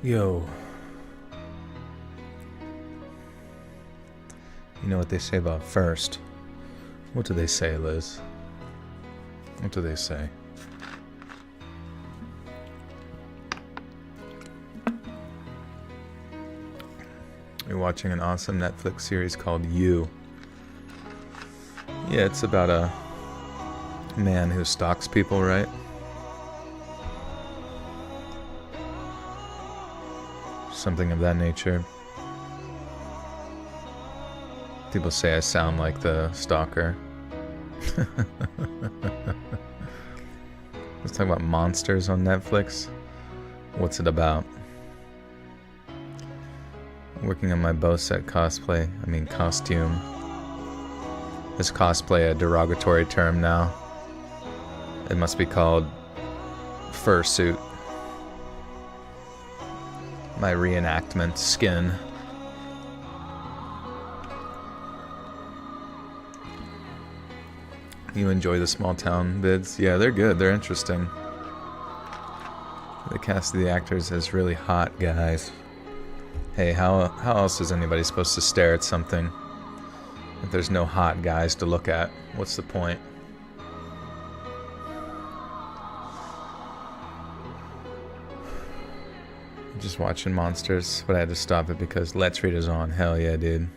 Yo. You know what they say about first? What do they say, Liz? What do they say? You're watching an awesome Netflix series called You. Yeah, it's about a man who stalks people, right? Something of that nature. People say I sound like the stalker. Let's talk about monsters on Netflix. What's it about? Working on my bow set cosplay. I mean costume. Is cosplay a derogatory term now? It must be called fursuit. My reenactment skin. You enjoy the small town vids? Yeah, they're good. They're interesting. The cast of the actors is really hot, guys. Hey, how else is anybody supposed to stare at something if there's no hot guys to look at? What's the point? Just watching monsters, but I had to stop it because Let's Read is on. Hell yeah, dude.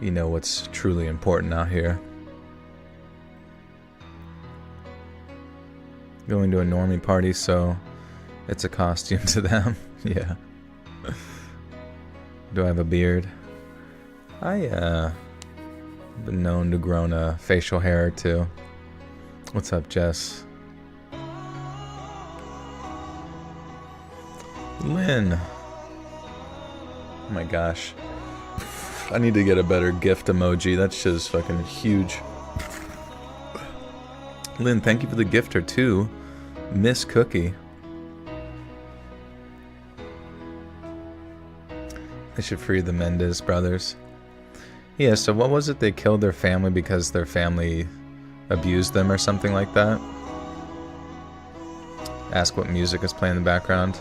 You know what's truly important out here. Going to a normie party, so it's a costume to them. Yeah. Do I have a beard? I've been known to grow a facial hair or two. What's up, Jess? Lynn. Oh my gosh. I need to get a better gift emoji. That shit is fucking huge. Lynn, thank you for the gift or two. Miss Cookie. They should free the Mendez brothers. Yeah, so what was it? They killed their family because their family abused them or something like that? Ask what music is playing in the background.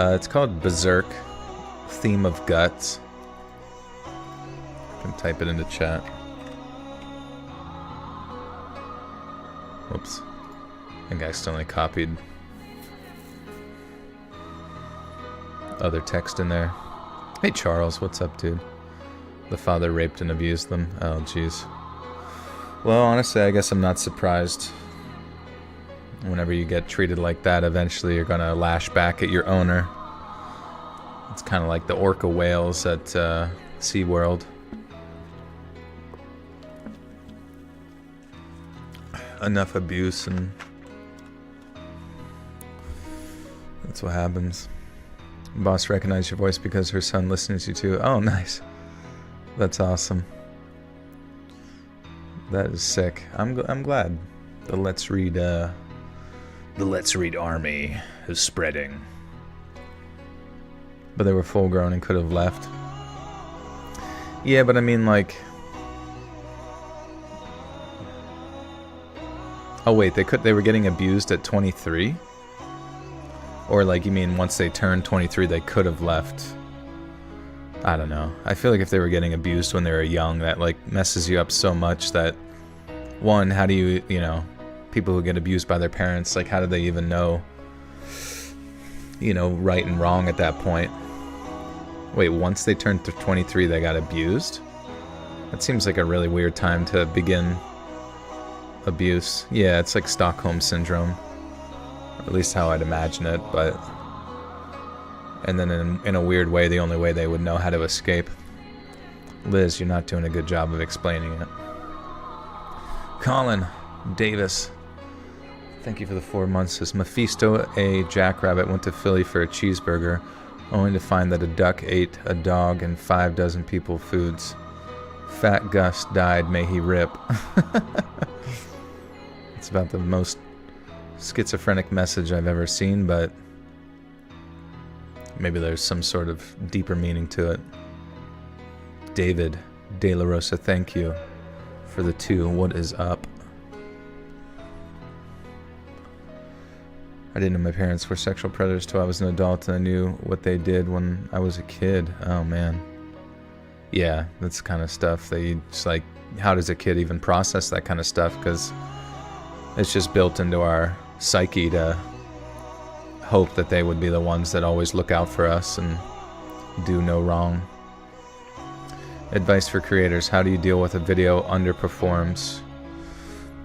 It's called Berserk. Theme of Guts. I can type it into chat. Whoops. I think I accidentally copied other text in there. Hey Charles, what's up, dude? The father raped and abused them. Oh, jeez. Well, honestly, I guess I'm not surprised. Whenever you get treated like that, eventually you're gonna lash back at your owner. It's kind of like the orca whales at SeaWorld. Enough abuse and that's what happens. Boss recognized your voice because her son listens to you too. Oh, nice. That's awesome. That is sick. I'm glad. The Let's Read army is spreading. But they were full grown and could have left. Yeah, but I mean, like, oh wait, they were getting abused at 23? Or like, you mean once they turned 23 they could have left? I don't know. I feel like if they were getting abused when they were young, that like messes you up so much that, one, how do you, people who get abused by their parents, like how do they even know, right and wrong at that point? Wait, once they turned 23 they got abused? That seems like a really weird time to begin abuse. Yeah, it's like Stockholm Syndrome. At least how I'd imagine it, but... And then in a weird way, the only way they would know how to escape. Liz, you're not doing a good job of explaining it. Colin Davis, thank you for the 4 months. Says Mephisto, a jackrabbit, went to Philly for a cheeseburger, only to find that a duck ate a dog and 5 dozen people foods. Fat Gus died, may he rip. It's about the most schizophrenic message I've ever seen, but maybe there's some sort of deeper meaning to it. David De La Rosa, thank you for the 2. What is up? I didn't know my parents were sexual predators till I was an adult, and I knew what they did when I was a kid. Oh, man. Yeah, that's the kind of stuff that you just like, how does a kid even process that kind of stuff? Because it's just built into our psyche to hope that they would be the ones that always look out for us and do no wrong. Advice for creators: how do you deal with a video underperforms?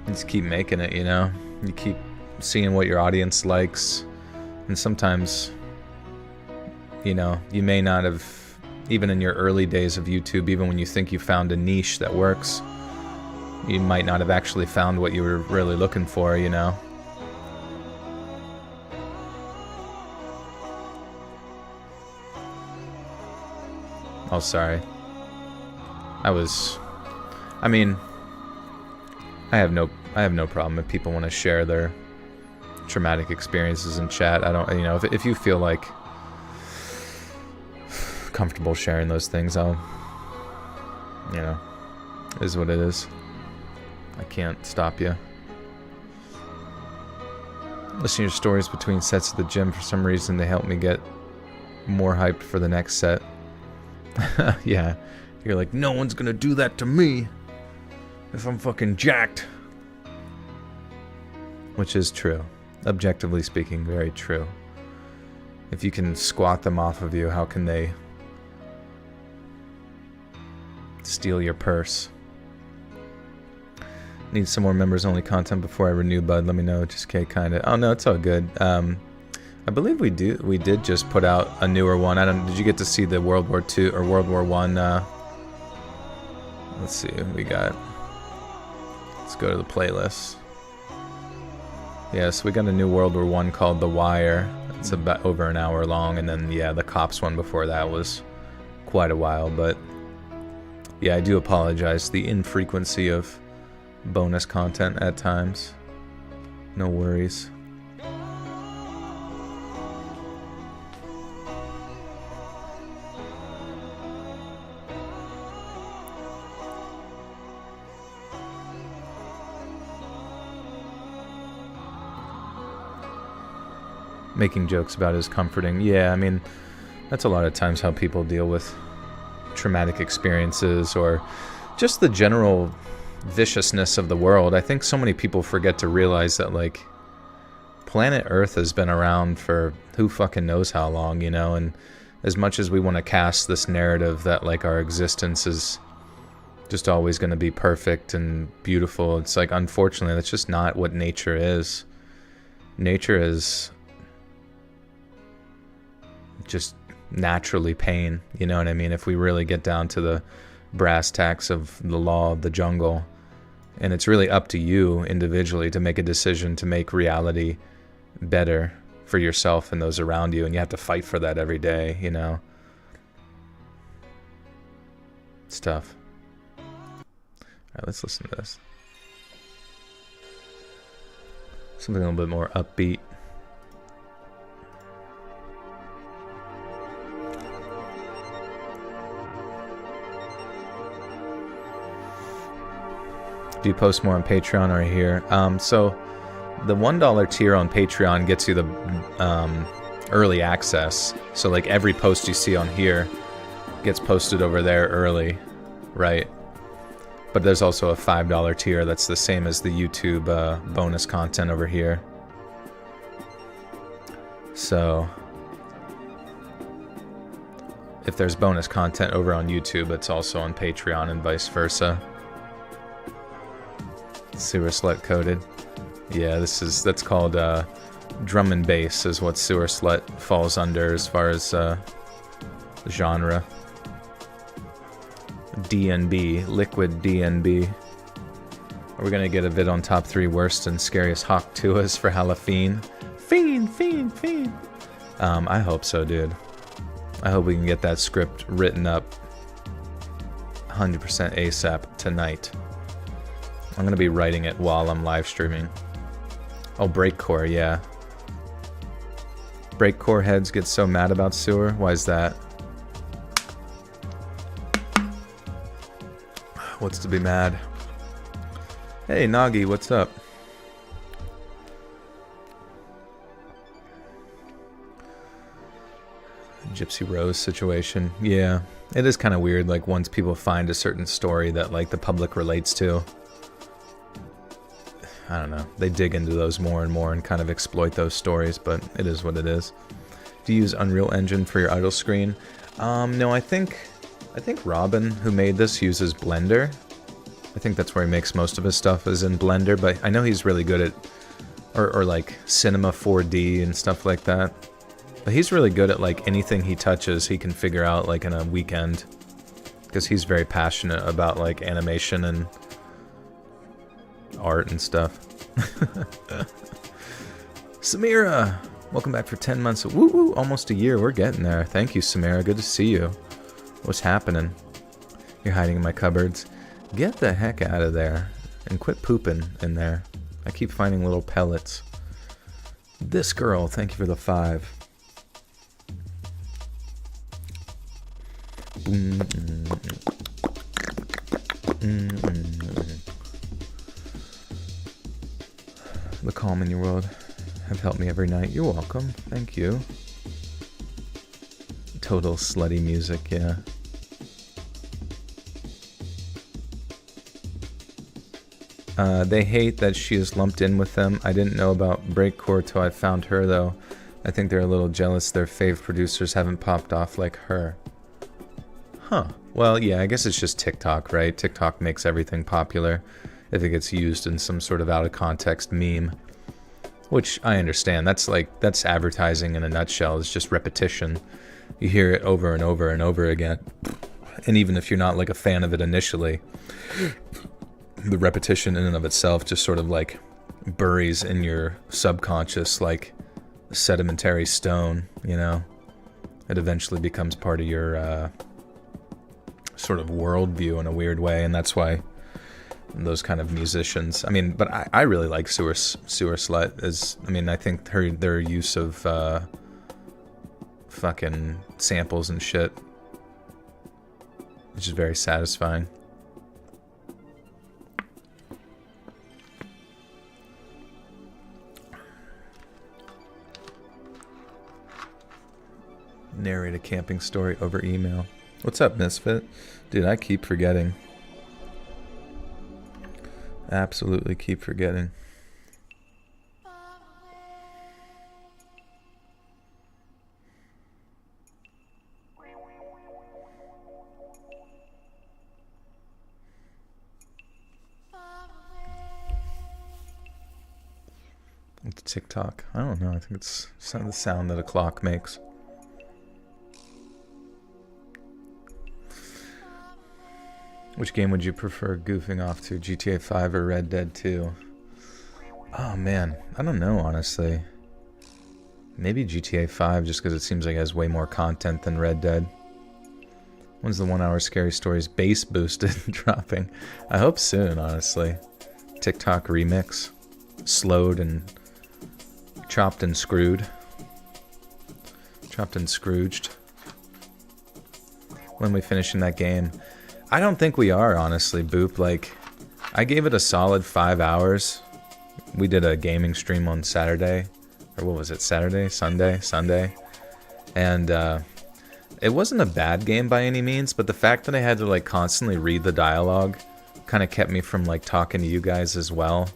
You just keep making it, you know? You keep seeing what your audience likes, and sometimes, you know, you may not have, even in your early days of YouTube, even when you think you found a niche that works, you might not have actually found what you were really looking for, you know? Oh, sorry. I mean, I have no problem if people want to share their traumatic experiences in chat. I don't, you know, if you feel like comfortable sharing those things, I'll, you know, it is what it is. I can't stop you. Listen to your stories between sets at the gym. For some reason, they help me get more hyped for the next set. Yeah, you're like, no one's gonna do that to me if I'm fucking jacked. Which is true. Objectively speaking, very true. If you can squat them off of you, how can they steal your purse? Need some more members only content before I renew, bud. Let me know. Just kinda. Oh no, it's all good. I believe we did just put out a newer one. Did you get to see the World War II or World War One? Let's see what we got. Let's go to the playlist. Yes, we got a new World War One called The Wire. It's about over an hour long, and then yeah, the Cops one before that was quite a while. But yeah, I do apologize the infrequency of bonus content at times. No worries. Making jokes about it is comforting. Yeah, I mean, that's a lot of times how people deal with traumatic experiences or just the general viciousness of the world. I think so many people forget to realize that, like, planet Earth has been around for who fucking knows how long, you know? And as much as we want to cast this narrative that, like, our existence is just always going to be perfect and beautiful, it's like, unfortunately, that's just not what nature is. Nature is just naturally pain, you know what I mean? If we really get down to the brass tacks of the law of the jungle, and it's really up to you individually to make a decision to make reality better for yourself and those around you, and you have to fight for that every day, you know? It's tough. Alright, let's listen to this. Something a little bit more upbeat. Do you post more on Patreon or here? So the $1 tier on Patreon gets you the early access. So like every post you see on here gets posted over there early, right? But there's also a $5 tier that's the same as the YouTube bonus content over here. So if there's bonus content over on YouTube, it's also on Patreon and vice versa. Sewer Slut coded. Yeah, that's called drum and bass is what Sewer Slut falls under as far as genre. DNB, liquid DNB. Are we gonna get a vid on top 3 worst and scariest Hawk Tuas for Halloween? Fiend. I hope so, dude. I hope we can get that script written up 100% ASAP tonight. I'm going to be writing it while I'm live streaming. Oh, Breakcore, yeah. Breakcore heads get so mad about Sewer? Why is that? What's to be mad? Hey, Nagi, what's up? Gypsy Rose situation. Yeah, it is kind of weird, like, once people find a certain story that, like, the public relates to, I don't know, they dig into those more and more and kind of exploit those stories, but it is what it is. Do you use Unreal Engine for your idle screen? No, I think Robin, who made this, uses Blender. I think that's where he makes most of his stuff, is in Blender, but I know he's really good at, or like Cinema 4D and stuff like that. But he's really good at, like, anything he touches he can figure out, like, in a weekend. Because he's very passionate about, like, animation and art and stuff. Samira! Welcome back for 10 months. Woo woo! Almost a year. We're getting there. Thank you, Samira. Good to see you. What's happening? You're hiding in my cupboards. Get the heck out of there. And quit pooping in there. I keep finding little pellets. This girl, thank you for the 5. The calm in your world have helped me every night. You're welcome. Thank you. Total slutty music, yeah. They hate that she is lumped in with them. I didn't know about Breakcore till I found her, though. I think they're a little jealous their fave producers haven't popped off like her. Huh. Well, yeah, I guess it's just TikTok, right? TikTok makes everything popular if it gets used in some sort of out-of-context meme. Which, I understand. That's advertising in a nutshell. It's just repetition. You hear it over and over and over again. And even if you're not, like, a fan of it initially, the repetition in and of itself just sort of, like, buries in your subconscious like a sedimentary stone, you know? It eventually becomes part of your, sort of worldview in a weird way, and that's why those kind of musicians, I mean, but I really like Sewer Slut. I mean, I think their use of fucking samples and shit is just very satisfying. Narrate a camping story over email. What's up, Misfit? Dude, I keep forgetting. Absolutely keep forgetting. It's TikTok. I don't know. I think it's the sound that a clock makes. Which game would you prefer goofing off to, GTA 5 or Red Dead 2? Oh man, I don't know, honestly. Maybe GTA 5, just because it seems like it has way more content than Red Dead. When's the 1 hour scary stories bass boosted dropping? I hope soon, honestly. TikTok remix. Slowed and chopped and screwed. Chopped and Scrooged. When we finishing that game? I don't think we are, honestly, Boop. Like, I gave it a solid 5 hours. We did a gaming stream on Saturday. Or what was it? Saturday? Sunday. And it wasn't a bad game by any means, but the fact that I had to, like, constantly read the dialogue kind of kept me from, like, talking to you guys as well.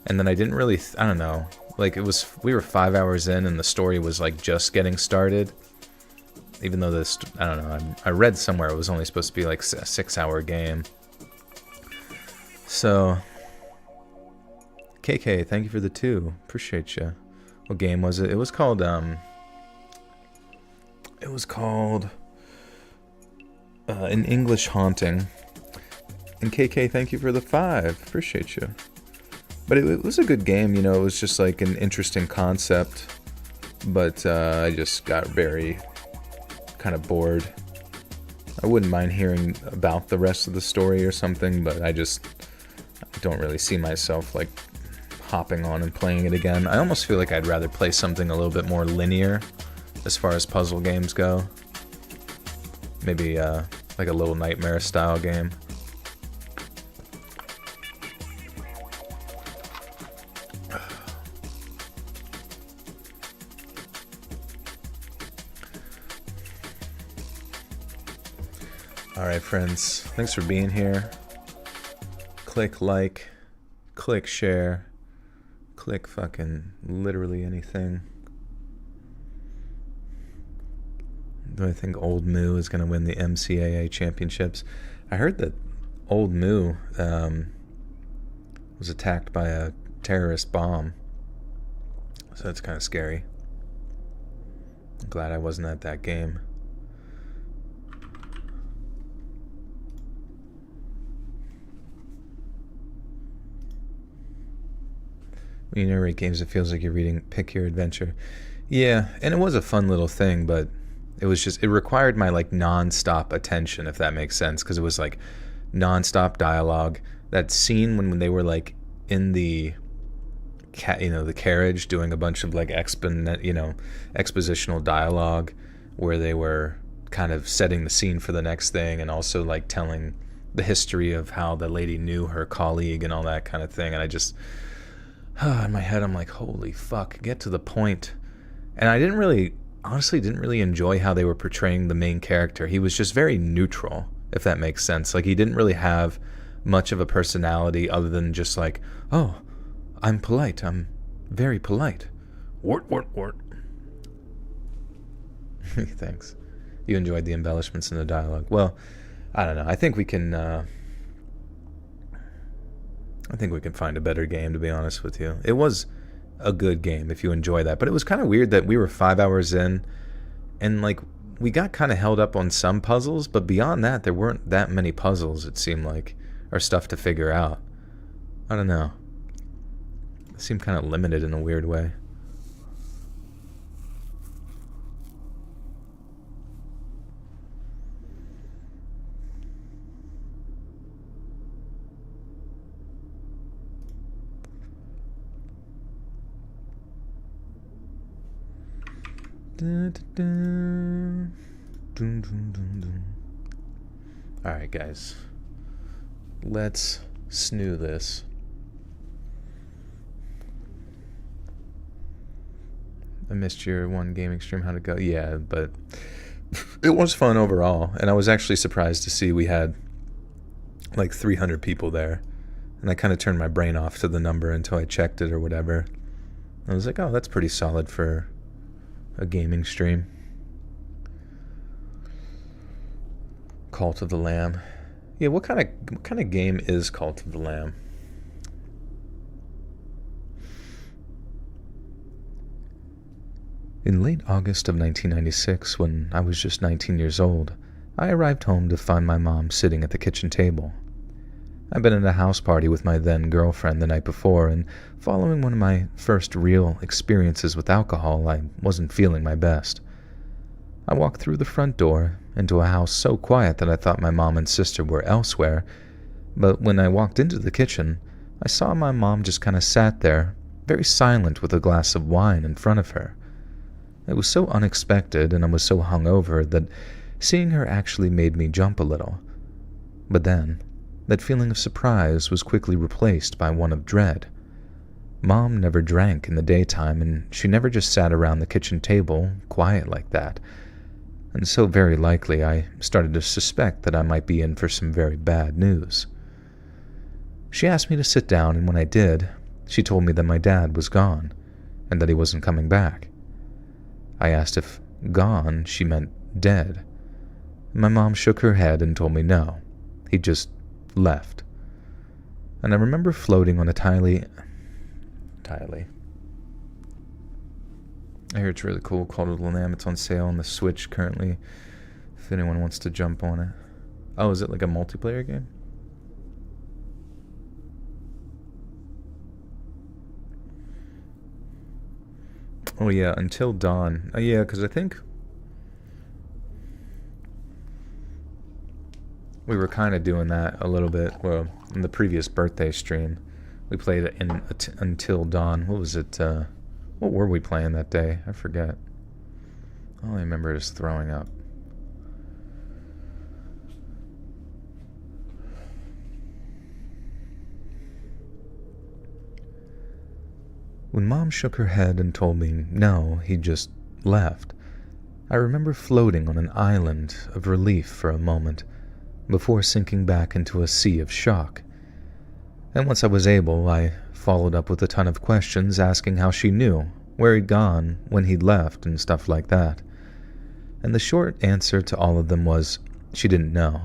And then I didn't really, I don't know. Like, we were 5 hours in and the story was, like, just getting started. Even though this, I don't know, I read somewhere it was only supposed to be like a 6 hour game. So, KK, thank you for the 2. Appreciate you. What game was it? It was called, An English Haunting. And KK, thank you for the 5. Appreciate you. But it was a good game, you know, it was just like an interesting concept. But I just got very kind of bored. I wouldn't mind hearing about the rest of the story or something, but I don't really see myself like hopping on and playing it again. I almost feel like I'd rather play something a little bit more linear as far as puzzle games go. Maybe like a Little Nightmare style game. Alright, friends. Thanks for being here. Click like, click share, click fucking literally anything. Do I think Old Moo is going to win the MCAA championships? I heard that Old Moo was attacked by a terrorist bomb. So that's kind of scary. I'm glad I wasn't at that game. When you narrate games, it feels like you're reading Pick Your Adventure. Yeah, and it was a fun little thing, but it was just, it required my like non-stop attention, if that makes sense, because it was like non-stop dialogue. That scene when they were like in the the carriage doing a bunch of like expositional dialogue where they were kind of setting the scene for the next thing and also like telling the history of how the lady knew her colleague and all that kind of thing. And I just, in my head, I'm like, holy fuck, get to the point. And I honestly didn't really enjoy how they were portraying the main character. He was just very neutral, if that makes sense. Like, he didn't really have much of a personality other than just like, oh, I'm polite. I'm very polite. Wart. Thanks. You enjoyed the embellishments in the dialogue. Well, I don't know. I think we can find a better game, to be honest with you. It was a good game if you enjoy that. But it was kind of weird that we were 5 hours in and like we got kind of held up on some puzzles, but beyond that there weren't that many puzzles, it seemed like, or stuff to figure out. I don't know. It seemed kind of limited in a weird way. Alright, guys. Let's snoo this. I missed your one gaming stream. How'd it go? Yeah, but it was fun overall. And I was actually surprised to see we had like 300 people there. And I kind of turned my brain off to the number until I checked it or whatever. I was like, oh, that's pretty solid for a gaming stream. Cult of the Lamb. Yeah, what kind of game is Cult of the Lamb? In late August of 1996, when I was just 19 years old, I arrived home to find my mom sitting at the kitchen table. I'd been at a house party with my then girlfriend the night before, and following one of my first real experiences with alcohol, I wasn't feeling my best. I walked through the front door into a house so quiet that I thought my mom and sister were elsewhere, but when I walked into the kitchen, I saw my mom just kind of sat there, very silent with a glass of wine in front of her. It was so unexpected, and I was so hungover that seeing her actually made me jump a little. But then, that feeling of surprise was quickly replaced by one of dread. Mom never drank in the daytime, and she never just sat around the kitchen table, quiet like that. And so very likely I started to suspect that I might be in for some very bad news. She asked me to sit down, and when I did, she told me that my dad was gone, and that he wasn't coming back. I asked if gone she meant dead. My mom shook her head and told me no, he just left. And I remember floating on a tiny... I hear it's really cool, Cult of the Lamb. It's on sale on the Switch currently, if anyone wants to jump on it. Oh, is it like a multiplayer game? Oh yeah, Until Dawn. Oh yeah, because I think we were kind of doing that a little bit. Well, in the previous birthday stream, we played it in Until Dawn. What was it? What were we playing that day? I forget. All I remember is throwing up. When Mom shook her head and told me no, he just left, I remember floating on an island of relief for a moment, before sinking back into a sea of shock. And once I was able, I followed up with a ton of questions asking how she knew, where he'd gone, when he'd left, and stuff like that. And the short answer to all of them was she didn't know,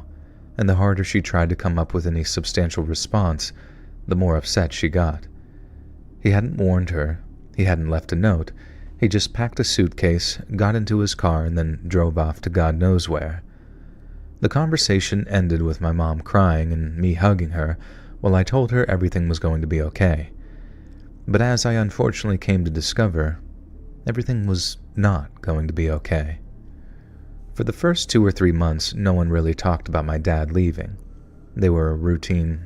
and the harder she tried to come up with any substantial response, the more upset she got. He hadn't warned her, he hadn't left a note, he just packed a suitcase, got into his car, and then drove off to God knows where. The conversation ended with my mom crying and me hugging her while I told her everything was going to be okay. But as I unfortunately came to discover, everything was not going to be okay. For the first 2 or 3 months, no one really talked about my dad leaving. They were a routine.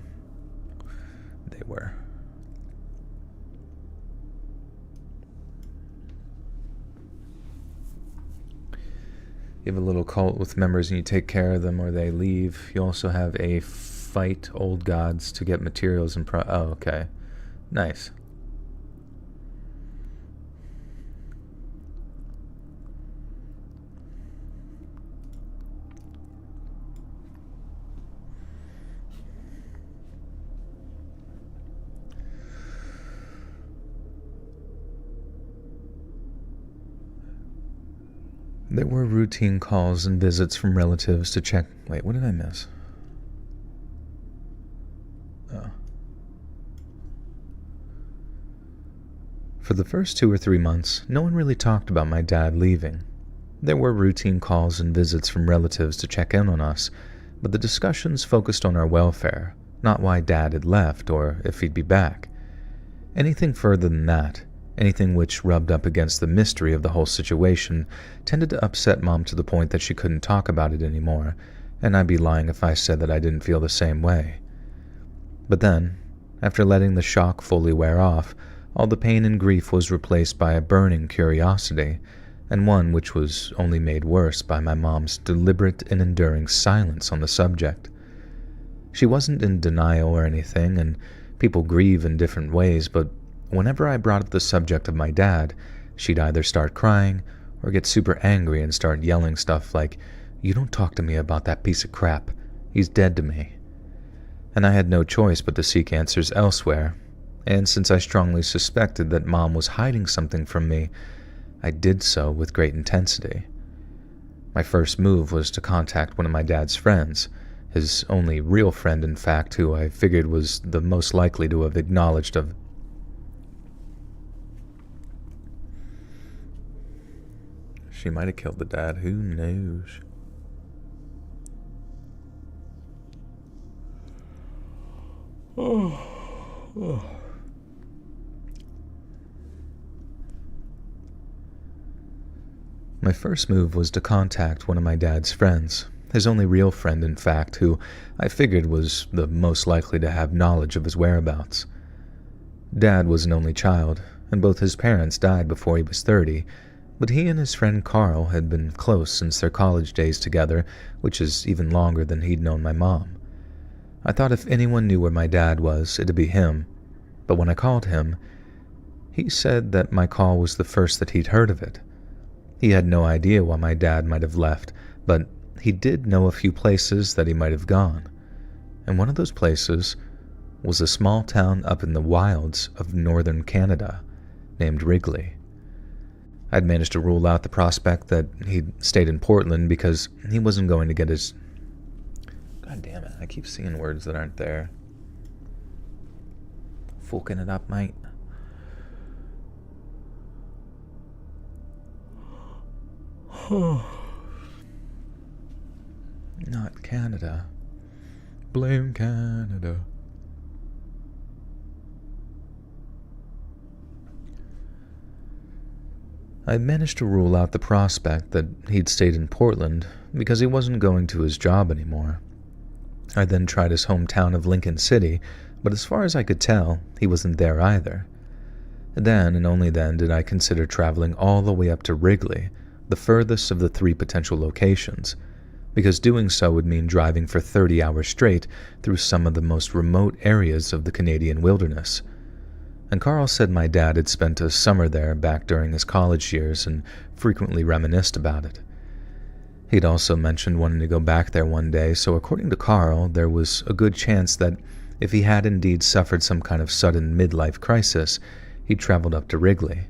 You have a little cult with members and you take care of them or they leave. You also have a fight old gods to get materials and oh, okay. Nice. There were routine calls and visits from relatives to check. Wait, what did I miss? Oh. For the first 2 or 3 months, no one really talked about my dad leaving. There were routine calls and visits from relatives to check in on us, but the discussions focused on our welfare, not why Dad had left or if he'd be back. Anything further than that, anything which rubbed up against the mystery of the whole situation, tended to upset Mom to the point that she couldn't talk about it anymore, and I'd be lying if I said that I didn't feel the same way. But then, after letting the shock fully wear off, all the pain and grief was replaced by a burning curiosity, and one which was only made worse by my mom's deliberate and enduring silence on the subject. She wasn't in denial or anything, and people grieve in different ways, but whenever I brought up the subject of my dad, she'd either start crying or get super angry and start yelling stuff like, "You don't talk to me about that piece of crap. He's dead to me." And I had no choice but to seek answers elsewhere, and since I strongly suspected that Mom was hiding something from me, I did so with great intensity. My first move was to contact one of my dad's friends, his only real friend in fact, who I figured was the most likely to have acknowledged of She might have killed the dad, who knows? My first move was to contact one of my dad's friends, his only real friend in fact, who I figured was the most likely to have knowledge of his whereabouts. Dad was an only child, and both his parents died before he was 30, but he and his friend Carl had been close since their college days together, which is even longer than he'd known my mom. I thought if anyone knew where my dad was, it'd be him, but when I called him, he said that my call was the first that he'd heard of it. He had no idea why my dad might have left, but he did know a few places that he might have gone, and one of those places was a small town up in the wilds of northern Canada named Wrigley. I'd managed to rule out the prospect that he'd stayed in Portland because he wasn't going to get his... God damn it, I keep seeing words that aren't there. Fucking it up, mate. Not Canada. Blame Canada. I managed to rule out the prospect that he'd stayed in Portland because he wasn't going to his job anymore. I then tried his hometown of Lincoln City, but as far as I could tell, he wasn't there either. Then and only then did I consider traveling all the way up to Wrigley, the furthest of the 3 potential locations, because doing so would mean driving for 30 hours straight through some of the most remote areas of the Canadian wilderness. And Carl said my dad had spent a summer there back during his college years and frequently reminisced about it. He'd also mentioned wanting to go back there one day, so according to Carl, there was a good chance that if he had indeed suffered some kind of sudden midlife crisis, he'd traveled up to Wrigley.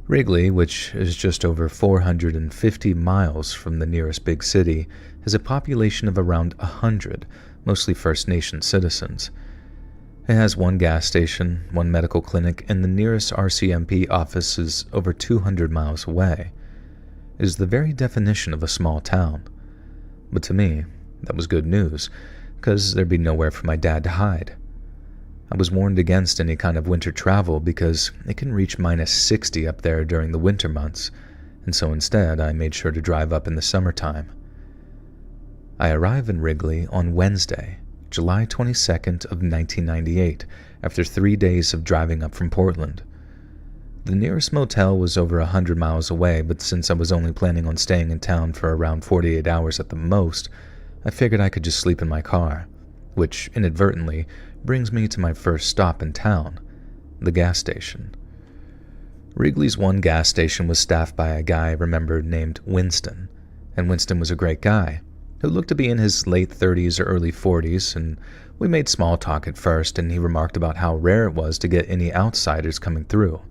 Wrigley, which is just over 450 miles from the nearest big city, has a population of around 100, mostly First Nation citizens. It has one gas station, one medical clinic, and the nearest RCMP office is over 200 miles away. It is the very definition of a small town. But to me, that was good news, because there'd be nowhere for my dad to hide. I was warned against any kind of winter travel because it can reach -60 up there during the winter months, and so instead I made sure to drive up in the summertime. I arrive in Wrigley on Wednesday, July 22nd of 1998, after 3 days of driving up from Portland. The nearest motel was over 100 miles away, but since I was only planning on staying in town for around 48 hours at the most, I figured I could just sleep in my car, which inadvertently brings me to my first stop in town, the gas station. Wrigley's one gas station was staffed by a guy I remembered named Winston, and Winston was a great guy, who looked to be in his late 30s or early 40s, and we made small talk at first, and he remarked about how rare it was to get any outsiders coming through.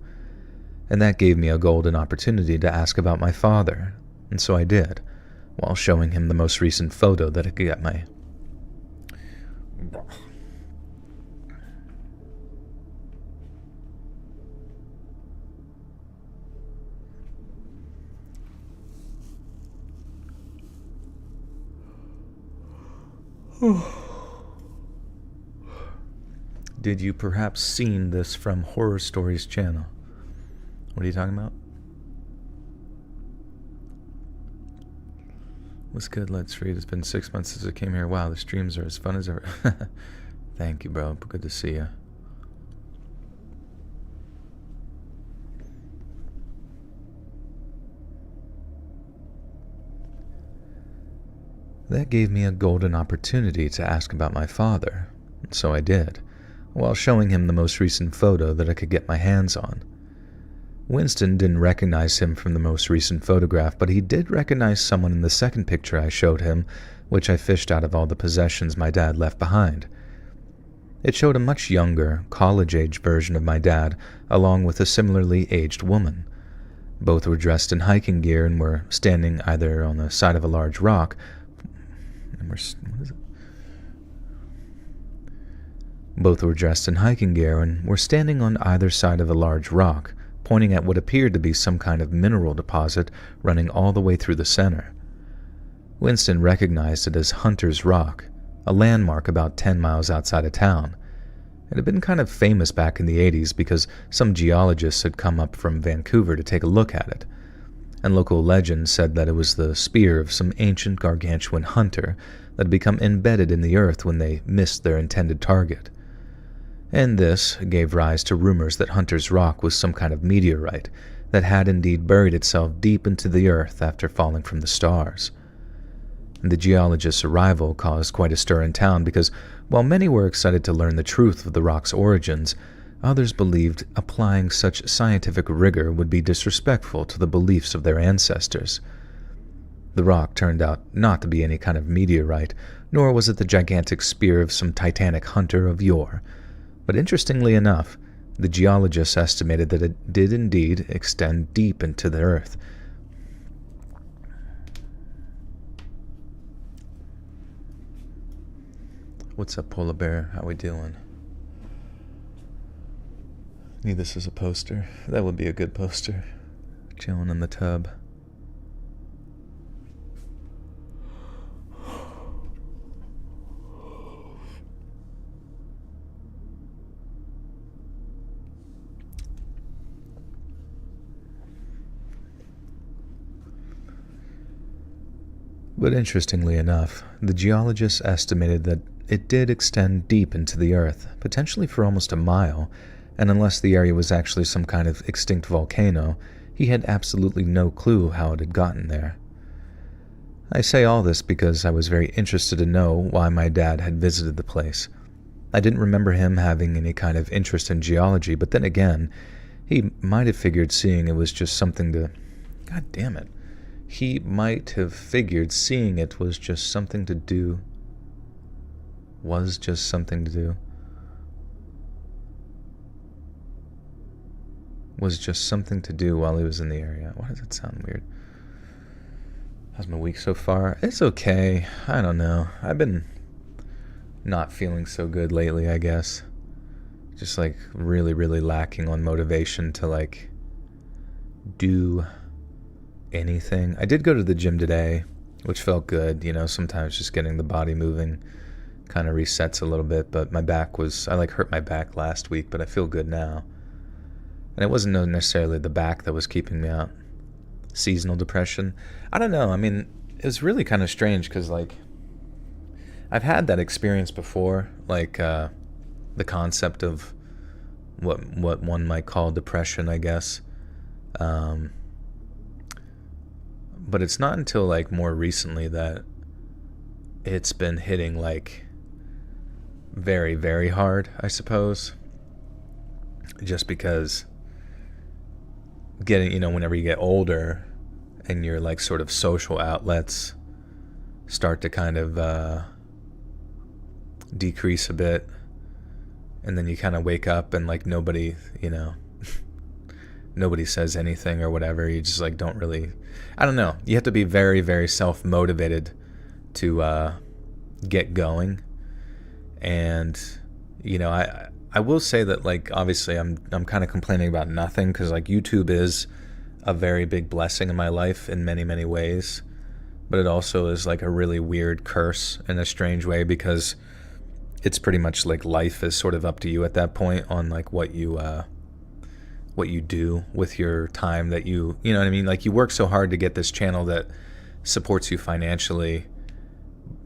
And that gave me a golden opportunity to ask about my father, and so I did, while showing him the most recent photo that I could get my... Did you perhaps seen this from Horror Stories channel? What are you talking about? What's good, Let's Read? It's been 6 months since I came here. Wow, the streams are as fun as ever. Thank you, bro. Good to see you. That gave me a golden opportunity to ask about my father, and so I did, while showing him the most recent photo that I could get my hands on. Winston didn't recognize him from the most recent photograph, but he did recognize someone in the second picture I showed him, which I fished out of all the possessions my dad left behind. It showed a much younger, college-age version of my dad, along with a similarly aged woman. Both were dressed in hiking gear and were standing either on the side of a large rock. Both were dressed in hiking gear and were standing on either side of a large rock, pointing at what appeared to be some kind of mineral deposit running all the way through the center. Winston recognized it as Hunter's Rock, a landmark about 10 miles outside of town. It had been kind of famous back in the 80s because some geologists had come up from Vancouver to take a look at it, and local legend said that it was the spear of some ancient gargantuan hunter that had become embedded in the earth when they missed their intended target. And this gave rise to rumors that Hunter's Rock was some kind of meteorite that had indeed buried itself deep into the earth after falling from the stars. The geologist's arrival caused quite a stir in town because, while many were excited to learn the truth of the rock's origins, others believed applying such scientific rigor would be disrespectful to the beliefs of their ancestors. The rock turned out not to be any kind of meteorite, nor was it the gigantic spear of some titanic hunter of yore. But interestingly enough, the geologists estimated that it did indeed extend deep into the earth. What's up, Polar Bear? How we doing? Need this as a poster. That would be a good poster. Chilling in the tub. But interestingly enough, the geologists estimated that it did extend deep into the earth, potentially for almost a mile, and unless the area was actually some kind of extinct volcano, he had absolutely no clue how it had gotten there. I say all this because I was very interested to know why my dad had visited the place. I didn't remember him having any kind of interest in geology, but then again, he might have figured seeing it was just something to... God damn it. He might have figured seeing it was just something to do. Was just something to do. Was just something to do while he was in the area. Why does that sound weird? How's my week so far? It's okay. I don't know. I've been not feeling so good lately, I guess. Just like really, really lacking on motivation to like do anything. I did go to the gym today, which felt good. You know, sometimes just getting the body moving kind of resets a little bit, but my back was, I like hurt my back last week, but I feel good now. And it wasn't necessarily the back that was keeping me out. Seasonal depression. I don't know. I mean, it was really kind of strange because like I've had that experience before, like the concept of what one might call depression, I guess. But it's not until like more recently that it's been hitting like very, very hard, I suppose. Just because getting, you know, whenever you get older and your like sort of social outlets start to kind of decrease a bit, and then you kind of wake up and like nobody, you know, nobody says anything or whatever. You just like don't really, I don't know. You have to be very, very self-motivated to get going. And, you know, I will say that like obviously I'm kind of complaining about nothing because like YouTube is a very big blessing in my life in many, many ways. But it also is like a really weird curse in a strange way because it's pretty much like life is sort of up to you at that point on like what you do with your time that you know what I mean? Like you work so hard to get this channel that supports you financially,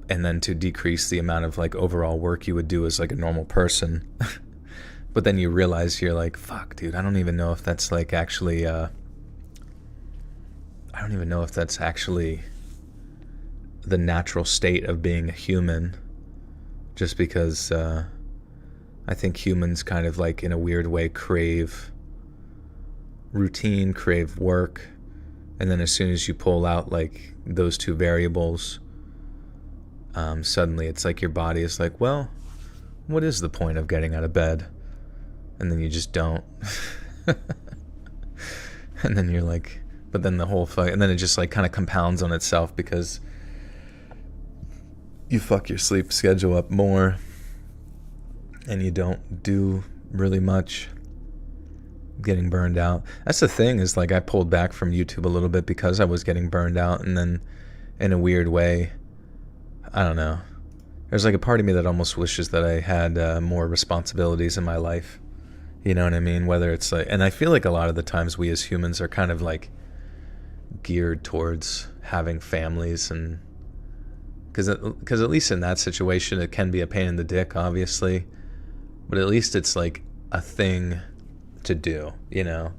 and then to decrease the amount of like overall work you would do as like a normal person. But then you realize you're like, fuck, dude, I don't even know if that's like actually, I don't even know if that's actually the natural state of being a human. Just because I think humans kind of like in a weird way crave routine, crave work. And then as soon as you pull out like those two variables, suddenly it's like your body is like, well, what is the point of getting out of bed? And then you just don't. And then you're like, but then the whole and then it just like kind of compounds on itself because you fuck your sleep schedule up more and you don't do really much, getting burned out. That's the thing is like I pulled back from YouTube a little bit because I was getting burned out, and then in a weird way, I don't know, there's like a part of me that almost wishes that I had more responsibilities in my life. You know what I mean? Whether it's like, and I feel like a lot of the times we as humans are kind of like geared towards having families, and because at least in that situation it can be a pain in the dick, obviously, but at least it's like a thing to do, you know,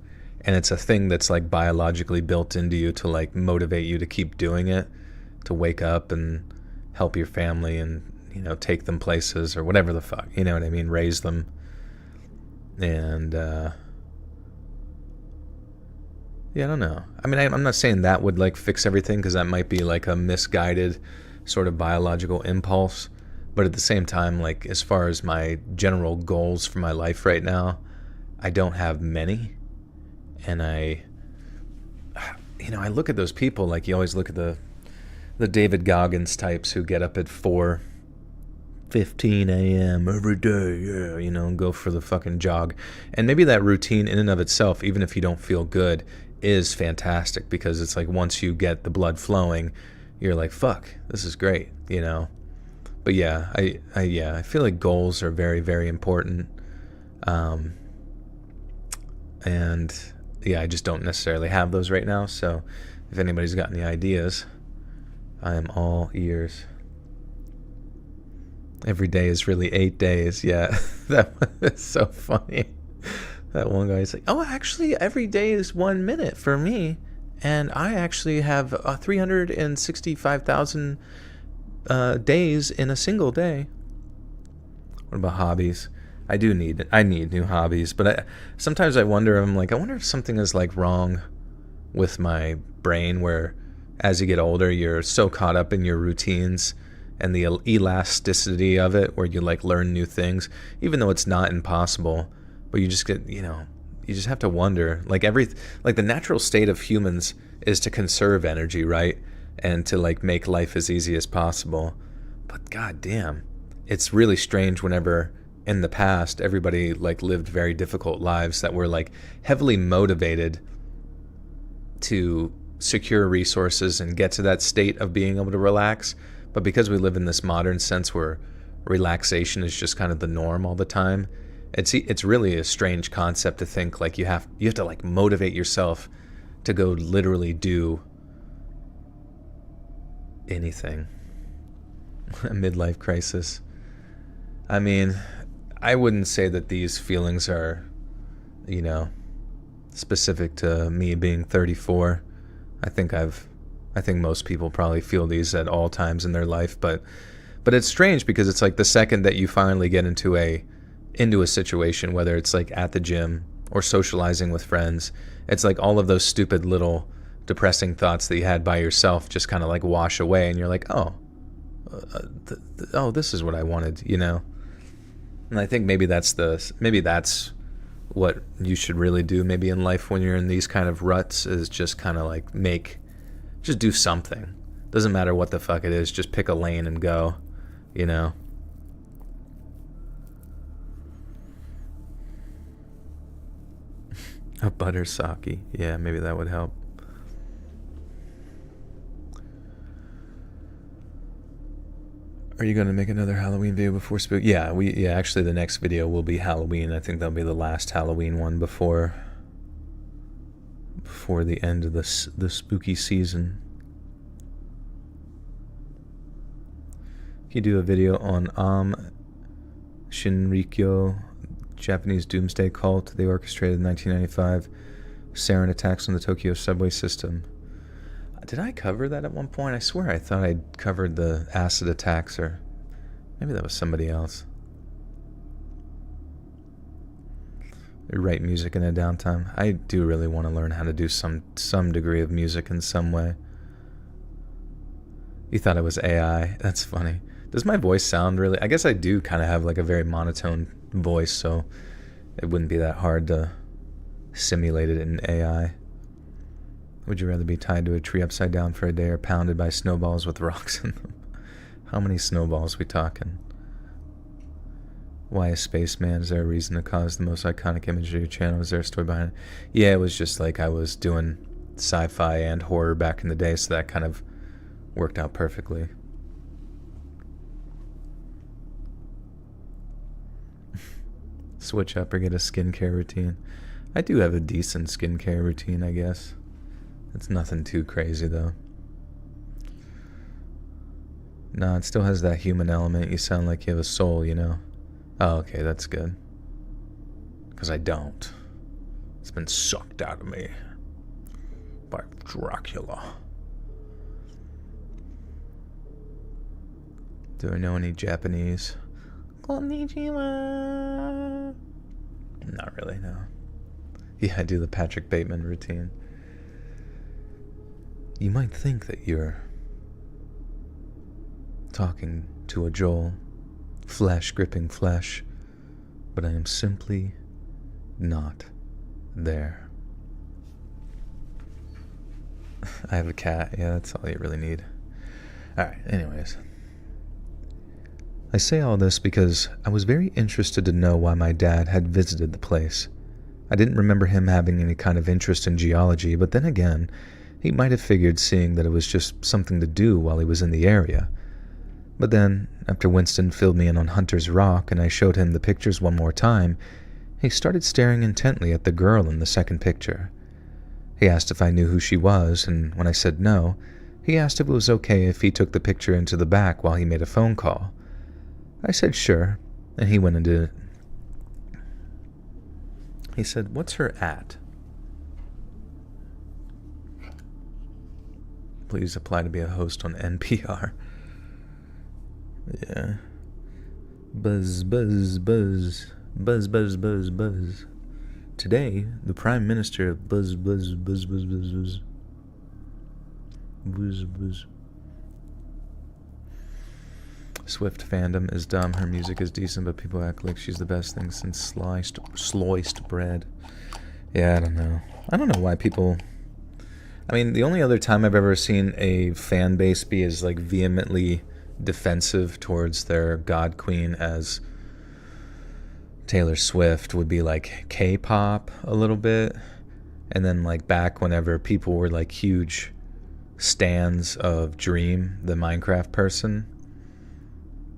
and it's a thing that's like biologically built into you to like motivate you to keep doing it, to wake up and help your family and, you know, take them places or whatever the fuck, you know what I mean, raise them. And yeah, I don't know. I mean, I'm not saying that would like fix everything, because that might be like a misguided sort of biological impulse. But at the same time, like as far as my general goals for my life right now, I don't have many. And I look at those people, like you always look at the David Goggins types who get up at 4:15 a.m. every day, yeah, you know, and go for the fucking jog. And maybe that routine in and of itself, even if you don't feel good, is fantastic, because it's like once you get the blood flowing, you're like, fuck, this is great, you know. But yeah, I feel like goals are very, very important. And yeah, I just don't necessarily have those right now. So if anybody's got any ideas, I am all ears. Every day is really 8 days. Yeah, that's so funny. That one guy's like, oh, actually, every day is 1 minute for me. And I actually have 365,000 days in a single day. What about hobbies? I need new hobbies, but sometimes I wonder, I wonder if something is like wrong with my brain, where as you get older, you're so caught up in your routines and the elasticity of it, where you like learn new things, even though it's not impossible. But you just get, you just have to wonder. Like the natural state of humans is to conserve energy, right? And to like make life as easy as possible. But goddamn, it's really strange whenever in the past everybody like lived very difficult lives that were like heavily motivated to secure resources and get to that state of being able to relax. But because we live in this modern sense where relaxation is just kind of the norm all the time, it's really a strange concept to think like you have to like motivate yourself to go literally do anything. A midlife crisis. I mean, I wouldn't say that these feelings are, specific to me being 34. I think most people probably feel these at all times in their life, but it's strange because it's like the second that you finally get into a situation, whether it's like at the gym or socializing with friends, it's like all of those stupid little depressing thoughts that you had by yourself just kind of like wash away, and you're like, this is what I wanted, And I think maybe that's what you should really do maybe in life when you're in these kind of ruts, is just kind of like just do something. Doesn't matter what the fuck it is, just pick a lane and go, A butter sake. Yeah, maybe that would help. Are you going to make another Halloween video before Spook? Yeah, actually the next video will be Halloween. I think that'll be the last Halloween one before the end of the spooky season. You do a video on Shinrikyo, Japanese doomsday cult they orchestrated in 1995, sarin attacks on the Tokyo subway system. Did I cover that at one point? I swear I thought I'd covered the acid attacks, or maybe that was somebody else. I write music in a downtime. I do really want to learn how to do some degree of music in some way. You thought it was AI? That's funny. Does my voice sound really... I guess I do kind of have like a very monotone voice, so it wouldn't be that hard to simulate it in AI. Would you rather be tied to a tree upside down for a day or pounded by snowballs with rocks in them? How many snowballs we talking? Why a spaceman? Is there a reason to cause the most iconic image of your channel? Is there a story behind it? Yeah, it was just like I was doing sci-fi and horror back in the day, so that kind of worked out perfectly. Switch up or get a skincare routine. I do have a decent skincare routine, I guess. It's nothing too crazy, though. No, it still has that human element. You sound like you have a soul, Oh, okay, that's good. Because I don't. It's been sucked out of me by Dracula. Do I know any Japanese? Konnichiwa. Not really, no. Yeah, I do the Patrick Bateman routine. You might think that you're talking to a Joel, flesh gripping flesh, but I am simply not there. I have a cat. Yeah, that's all you really need. Alright, anyways. I say all this because I was very interested to know why my dad had visited the place. I didn't remember him having any kind of interest in geology, but then again, he might have figured seeing that it was just something to do while he was in the area. But then, after Winston filled me in on Hunter's Rock and I showed him the pictures one more time, he started staring intently at the girl in the second picture. He asked if I knew who she was, and when I said no, he asked if it was okay if he took the picture into the back while he made a phone call. I said sure, and he went into it. He said, "What's her at?" Please apply to be a host on NPR. Yeah. Buzz, buzz, buzz. Buzz, buzz, buzz, buzz. Today, the Prime Minister of Buzz, buzz, buzz, buzz, buzz, buzz. Buzz, buzz. Swift fandom is dumb. Her music is decent, but people act like she's the best thing since sliced bread. Yeah, I don't know. I don't know why people... I mean, the only other time I've ever seen a fan base be as, like, vehemently defensive towards their god queen as Taylor Swift would be, like, K-pop a little bit. And then, like, back whenever people were, like, huge stans of Dream, the Minecraft person.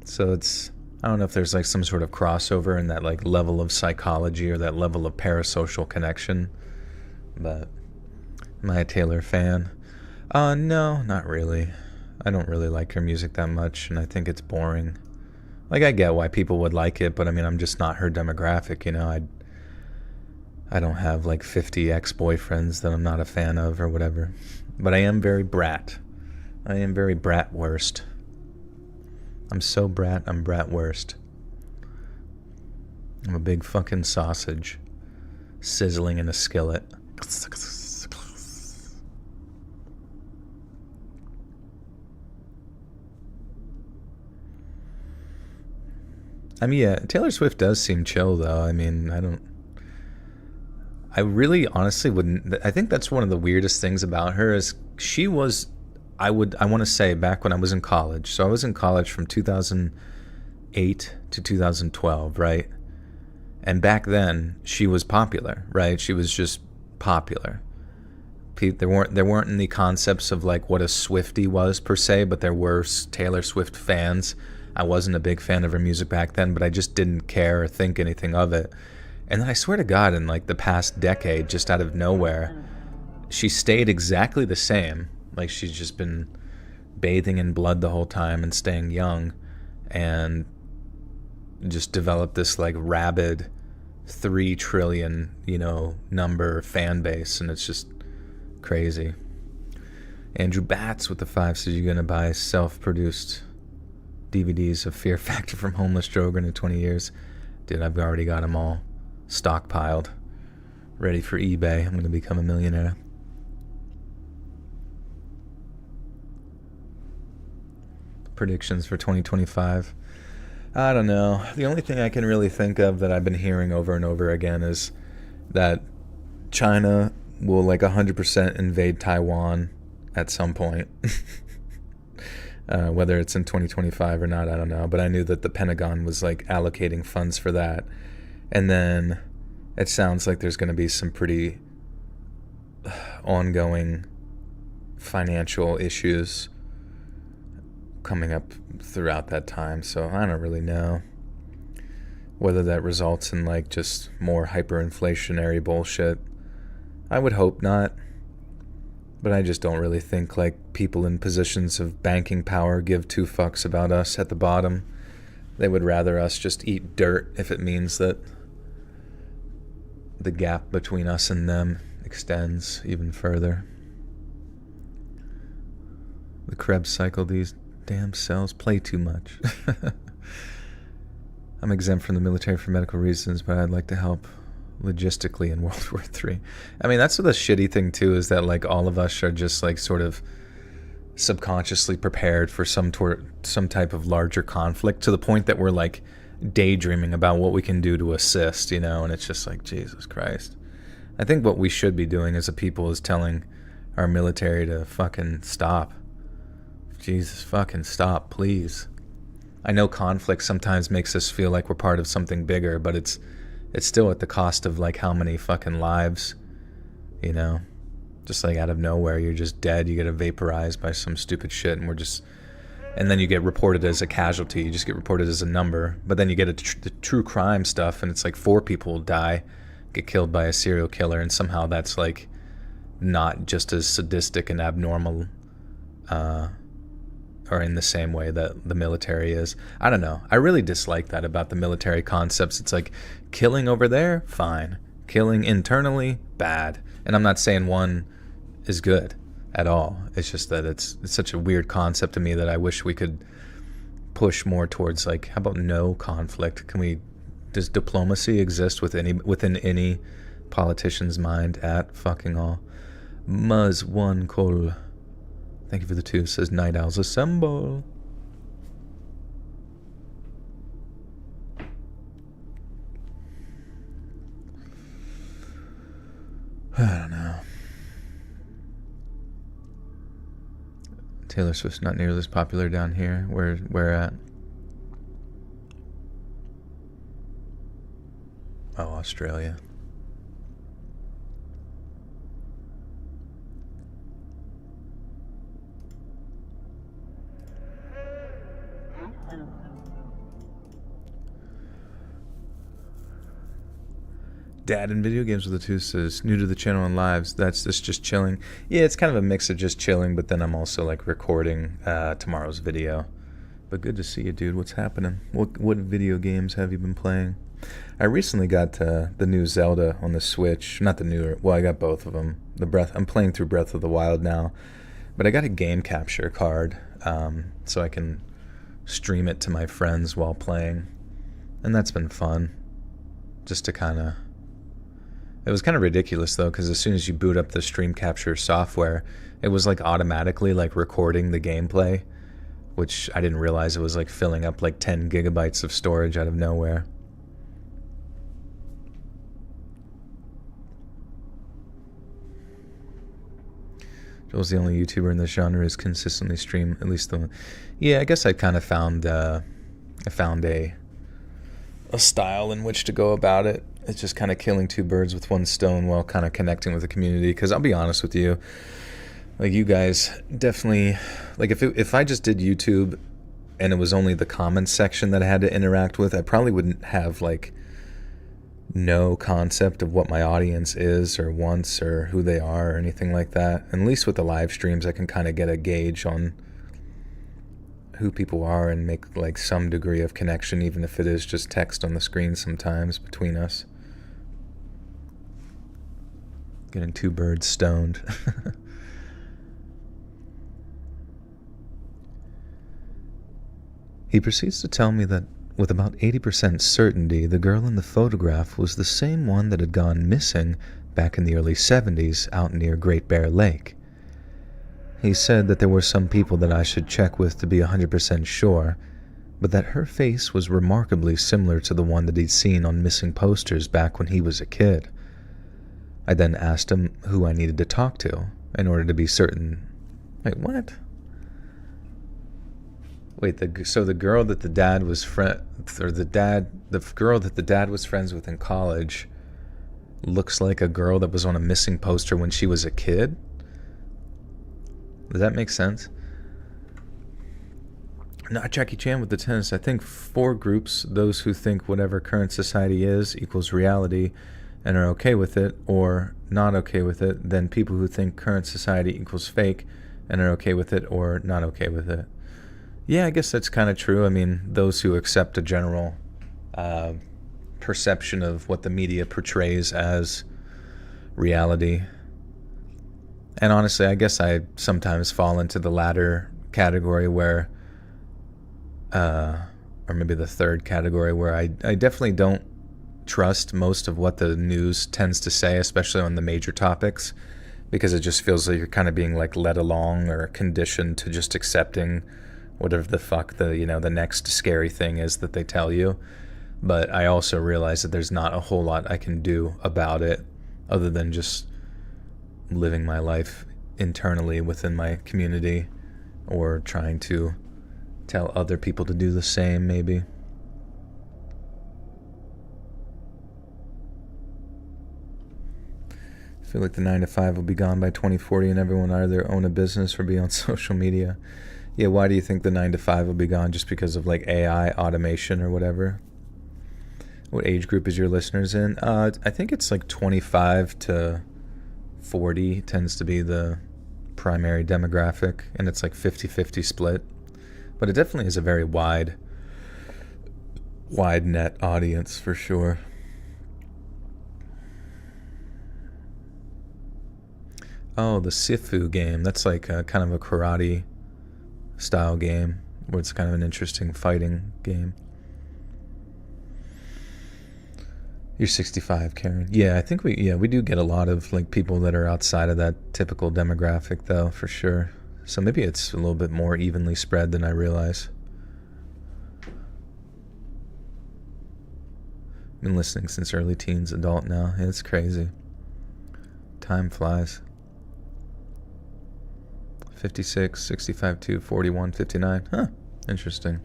So it's... I don't know if there's, like, some sort of crossover in that, like, level of psychology or that level of parasocial connection. But... am I a Taylor fan? No, not really. I don't really like her music that much, and I think it's boring. Like, I get why people would like it, but I mean, I'm just not her demographic, you know? I don't have, like, 50 ex-boyfriends that I'm not a fan of or whatever. But I am very brat. I am very bratwurst. I'm so brat, I'm bratwurst. I'm a big fucking sausage. Sizzling in a skillet. I mean, yeah, Taylor Swift does seem chill, though. I mean, I really honestly wouldn't... I think that's one of the weirdest things about her is she was... I want to say back when I was in college. So I was in college from 2008 to 2012, right? And back then, she was popular, right? She was just popular. There weren't any concepts of like what a Swiftie was per se, but there were Taylor Swift fans. I wasn't a big fan of her music back then, but I just didn't care or think anything of it. And then I swear to God, in like the past decade, just out of nowhere, she stayed exactly the same. Like she's just been bathing in blood the whole time and staying young, and just developed this like rabid 3 trillion, number fan base, and it's just crazy. Andrew Batts with the 5 says you're gonna buy self-produced DVDs of Fear Factor from Homeless Drogon in 20 years. Dude, I've already got them all stockpiled, ready for eBay. I'm gonna become a millionaire. Predictions for 2025. I don't know. The only thing I can really think of that I've been hearing over and over again is that China will like 100% invade Taiwan at some point. Whether it's in 2025 or not, I don't know. But I knew that the Pentagon was like allocating funds for that. And then it sounds like there's going to be some pretty ongoing financial issues coming up throughout that time. So I don't really know whether that results in like just more hyperinflationary bullshit. I would hope not. But I just don't really think like people in positions of banking power give 2 fucks about us at the bottom. They would rather us just eat dirt if it means that the gap between us and them extends even further. The Krebs cycle, these damn cells play too much. I'm exempt from the military for medical reasons, but I'd like to help logistically in World War III. I mean, that's the shitty thing too, is that like all of us are just like sort of subconsciously prepared for some type of larger conflict, to the point that we're like daydreaming about what we can do to assist, and it's just like, Jesus Christ. I think what we should be doing as a people is telling our military to fucking stop. Jesus, fucking stop, please. I know conflict sometimes makes us feel like we're part of something bigger, but it's still at the cost of like how many fucking lives, just like out of nowhere you're just dead, you get vaporized by some stupid shit, and then you get reported as a casualty, you just get reported as a number. But then you get the true crime stuff, and it's like 4 people die, get killed by a serial killer, and somehow that's like not just as sadistic and abnormal or in the same way that the military is. I don't know. I really dislike that about the military concepts. It's like, killing over there, fine. Killing internally, bad. And I'm not saying one is good at all. It's just that it's such a weird concept to me that I wish we could push more towards, like, how about no conflict? Does diplomacy exist within any politician's mind at fucking all? Muzz one call. Thank you for the 2. Says Night Owls Assemble. I don't know. Taylor Swift's not nearly as popular down here. Where at? Oh, Australia. Dad in video games with the 2 says new to the channel and lives. That's just chilling. Yeah, it's kind of a mix of just chilling, but then I'm also like recording tomorrow's video. But good to see you, dude. What's happening? What video games have you been playing? I recently got the new Zelda on the Switch. Not the newer. Well, I got both of them. I'm playing through Breath of the Wild now, but I got a game capture card, so I can stream it to my friends while playing, and that's been fun. Just to kind of. It was kind of ridiculous though, because as soon as you boot up the stream capture software, it was like automatically like recording the gameplay, which I didn't realize it was like filling up like 10 gigabytes of storage out of nowhere. Joel's the only YouTuber in this genre who's consistently stream at least the one. Yeah, I guess I kind of found a style in which to go about it. It's just kind of killing 2 birds with 1 stone while kind of connecting with the community. Because I'll be honest with you, like you guys definitely, like if I just did YouTube and it was only the comments section that I had to interact with, I probably wouldn't have like no concept of what my audience is or wants or who they are or anything like that. And at least with the live streams, I can kind of get a gauge on who people are and make like some degree of connection, even if it is just text on the screen sometimes between us. Getting 2 birds stoned. He proceeds to tell me that with about 80% certainty, the girl in the photograph was the same one that had gone missing back in the early 70s out near Great Bear Lake. He said that there were some people that I should check with to be 100% sure, but that her face was remarkably similar to the one that he'd seen on missing posters back when he was a kid. I then asked him who I needed to talk to in order to be certain. Wait, what? Wait, so the girl that the dad was the girl that the dad was friends with in college looks like a girl that was on a missing poster when she was a kid? Does that make sense? Not Jackie Chan with the tennis. I think 4 groups: those who think whatever current society is equals reality and are okay with it or not okay with it, then people who think current society equals fake and are okay with it or not okay with it. Yeah, I guess that's kind of true. I mean, those who accept a general perception of what the media portrays as reality. And honestly, I guess I sometimes fall into the latter category where, or maybe the third category, where I definitely don't trust most of what the news tends to say, especially on the major topics, because it just feels like you're kind of being like led along or conditioned to just accepting whatever the fuck the next scary thing is that they tell you. But I also realize that there's not a whole lot I can do about it other than just living my life internally within my community or trying to tell other people to do the same, maybe. I feel like the 9 to 5 will be gone by 2040 and everyone either own a business or be on social media. Yeah, why do you think the 9 to 5 will be gone? Just because of like AI automation or whatever? What age group is your listeners in? I think it's like 25 to 40 tends to be the primary demographic, and it's like 50-50 split. But it definitely is a very wide net audience for sure. Oh, the Sifu game. That's like a, kind of a karate style game where it's kind of an interesting fighting game. You're 65, Karen. Yeah, I think we do get a lot of like people that are outside of that typical demographic though, for sure. So maybe it's a little bit more evenly spread than I realize. Been listening since early teens, adult now. It's crazy. Time flies. 56, 65, 2, 41, 59. Huh, interesting.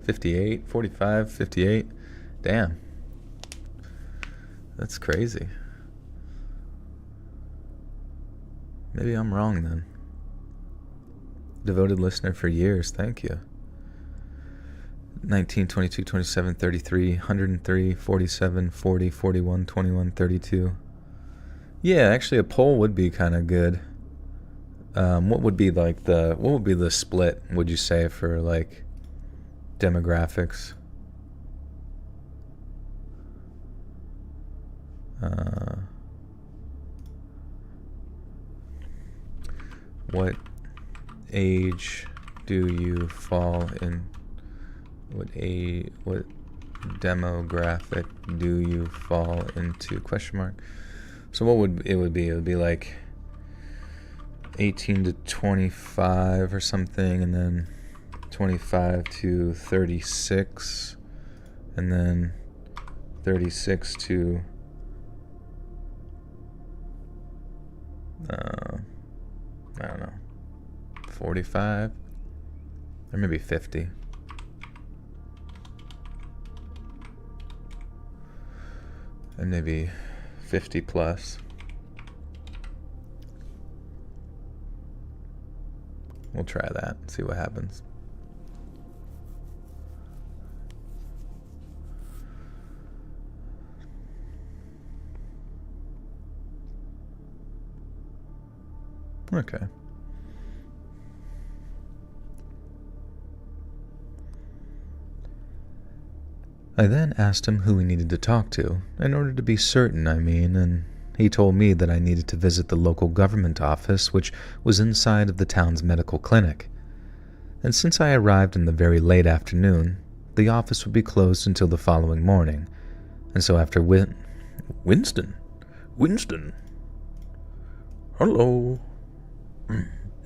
58, 45, 58. Damn. That's crazy. Maybe I'm wrong then. Devoted listener for years, thank you. 19, 22, 27, 33, 103, 47, 40, 41, 21, 32. Yeah, actually a poll would be kind of good. What would be the split, would you say, for like demographics? What age do you fall in? What demographic do you fall into? Question mark. So what would it would be? It would be like 18 to 25 or something, and then 25 to 36, and then 36 to I don't know, 45, or maybe 50. And maybe 50 plus. We'll try that, see what happens. Okay. I then asked him who he needed to talk to, in order to be certain, and he told me that I needed to visit the local government office, which was inside of the town's medical clinic. And since I arrived in the very late afternoon, the office would be closed until the following morning. And so after Winston? Hello?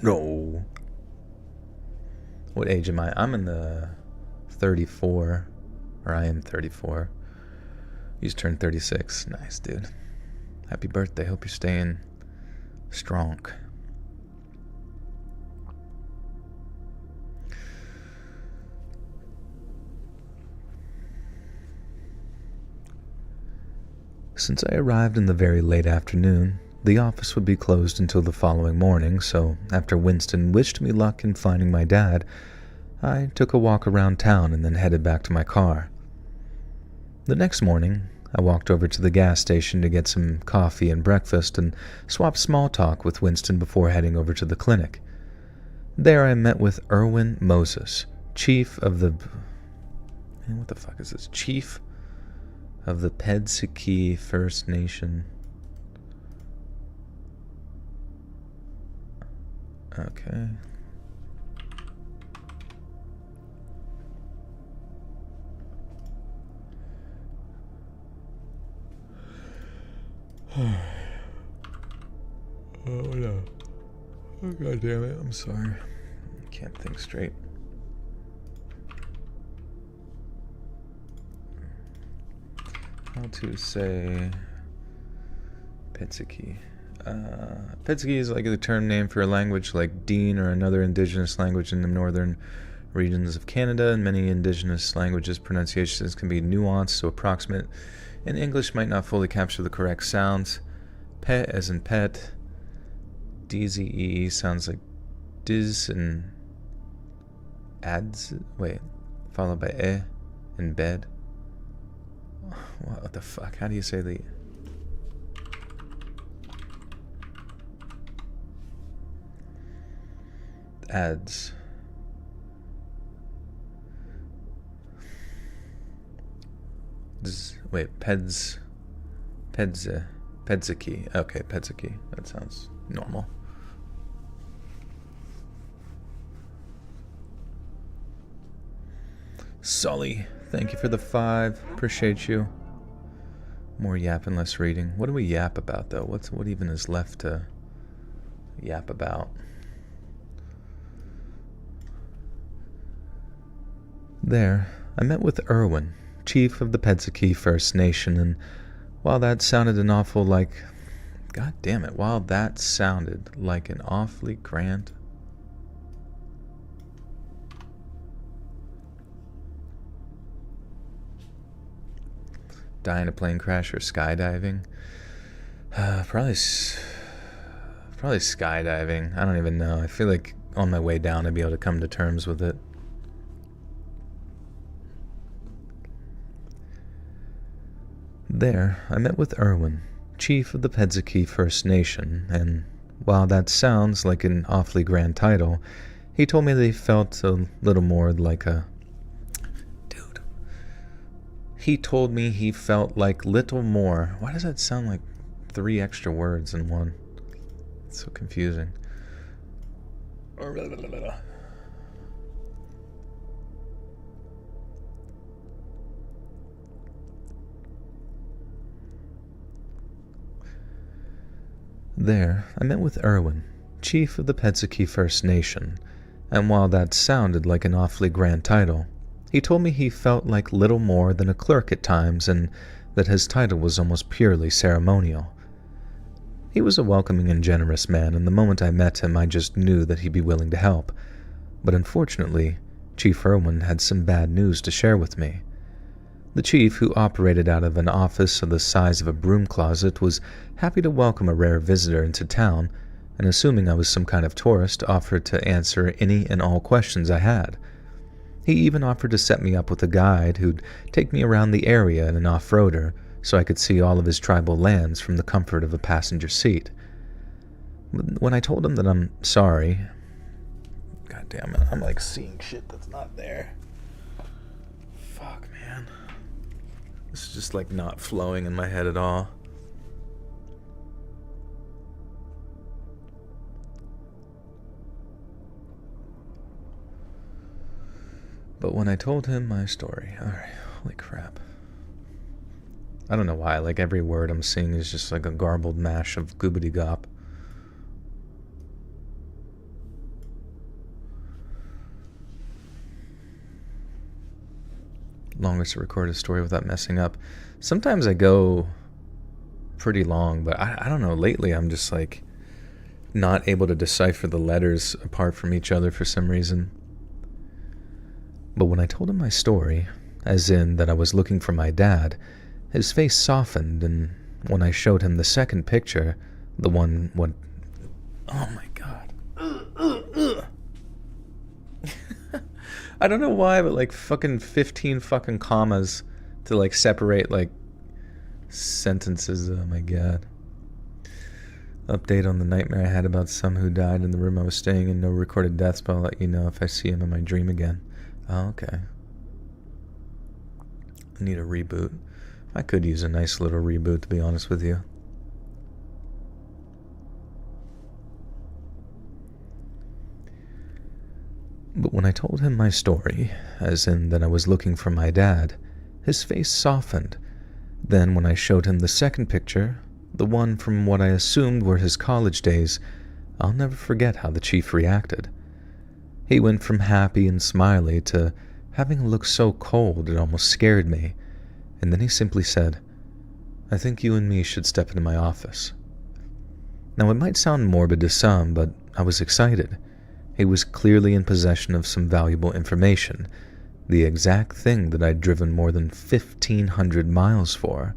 No. What age am I? I'm in the 34. Or I am 34. You just turned 36. Nice, dude. Happy birthday. Hope you're staying strong. Since I arrived in the very late afternoon, the office would be closed until the following morning, so after Winston wished me luck in finding my dad, I took a walk around town and then headed back to my car. The next morning, I walked over to the gas station to get some coffee and breakfast and swap small talk with Winston before heading over to the clinic. There I met with Erwin Moses, chief of the... Man, what the fuck is this? Chief of the Pedsiki First Nation. Okay. Oh no. Oh god damn it, I'm sorry. I can't think straight. How to say Pedsiki. Pedsiki is like the term name for a language like Dean or another indigenous language in the northern regions of Canada. In many indigenous languages, pronunciations can be nuanced, so approximate. In English might not fully capture the correct sounds. Pet as in pet. D-Z-E sounds like diz and ads. Wait, followed by e in bed. What the fuck? How do you say the... ads? Wait, pedsiki. Okay, pedsiki. That sounds normal. Sully, thank you for the 5. Appreciate you. More yapping, less reading. What do we yap about, though? What even is left to yap about? There, I met with Erwin, chief of the Pedzaki First Nation, and while that sounded an awful God damn it, while that sounded like an awfully grand... Die in a plane crash or skydiving? Probably skydiving. I don't even know. I feel like on my way down I'd be able to come to terms with it. There, I met with Erwin, chief of the Pedzaki First Nation, and while that sounds like an awfully grand title, he told me that he felt a little more like a... Dude. He told me he felt like little more... Why does that sound like 3 extra words in one? It's so confusing. There, I met with Erwin, chief of the Pedzaki First Nation, and while that sounded like an awfully grand title, he told me he felt like little more than a clerk at times and that his title was almost purely ceremonial. He was a welcoming and generous man, and the moment I met him I just knew that he'd be willing to help. But unfortunately, Chief Erwin had some bad news to share with me. The chief, who operated out of an office of the size of a broom closet, was happy to welcome a rare visitor into town, and assuming I was some kind of tourist, offered to answer any and all questions I had. He even offered to set me up with a guide who'd take me around the area in an off-roader, so I could see all of his tribal lands from the comfort of a passenger seat. When I told him that I'm sorry... God damn it, I'm seeing shit that's not there. Fuck, man. This is just not flowing in my head at all. But when I told him my story... Alright, holy crap. I don't know why, every word I'm seeing is just a garbled mash of goobity-gop. Longest to record a story without messing up. Sometimes I go pretty long, but I don't know, lately I'm just not able to decipher the letters apart from each other for some reason. But when I told him my story, as in that I was looking for my dad, his face softened, and when I showed him the second picture, the one what... Oh my god. I don't know why, but fucking 15 fucking commas to separate sentences. Oh my god. Update on the nightmare I had about some who died in the room I was staying in. No recorded deaths, but I'll let you know if I see him in my dream again. Oh, okay. I need a reboot. I could use a nice little reboot, to be honest with you. But when I told him my story, as in that I was looking for my dad, his face softened. Then when I showed him the second picture, the one from what I assumed were his college days, I'll never forget how the chief reacted. He went from happy and smiley to having a look so cold it almost scared me, and then he simply said, "I think you and me should step into my office." Now it might sound morbid to some, but I was excited. He was clearly in possession of some valuable information, the exact thing that I'd driven more than 1,500 miles for.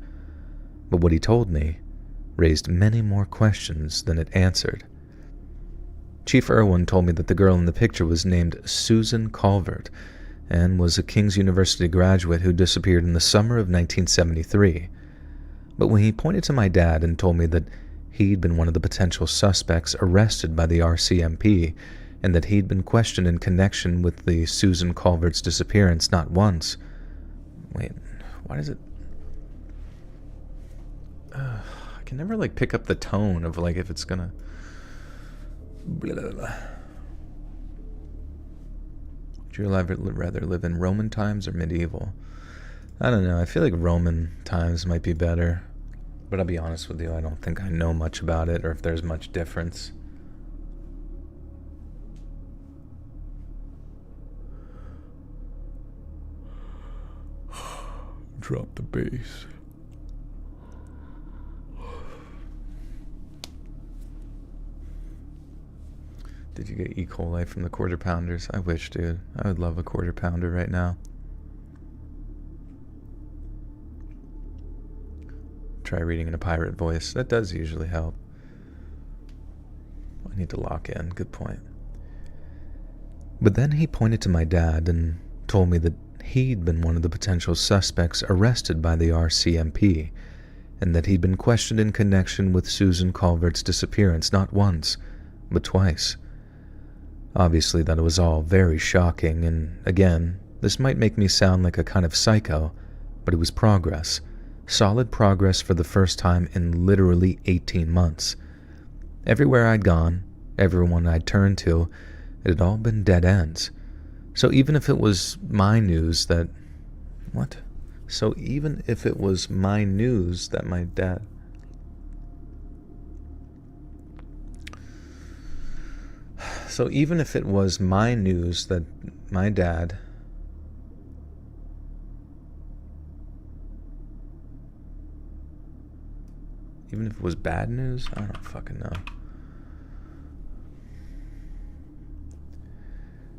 But what he told me raised many more questions than it answered. Chief Erwin told me that the girl in the picture was named Susan Calvert and was a King's University graduate who disappeared in the summer of 1973. But when he pointed to my dad and told me that he'd been one of the potential suspects arrested by the RCMP and that he'd been questioned in connection with the Susan Calvert's disappearance not once... Wait, why does it... I can never, pick up the tone of, if it's gonna... Blah, blah, blah. Would you rather live in Roman times or medieval? I don't know, I feel like Roman times might be better. But I'll be honest with you, I don't think I know much about it or if there's much difference. Drop the bass. Did you get E. coli from the quarter pounders? I wish, dude. I would love a quarter pounder right now. Try reading in a pirate voice. That does usually help. I need to lock in. Good point. But then he pointed to my dad and told me that he'd been one of the potential suspects arrested by the RCMP, and that he'd been questioned in connection with Susan Culvert's disappearance not once, but twice. Obviously, that was all very shocking, and again, this might make me sound like a kind of psycho, but it was progress. Solid progress for the first time in literally 18 months. Everywhere I'd gone, everyone I'd turned to, it had all been dead ends. So even if it was my news that... What? So even if it was my news that my dad... So even if it was my news that my dad... Even if it was bad news? I don't fucking know.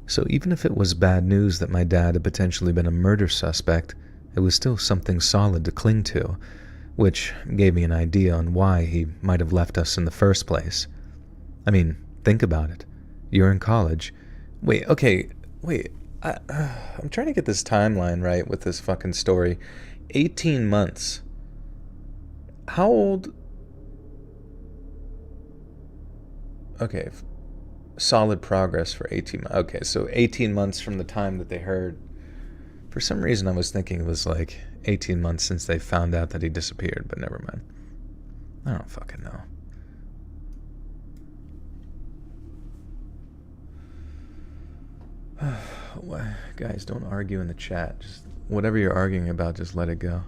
So even if it was bad news that my dad had potentially been a murder suspect, it was still something solid to cling to, which gave me an idea on why he might have left us in the first place. I mean, think about it. You're in college. Wait. I'm trying to get this timeline right with this fucking story. 18 months. How old... Okay, solid progress for 18 months. Okay, so 18 months from the time that they heard. For some reason, I was thinking it was like 18 months since they found out that he disappeared, but never mind. I don't fucking know. Guys, don't argue in the chat. Just whatever you're arguing about, just let it go.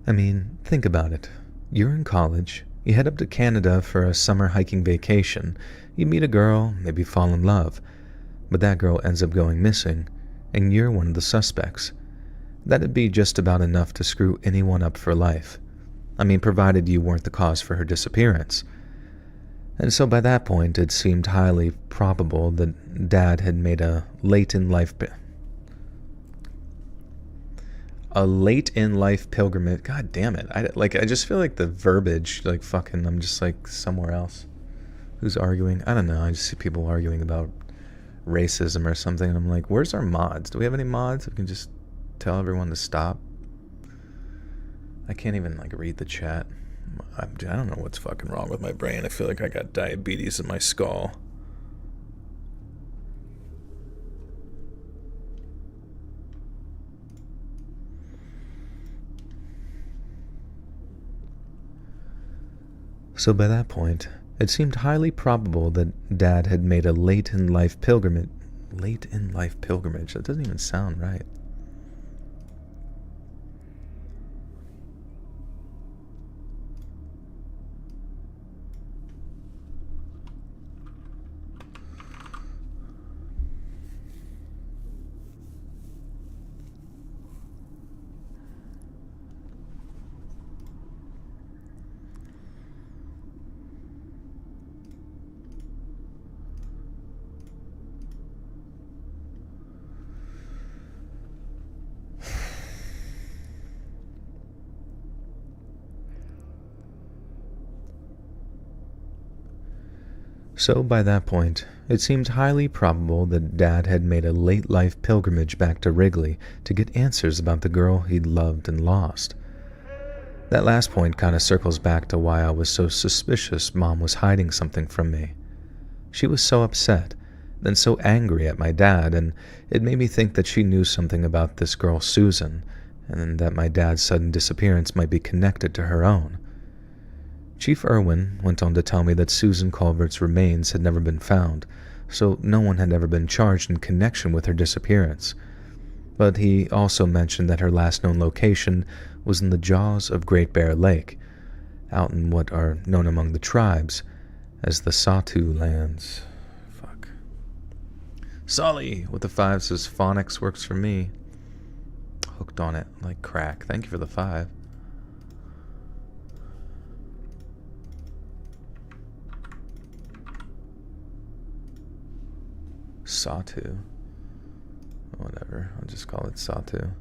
I mean, think about it. You're in college, you head up to Canada for a summer hiking vacation, you meet a girl, maybe fall in love, but that girl ends up going missing, and you're one of the suspects. That'd be just about enough to screw anyone up for life. I mean, provided you weren't the cause for her disappearance. And so by that point, it seemed highly probable that Dad had made a late-in-life pilgrimage. God damn it. I just feel like the verbiage, like fucking, I'm just like somewhere else. Who's arguing? I don't know. I just see people arguing about racism or something. And I'm like, where's our mods? Do we have any mods? We can just tell everyone to stop. I can't even like read the chat. I don't know what's fucking wrong with my brain. I feel like I got diabetes in my skull. So by that point, it seemed highly probable that Dad had made a late-in-life pilgrimage. Late-in-life pilgrimage? That doesn't even sound right. So by that point, it seemed highly probable that Dad had made a late-life pilgrimage back to Wrigley to get answers about the girl he'd loved and lost. That last point kind of circles back to why I was so suspicious Mom was hiding something from me. She was so upset, then so angry at my dad, and it made me think that she knew something about this girl Susan, and that my dad's sudden disappearance might be connected to her own. Chief Irwin went on to tell me that Susan Culvert's remains had never been found, so no one had ever been charged in connection with her disappearance. But he also mentioned that her last known location was in the jaws of Great Bear Lake, out in what are known among the tribes as the Satu lands. Fuck. Sully with the 5 says phonics works for me. Hooked on it like crack. Thank you for the 5. Satu. Whatever. I'll just call it Satu.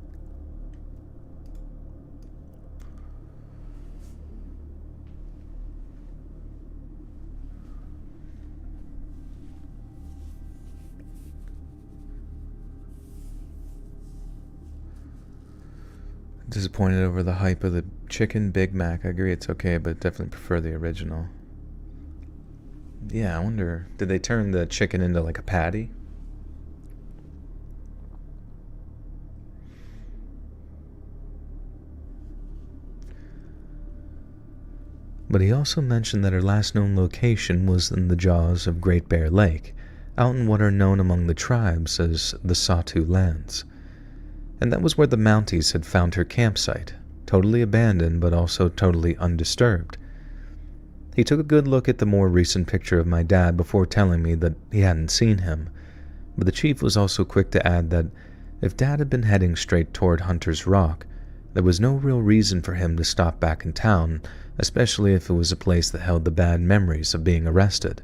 Disappointed over the hype of the chicken Big Mac. I agree it's okay, but definitely prefer the original. Yeah, I wonder, did they turn the chicken into like a patty? But he also mentioned that her last known location was in the jaws of Great Bear Lake, out in what are known among the tribes as the Satu lands. And that was where the Mounties had found her campsite, totally abandoned but also totally undisturbed. He took a good look at the more recent picture of my dad before telling me that he hadn't seen him, but the chief was also quick to add that if Dad had been heading straight toward Hunter's Rock, there was no real reason for him to stop back in town, especially if it was a place that held the bad memories of being arrested.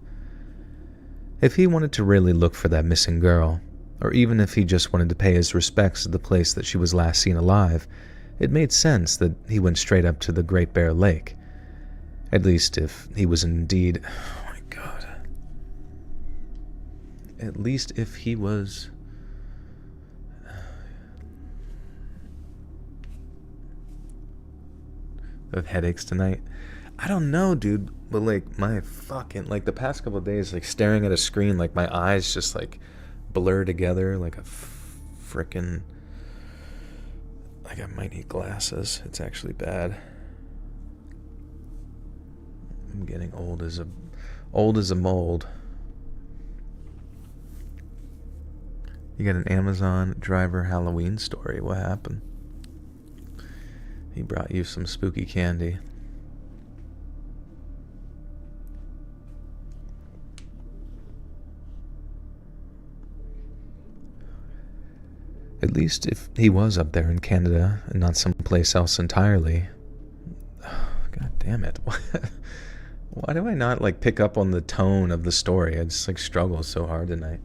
If he wanted to really look for that missing girl, or even if he just wanted to pay his respects to the place that she was last seen alive, it made sense that he went straight up to the Great Bear Lake. At least if he was indeed... Oh my god. At least if he was... I have headaches tonight. I don't know, dude. But like my fucking... Like the past couple of days, like staring at a screen, like my eyes just like blur together like a frickin'... Like I might need glasses. It's actually bad. I'm getting old as a mold. You got an Amazon driver Halloween story. What happened? He brought you some spooky candy. At least if he was up there in Canada and not someplace else entirely. God damn it. Why do I not like pick up on the tone of the story? I just like struggle so hard tonight.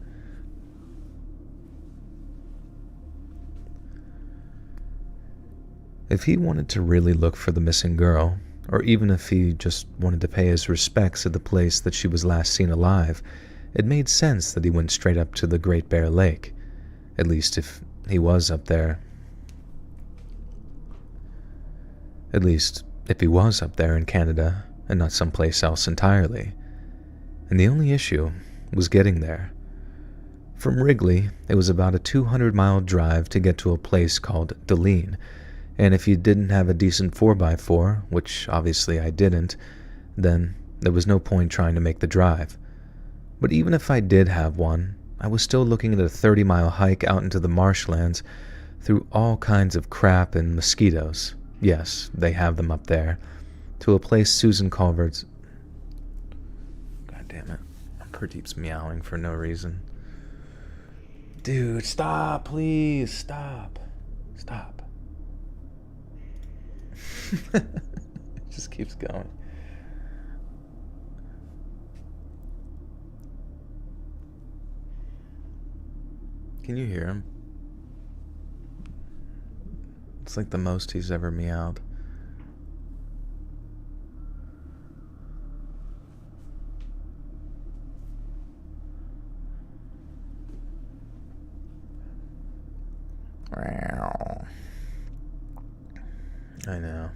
If he wanted to really look for the missing girl, or even if he just wanted to pay his respects at the place that she was last seen alive, it made sense that he went straight up to the Great Bear Lake. At least if he was up there. At least if he was up there in Canada and not someplace else entirely. And the only issue was getting there. From Wrigley, it was about a 200-mile drive to get to a place called Deline, and if you didn't have a decent 4x4, which obviously I didn't, then there was no point trying to make the drive. But even if I did have one, I was still looking at a 30-mile hike out into the marshlands through all kinds of crap and mosquitoes. Yes, they have them up there. To a place Susan Culvert's... God damn it. Pradeep's meowing for no reason. Dude, stop, please. Stop. Stop. It just keeps going. Can you hear him? It's like the most he's ever meowed. I know.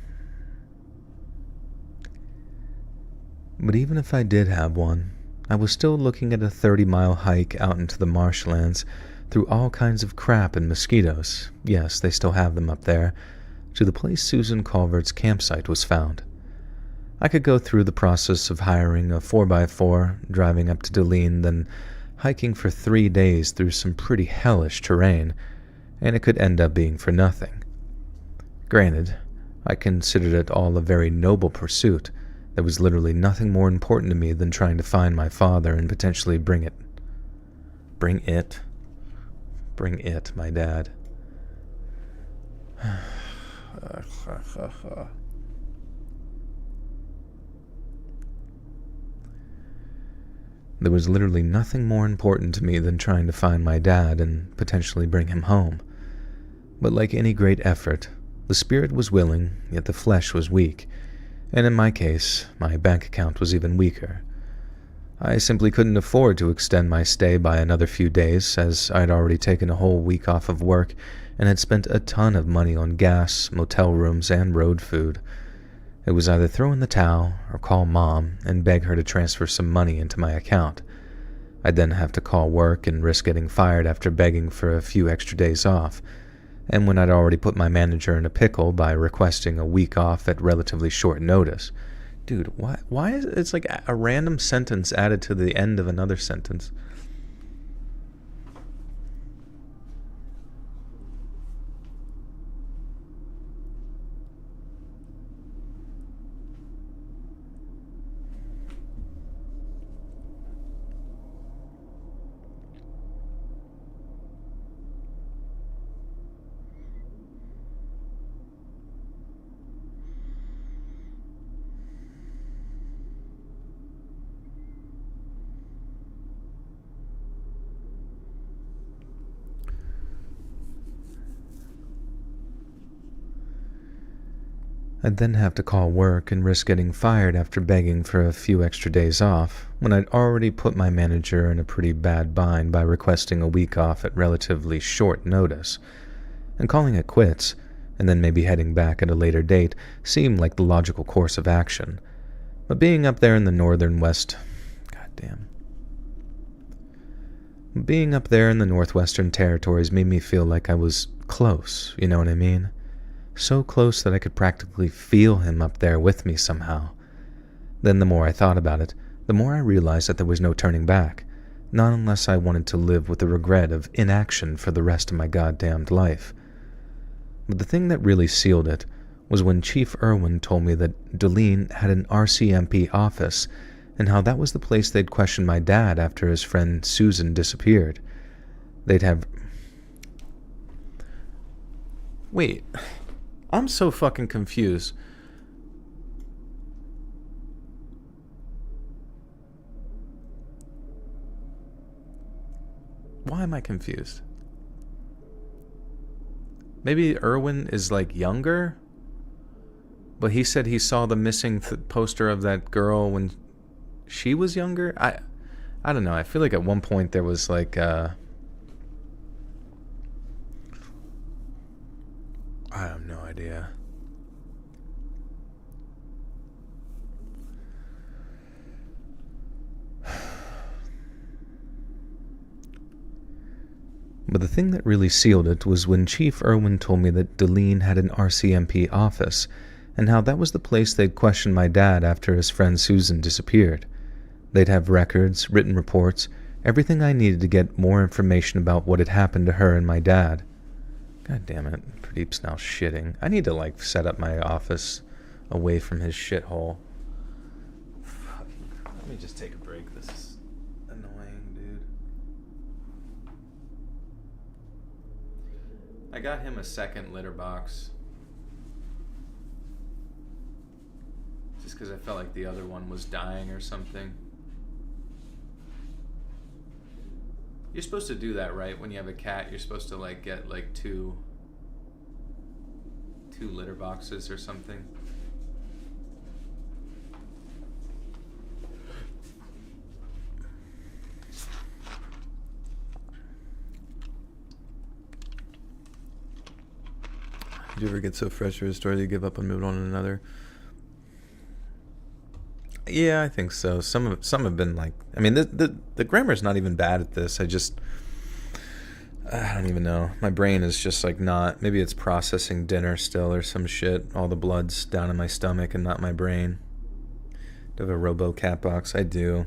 But even if I did have one, I was still looking at a 30-mile hike out into the marshlands through all kinds of crap and mosquitoes. Yes, they still have them up there, to the place Susan Culvert's campsite was found. I could go through the process of hiring a 4x4, driving up to Deline, then hiking for 3 days through some pretty hellish terrain, and it could end up being for nothing. Granted, I considered it all a very noble pursuit. There was literally nothing more important to me than trying to find my father and potentially bring it, my dad. There was literally nothing more important to me than trying to find my dad and potentially bring him home. But like any great effort, the spirit was willing, yet the flesh was weak, and in my case, my bank account was even weaker. I simply couldn't afford to extend my stay by another few days, as I'd already taken a whole week off of work and had spent a ton of money on gas, motel rooms, and road food. It was either throw in the towel or call Mom and beg her to transfer some money into my account. I'd then have to call work and risk getting fired after begging for a few extra days off, and when I'd already put my manager in a pickle by requesting a week off at relatively short notice. Dude, why is it's like a random sentence added to the end of another sentence? I'd then have to call work and risk getting fired after begging for a few extra days off, when I'd already put my manager in a pretty bad bind by requesting a week off at relatively short notice. And calling it quits, and then maybe heading back at a later date, seemed like the logical course of action. But being up there in the Being up there in the Northwestern Territories made me feel like I was close, you know what I mean? So close that I could practically feel him up there with me somehow. Then the more I thought about it, the more I realized that there was no turning back, not unless I wanted to live with the regret of inaction for the rest of my goddamned life. But the thing that really sealed it was when Chief Irwin told me that Deline had an RCMP office, and how that was the place they'd question my dad after his friend Susan disappeared. They'd have... Wait... I'm so fucking confused. Why am I confused? Maybe Irwin is like younger? But he said he saw the missing poster of that girl when she was younger? I don't know. I feel like at one point there was like I have no idea. But the thing that really sealed it was when Chief Irwin told me that Deline had an RCMP office, and how that was the place they'd question my dad after his friend Susan disappeared. They'd have records, written reports, everything I needed to get more information about what had happened to her and my dad. God damn it, Pradeep's now shitting. I need to, like, set up my office away from his shithole. Let me just take a break. This is annoying, dude. I got him a second litter box. Just because I felt like the other one was dying or something. You're supposed to do that, right? When you have a cat, you're supposed to like get like two litter boxes or something. Do you ever get so frustrated with a story that you give up and move on to another? Yeah, I think so. Some have been like, I mean, the grammar's not even bad at this. I don't even know. My brain is just like not, maybe it's processing dinner still or some shit. All the blood's down in my stomach and not my brain. Do I have a Robo cat box? I do.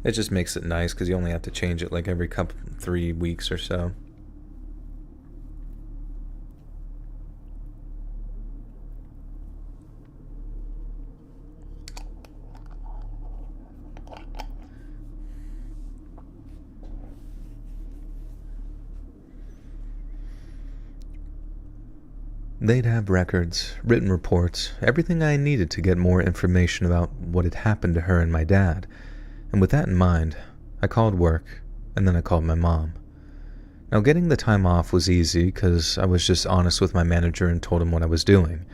It just makes it nice because you only have to change it like every 3 weeks or so. They'd have records, written reports, everything I needed to get more information about what had happened to her and my dad. And with that in mind, I called work, and then I called my mom. Now, getting the time off was easy because I was just honest with my manager and told him what I was doing.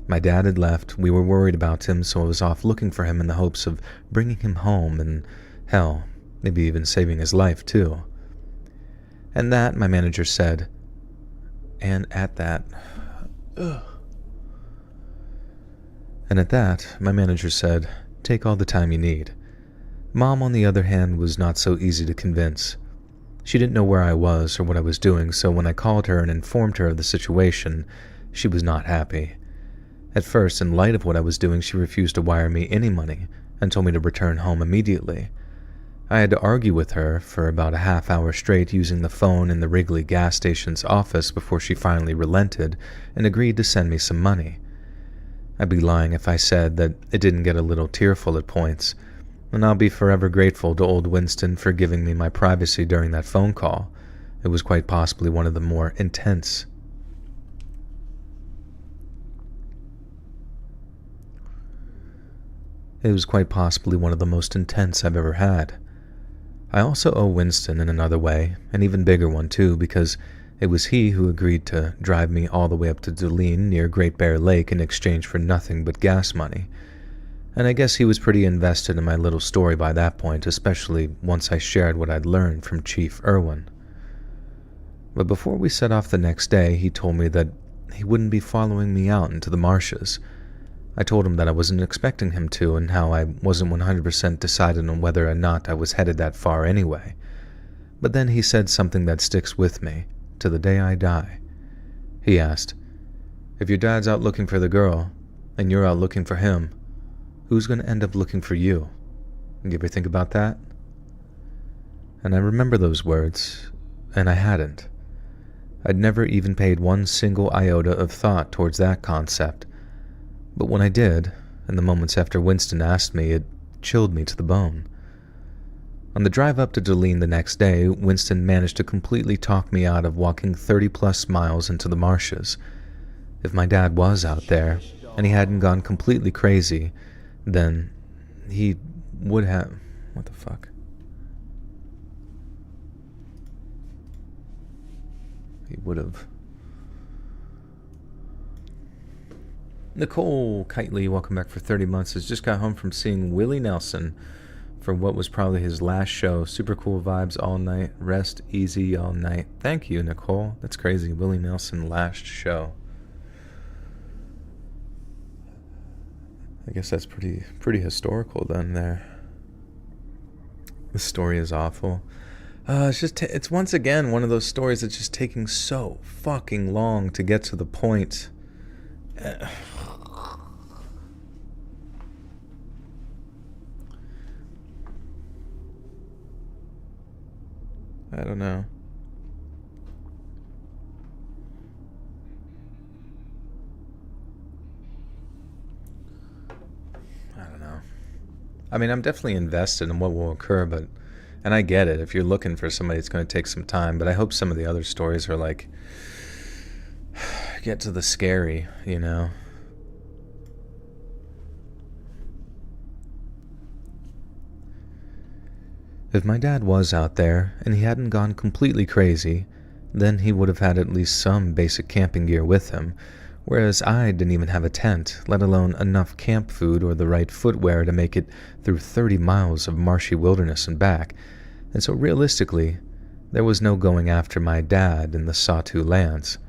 My dad had left, we were worried about him, so I was off looking for him in the hopes of bringing him home and, hell, maybe even saving his life too. And that, my manager said, my manager said, take all the time you need. Mom, on the other hand, was not so easy to convince. She didn't know where I was or what I was doing, so when I called her and informed her of the situation, she was not happy. At first, in light of what I was doing, she refused to wire me any money and told me to return home immediately. I had to argue with her for about a half hour straight using the phone in the Wrigley gas station's office before she finally relented and agreed to send me some money. I'd be lying if I said that it didn't get a little tearful at points, and I'll be forever grateful to old Winston for giving me my privacy during that phone call. It was quite possibly one of the more intense. It was quite possibly one of the most intense I've ever had. I also owe Winston in another way, an even bigger one too, because it was he who agreed to drive me all the way up to Dulene near Great Bear Lake in exchange for nothing but gas money. And I guess he was pretty invested in my little story by that point, especially once I shared what I'd learned from Chief Irwin. But before we set off the next day, he told me that he wouldn't be following me out into the marshes. I told him that I wasn't expecting him to, and how I wasn't 100% decided on whether or not I was headed that far anyway. But then he said something that sticks with me, to the day I die. He asked, if your dad's out looking for the girl, and you're out looking for him, who's going to end up looking for you? You ever think about that? And I remember those words, and I hadn't. I'd never even paid one single iota of thought towards that concept. But when I did, in the moments after Winston asked me, it chilled me to the bone. On the drive up to Dulene the next day, Winston managed to completely talk me out of walking 30-plus miles into the marshes. If my dad was out there, and he hadn't gone completely crazy, then he would have... What the fuck? He would have... Nicole Kitely, welcome back for 30 months, has just got home from seeing Willie Nelson for what was probably his last show. Super cool vibes all night. Rest easy all night. Thank you, Nicole. That's crazy. Willie Nelson last show. I guess that's pretty historical then there. The story is awful. It's once again one of those stories that's just taking so fucking long to get to the point. I don't know. I mean, I'm definitely invested in what will occur, and I get it. If you're looking for somebody, it's going to take some time, but I hope some of the other stories are like, get to the scary, you know? If my dad was out there, and he hadn't gone completely crazy, then he would have had at least some basic camping gear with him, whereas I didn't even have a tent, let alone enough camp food or the right footwear to make it through 30 miles of marshy wilderness and back, and so realistically, there was no going after my dad in the Sawtooth lands.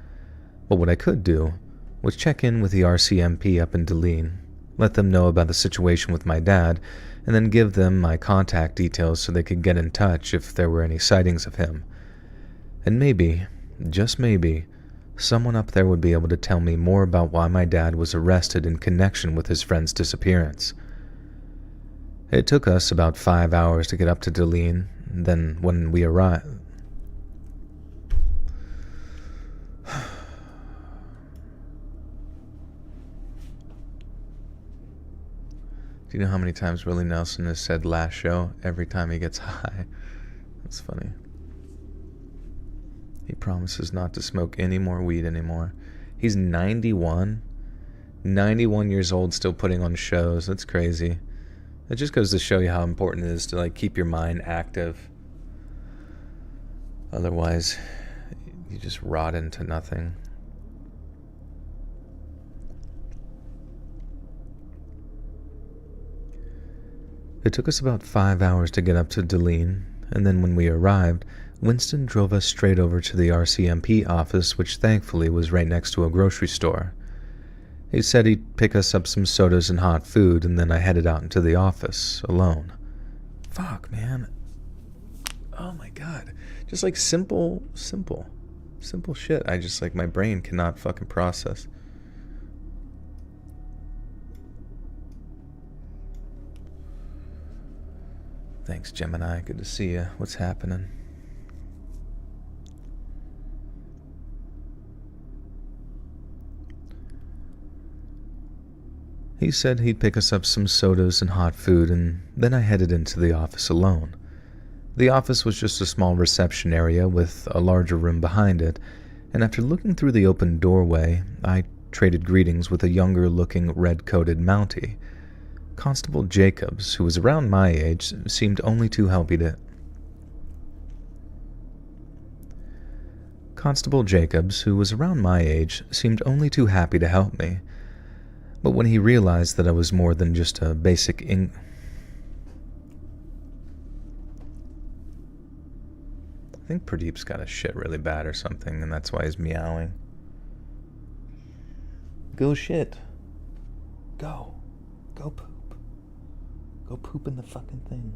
But what I could do was check in with the RCMP up in Dulene, let them know about the situation with my dad, and then give them my contact details so they could get in touch if there were any sightings of him. And maybe, just maybe, someone up there would be able to tell me more about why my dad was arrested in connection with his friend's disappearance. It took us about 5 hours to get up to Dulene, and then when we arrived... Do you know how many times Willie Nelson has said last show every time he gets high? That's funny. He promises not to smoke any more weed anymore. He's 91. 91 years old, still putting on shows. That's crazy. It just goes to show you how important it is to like keep your mind active. Otherwise, you just rot into nothing. It took us about 5 hours to get up to Deline, and then when we arrived, Winston drove us straight over to the RCMP office, which thankfully was right next to a grocery store. He said he'd pick us up some sodas and hot food, and then I headed out into the office, alone. Fuck, man. Oh my god. Just like simple shit. I just like, my brain cannot fucking process. Thanks, Gemini. Good to see you. What's happening? He said he'd pick us up some sodas and hot food, and then I headed into the office alone. The office was just a small reception area with a larger room behind it, and after looking through the open doorway, I traded greetings with a younger-looking red-coated Mountie. Constable Jacobs, who was around my age, seemed only too happy to... Constable Jacobs, who was around my age, seemed only too happy to help me. But when he realized that I was more than just a basic I think Pradeep's got a shit really bad or something, and that's why he's meowing. Go shit. Go. Go poop. Go poop in the fucking thing.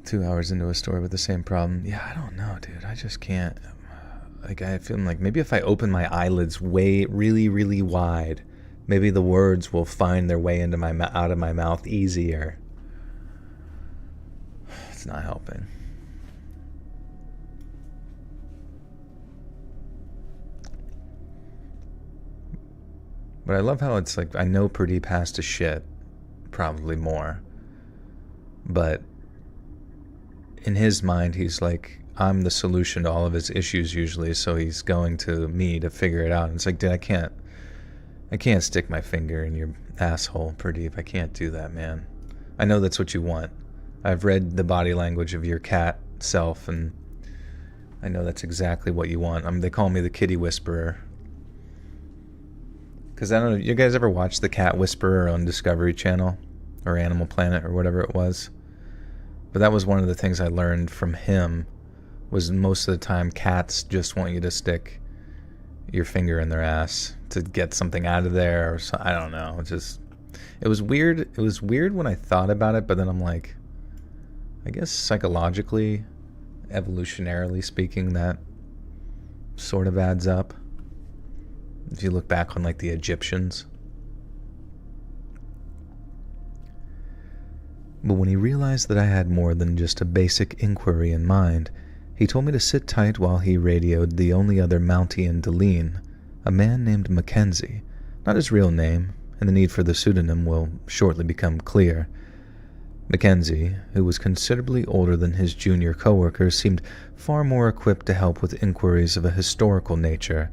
Two hours into a story with the same problem. Yeah, I don't know, dude. I just can't. Like, I feel like maybe if I open my eyelids really, really wide, maybe the words will find their way into out of my mouth easier. It's not helping. But I love how it's like, I know Pradeep has to shit, probably more. But in his mind, he's like, I'm the solution to all of his issues usually, so he's going to me to figure it out. And it's like, dude, I can't stick my finger in your asshole, Pradeep. I can't do that, man. I know that's what you want. I've read the body language of your cat self, and I know that's exactly what you want. They call me the kitty whisperer. Because I don't know, you guys ever watch the Cat Whisperer on Discovery Channel? Or Animal Planet, or whatever it was? But that was one of the things I learned from him, was most of the time cats just want you to stick your finger in their ass to get something out of there, or so, I don't know. It was weird. It was weird when I thought about it, but then I'm like, I guess psychologically, evolutionarily speaking, that sort of adds up. If you look back on like the Egyptians. But when he realized that I had more than just a basic inquiry in mind, he told me to sit tight while he radioed the only other Mountie in Deline, a man named Mackenzie, not his real name, and the need for the pseudonym will shortly become clear. Mackenzie, who was considerably older than his junior coworkers, seemed far more equipped to help with inquiries of a historical nature,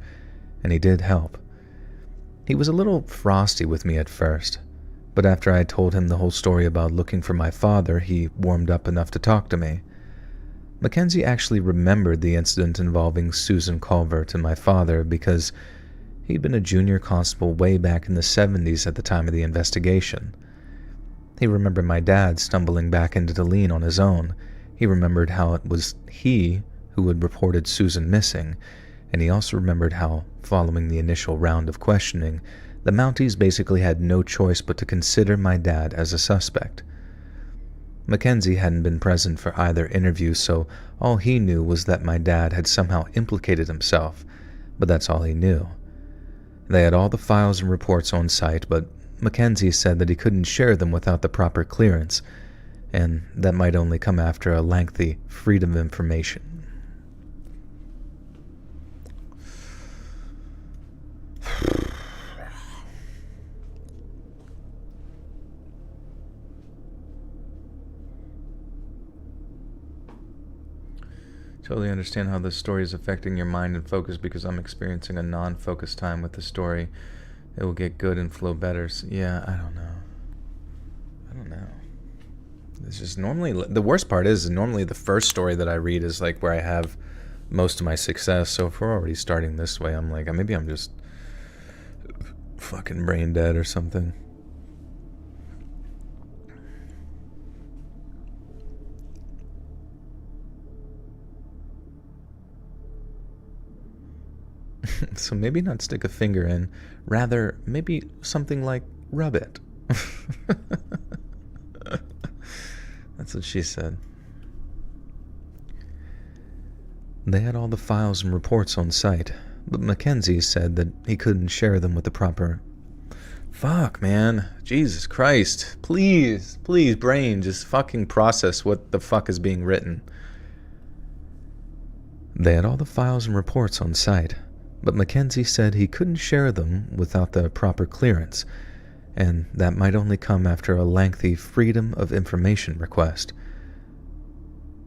and he did help. He was a little frosty with me at first, but after I told him the whole story about looking for my father, he warmed up enough to talk to me. Mackenzie actually remembered the incident involving Susan Culvert and my father because he'd been a junior constable way back in the 70s at the time of the investigation. He remembered my dad stumbling back into Deline on his own. He remembered how it was he who had reported Susan missing, and he also remembered how, following the initial round of questioning, the Mounties basically had no choice but to consider my dad as a suspect. Mackenzie hadn't been present for either interview, so all he knew was that my dad had somehow implicated himself, but that's all he knew. They had all the files and reports on site, but Mackenzie said that he couldn't share them without the proper clearance, and that might only come after a lengthy freedom of information. Totally understand how this story is affecting your mind and focus because I'm experiencing a non-focused time with the story. It will get good and flow better. So, yeah, I don't know. It's just normally, the worst part is normally the first story that I read is like where I have most of my success. So if we're already starting this way, I'm like, maybe I'm just fucking brain dead or something. So maybe not stick a finger in, rather maybe something like rub it. That's what she said. They had all the files and reports on site, but Mackenzie said that he couldn't share them with the proper... Fuck, man. Jesus Christ. Please, brain, just fucking process what the fuck is being written. They had all the files and reports on site, but Mackenzie said he couldn't share them without the proper clearance, and that might only come after a lengthy Freedom of Information request.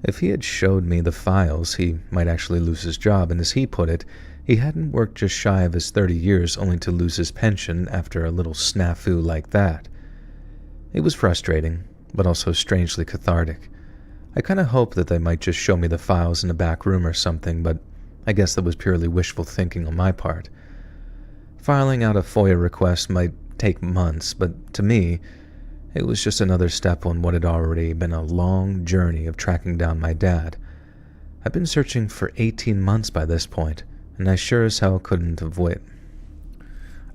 If he had showed me the files, he might actually lose his job, and as he put it, he hadn't worked just shy of his 30 years only to lose his pension after a little snafu like that. It was frustrating, but also strangely cathartic. I kind of hoped that they might just show me the files in a back room or something, but I guess that was purely wishful thinking on my part. Filing out a FOIA request might take months, but to me, it was just another step on what had already been a long journey of tracking down my dad. I've been searching for 18 months by this point, and I sure as hell couldn't have waited.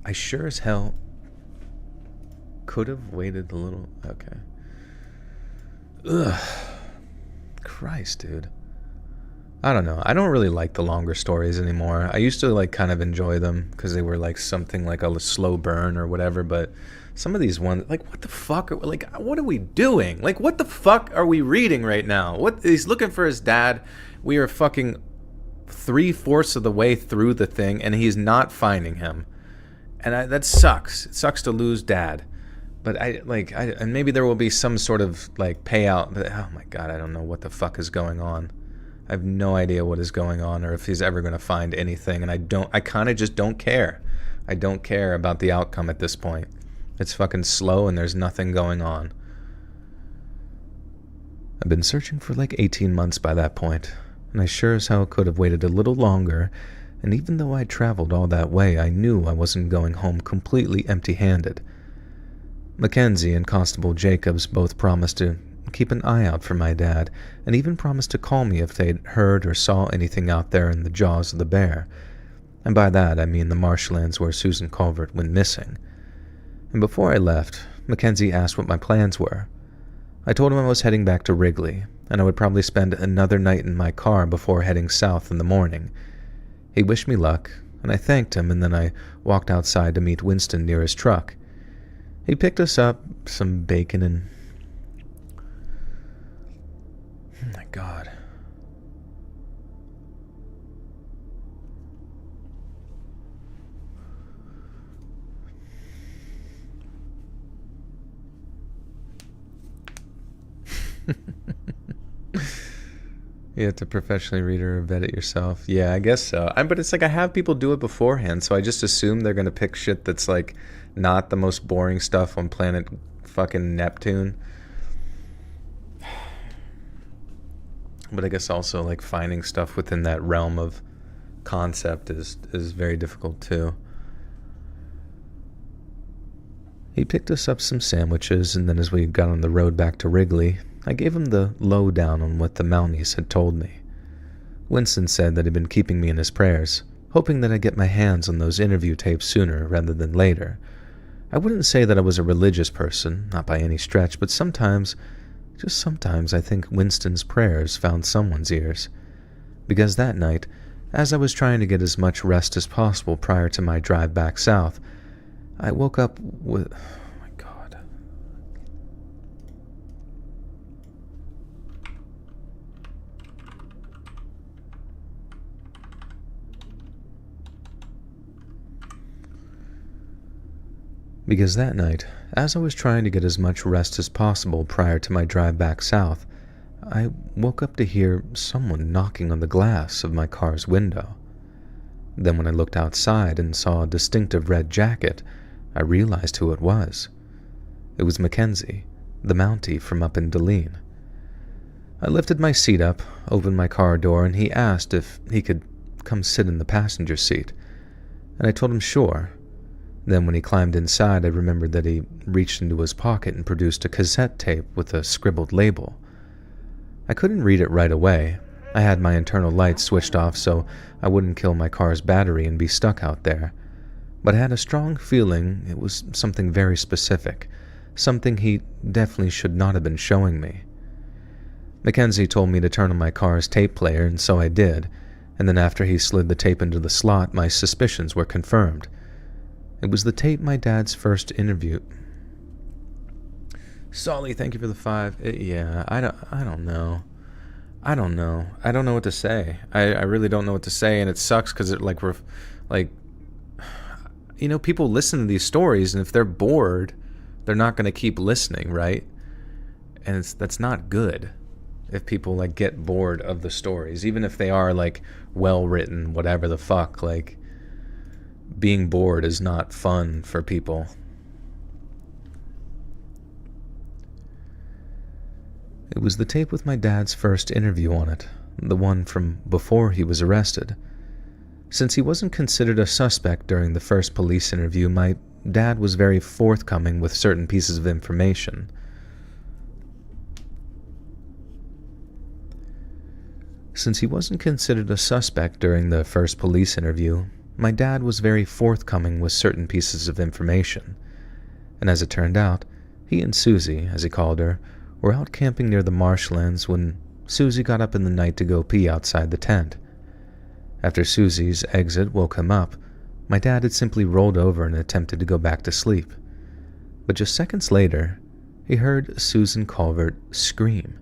I sure as hell could have waited a little... Okay. Ugh. Christ, dude. I don't know. I don't really like the longer stories anymore. I used to like kind of enjoy them because they were like something like a slow burn or whatever, but some of these ones, like, what the fuck? What are we doing? Like, what the fuck are we reading right now? What? He's looking for his dad. We are fucking 3/4 of the way through the thing, and he's not finding him. And that sucks. It sucks to lose dad. But and maybe there will be some sort of like payout. But oh my god, I don't know what the fuck is going on. I have no idea what is going on or if he's ever going to find anything. And I kind of just don't care. I don't care about the outcome at this point. It's fucking slow and there's nothing going on. I've been searching for like 18 months by that point, and I sure as hell could have waited a little longer, and even though I'd traveled all that way, I knew I wasn't going home completely empty-handed. Mackenzie and Constable Jacobs both promised to keep an eye out for my dad, and even promised to call me if they'd heard or saw anything out there in the jaws of the bear. And by that I mean the marshlands where Susan Culvert went missing. And before I left, Mackenzie asked what my plans were. I told him I was heading back to Wrigley, and I would probably spend another night in my car before heading south in the morning. He wished me luck, and I thanked him, and then I walked outside to meet Winston near his truck. He picked us up some bacon and... Oh my god. You have to professionally read or vet it yourself. Yeah, I guess so. But it's like I have people do it beforehand, so I just assume they're going to pick shit that's like not the most boring stuff on planet fucking Neptune. But I guess also like finding stuff within that realm of concept is very difficult too. He picked us up some sandwiches, and then as we got on the road back to Wrigley, I gave him the lowdown on what the Mounties had told me. Winston said that he'd been keeping me in his prayers, hoping that I'd get my hands on those interview tapes sooner rather than later. I wouldn't say that I was a religious person, not by any stretch, but sometimes, just sometimes, I think Winston's prayers found someone's ears. Because that night, as I was trying to get as much rest as possible prior to my drive back south, I woke up with... Oh my god. Because that night, as I was trying to get as much rest as possible prior to my drive back south, I woke up to hear someone knocking on the glass of my car's window. Then when I looked outside and saw a distinctive red jacket, I realized who it was. It was Mackenzie, the Mountie from up in Deline. I lifted my seat up, opened my car door, and he asked if he could come sit in the passenger seat, and I told him sure. Then when he climbed inside, I remembered that he reached into his pocket and produced a cassette tape with a scribbled label. I couldn't read it right away. I had my internal lights switched off so I wouldn't kill my car's battery and be stuck out there, but I had a strong feeling it was something very specific, something he definitely should not have been showing me. Mackenzie told me to turn on my car's tape player, and so I did, and then after he slid the tape into the slot, my suspicions were confirmed. It was the tape my dad's first interview. Solly, thank you for the 5. I don't know. I don't know what to say. I really don't know what to say, and it sucks because people listen to these stories, and if they're bored, they're not going to keep listening, right? And that's not good. If people get bored of the stories, even if they are well written, whatever the fuck, being bored is not fun for people. It was the tape with my dad's first interview on it, the one from before he was arrested. Since he wasn't considered a suspect during the first police interview, my dad was very forthcoming with certain pieces of information. Since he wasn't considered a suspect during the first police interview, my dad was very forthcoming with certain pieces of information. And as it turned out, he and Susie, as he called her, were out camping near the marshlands when Susie got up in the night to go pee outside the tent. After Susie's exit woke him up, my dad had simply rolled over and attempted to go back to sleep. But just seconds later, he heard Susan Calvert scream.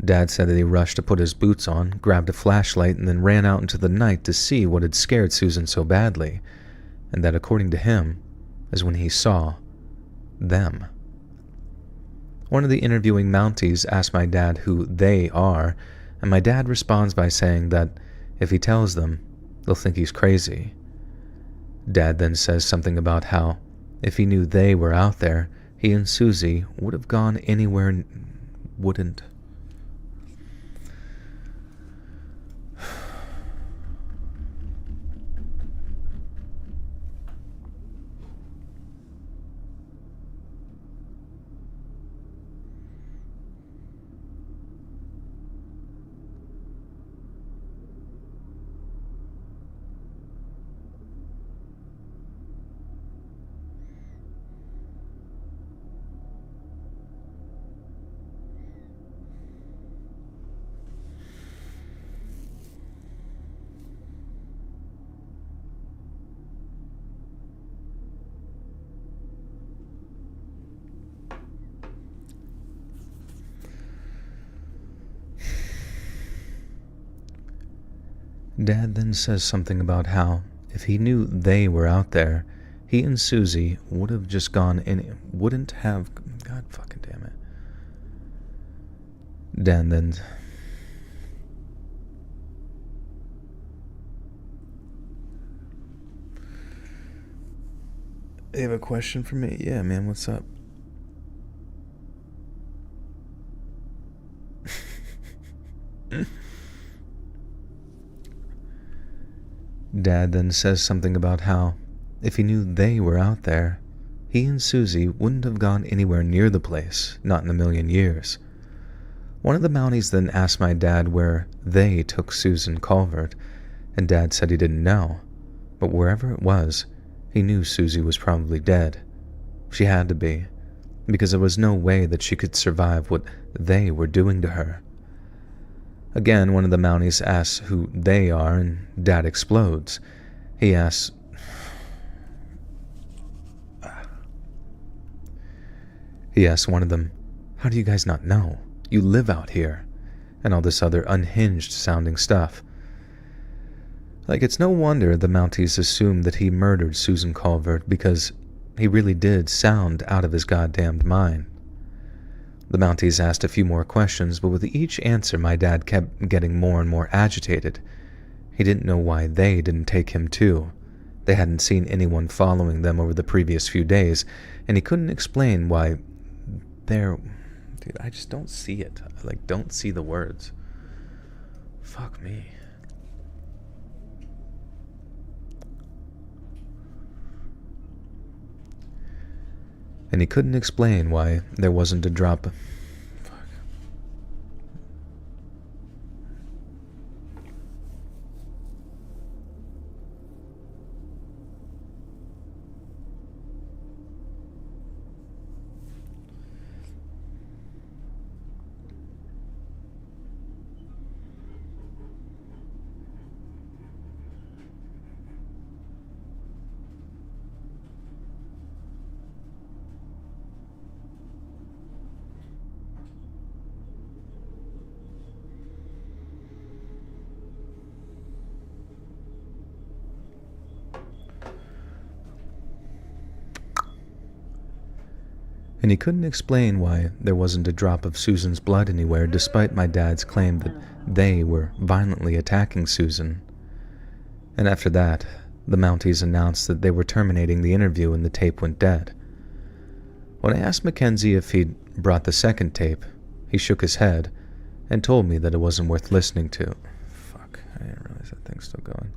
Dad said that he rushed to put his boots on, grabbed a flashlight, and then ran out into the night to see what had scared Susan so badly, and that, according to him, is when he saw them. One of the interviewing Mounties asked my dad who they are, and my dad responds by saying that if he tells them, they'll think he's crazy. Dad then says something about how, if he knew they were out there, he and Susie would have gone anywhere wouldn't. Dad then says something about how, if he knew they were out there, he and Susie would have just gone in, wouldn't have, God fucking damn it. Dad then... You have a question for me? Yeah, man, what's up? Dad then says something about how, if he knew they were out there, he and Susie wouldn't have gone anywhere near the place, not in a million years. One of the Mounties then asked my dad where they took Susan Calvert, and Dad said he didn't know, but wherever it was, he knew Susie was probably dead. She had to be, because there was no way that she could survive what they were doing to her. Again, one of the Mounties asks who they are, and Dad explodes. He asks... He asks one of them, "How do you guys not know? You live out here," and all this other unhinged sounding stuff. It's no wonder the Mounties assumed that he murdered Susan Calvert, because he really did sound out of his goddamned mind. The Mounties asked a few more questions, but with each answer my dad kept getting more and more agitated. He didn't know why they didn't take him too. They hadn't seen anyone following them over the previous few days, and he couldn't explain why they're... Dude, I just don't see it. I, don't see the words. Fuck me. And he couldn't explain why there wasn't a drop. And he couldn't explain why there wasn't a drop of Susan's blood anywhere, despite my dad's claim that they were violently attacking Susan. And after that, the Mounties announced that they were terminating the interview and the tape went dead. When I asked Mackenzie if he'd brought the second tape, he shook his head and told me that it wasn't worth listening to. Fuck, I didn't realize that thing's still going.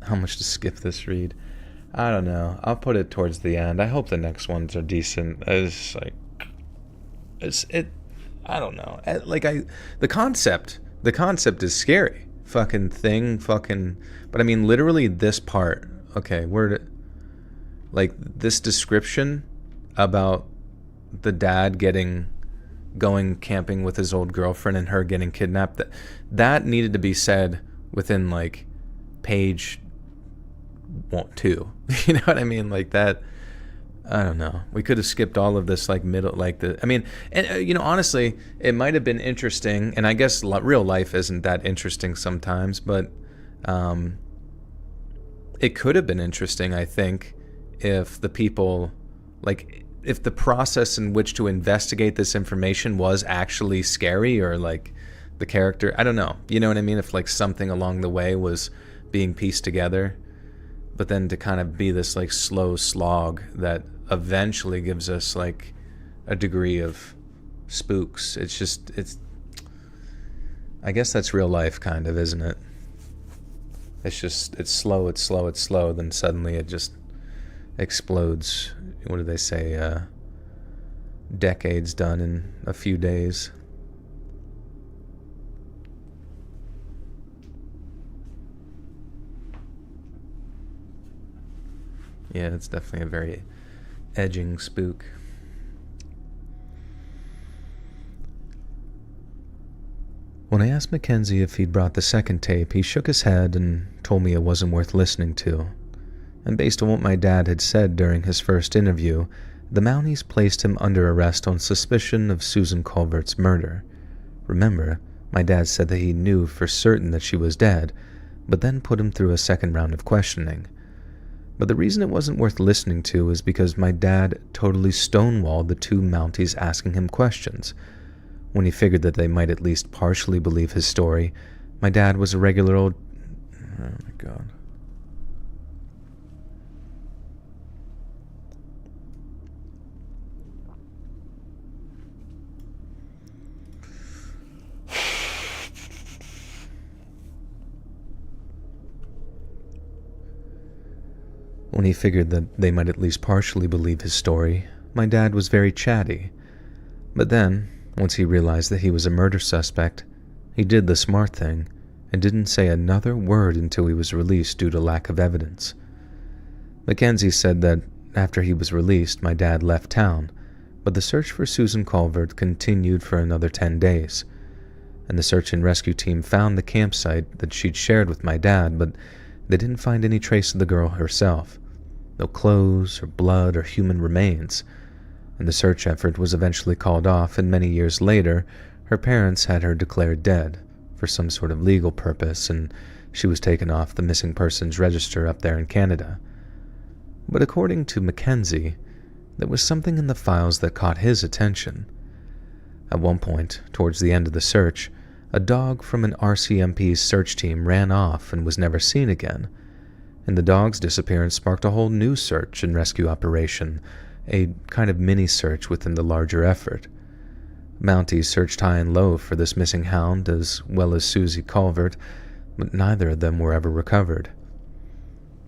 How much to skip this read? I don't know. I'll put it towards the end. I hope the next ones are decent. It's like, I don't know. The concept is scary. Fucking thing, but I mean, literally this part. Okay, this description about the dad going camping with his old girlfriend and her getting kidnapped. That needed to be said within page 2. You know what I mean? That, I don't know. We could have skipped all of this honestly, it might have been interesting, and I guess real life isn't that interesting sometimes, but it could have been interesting, I think, if the people, if the process in which to investigate this information was actually scary, or the character, I don't know. You know what I mean? If something along the way was being pieced together. But then to kind of be this slow slog that eventually gives us a degree of spooks. I guess that's real life kind of, isn't it? It's slow, then suddenly it just explodes. What do they say? Decades done in a few days. Yeah, it's definitely a very edging spook. When I asked Mackenzie if he'd brought the second tape, he shook his head and told me it wasn't worth listening to. And based on what my dad had said during his first interview, the Mounties placed him under arrest on suspicion of Susan Culvert's murder. Remember, my dad said that he knew for certain that she was dead, but then put him through a second round of questioning. But the reason it wasn't worth listening to is because my dad totally stonewalled the two Mounties asking him questions. When he figured that they might at least partially believe his story, my dad was a regular old... Oh my god. When he figured that they might at least partially believe his story, my dad was very chatty. But then, once he realized that he was a murder suspect, he did the smart thing and didn't say another word until he was released due to lack of evidence. Mackenzie said that after he was released, my dad left town, but the search for Susan Culvert continued for another 10 days. And the search and rescue team found the campsite that she'd shared with my dad, but they didn't find any trace of the girl herself. No clothes or blood or human remains. And the search effort was eventually called off, and many years later, her parents had her declared dead for some sort of legal purpose, and she was taken off the missing persons register up there in Canada. But according to Mackenzie, there was something in the files that caught his attention. At one point, towards the end of the search, a dog from an RCMP search team ran off and was never seen again, and the dog's disappearance sparked a whole new search and rescue operation, a kind of mini-search within the larger effort. Mounties searched high and low for this missing hound, as well as Susie Culvert, but neither of them were ever recovered.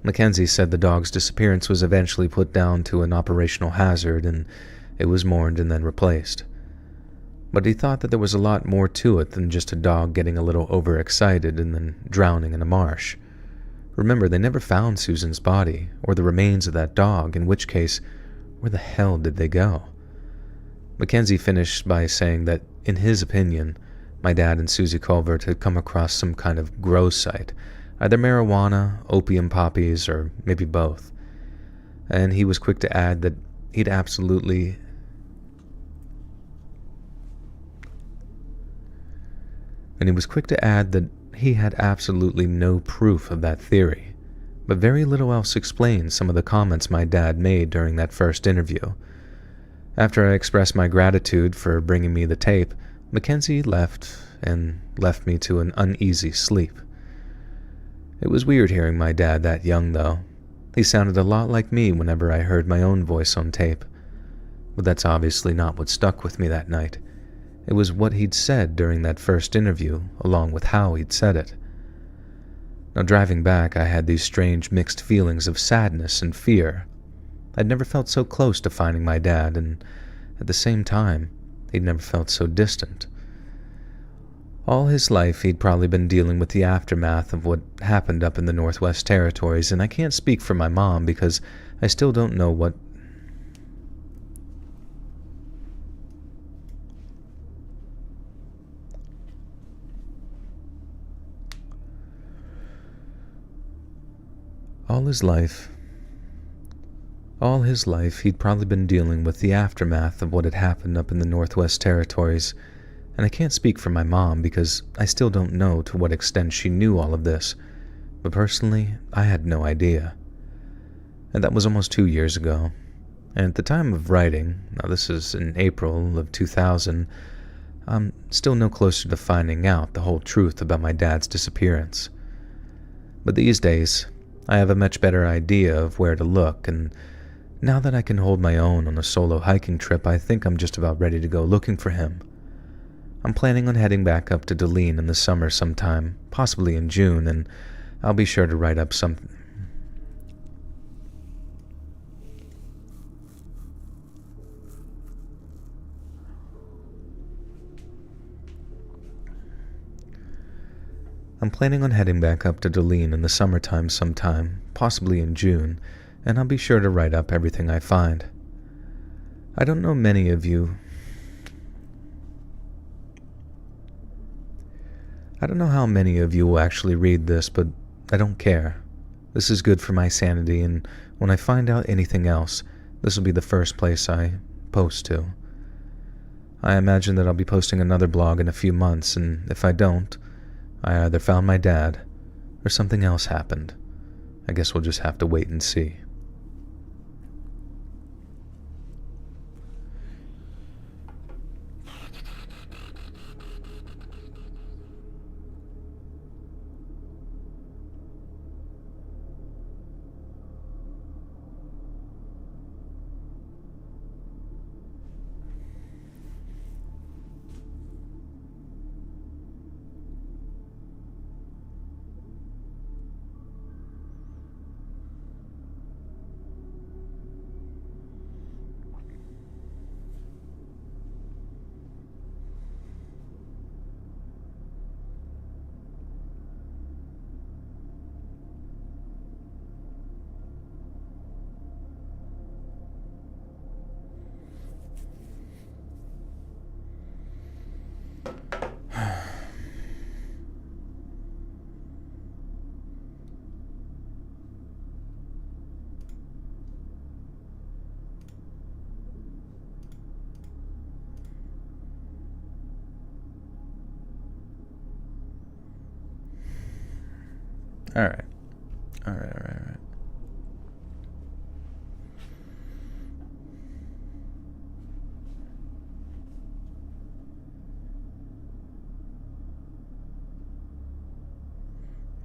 Mackenzie said the dog's disappearance was eventually put down to an operational hazard, and it was mourned and then replaced. But he thought that there was a lot more to it than just a dog getting a little overexcited and then drowning in a marsh. Remember, they never found Susan's body, or the remains of that dog, in which case, where the hell did they go? Mackenzie finished by saying that, in his opinion, my dad and Susie Culvert had come across some kind of grow site, either marijuana, opium poppies, or maybe both. And he was quick to add that he had absolutely no proof of that theory, but very little else explained some of the comments my dad made during that first interview. After I expressed my gratitude for bringing me the tape, Mackenzie left me to an uneasy sleep. It was weird hearing my dad that young, though. He sounded a lot like me whenever I heard my own voice on tape. But that's obviously not what stuck with me that night. It was what he'd said during that first interview, along with how he'd said it. Now, driving back, I had these strange mixed feelings of sadness and fear. I'd never felt so close to finding my dad, and at the same time, he'd never felt so distant. All his life, he'd probably been dealing with the aftermath of what happened up in the Northwest Territories, and I can't speak for my mom because I still don't know what... All his life, he'd probably been dealing with the aftermath of what had happened up in the Northwest Territories, and I can't speak for my mom because I still don't know to what extent she knew all of this, but personally, I had no idea. And that was almost 2 years ago, and at the time of writing, now this is in April of 2000, I'm still no closer to finding out the whole truth about my dad's disappearance. But these days, I have a much better idea of where to look, and now that I can hold my own on a solo hiking trip, I think I'm just about ready to go looking for him. I'm planning on heading back up to Deline in the summer sometime, possibly in June, and I'll be sure to write up some... I'm planning on heading back up to Deline in the summertime sometime, possibly in June, and I'll be sure to write up everything I find. I don't know how many of you will actually read this, but I don't care. This is good for my sanity, and when I find out anything else, this will be the first place I post to. I imagine that I'll be posting another blog in a few months, and if I don't, I either found my dad, or something else happened. I guess we'll just have to wait and see. All right.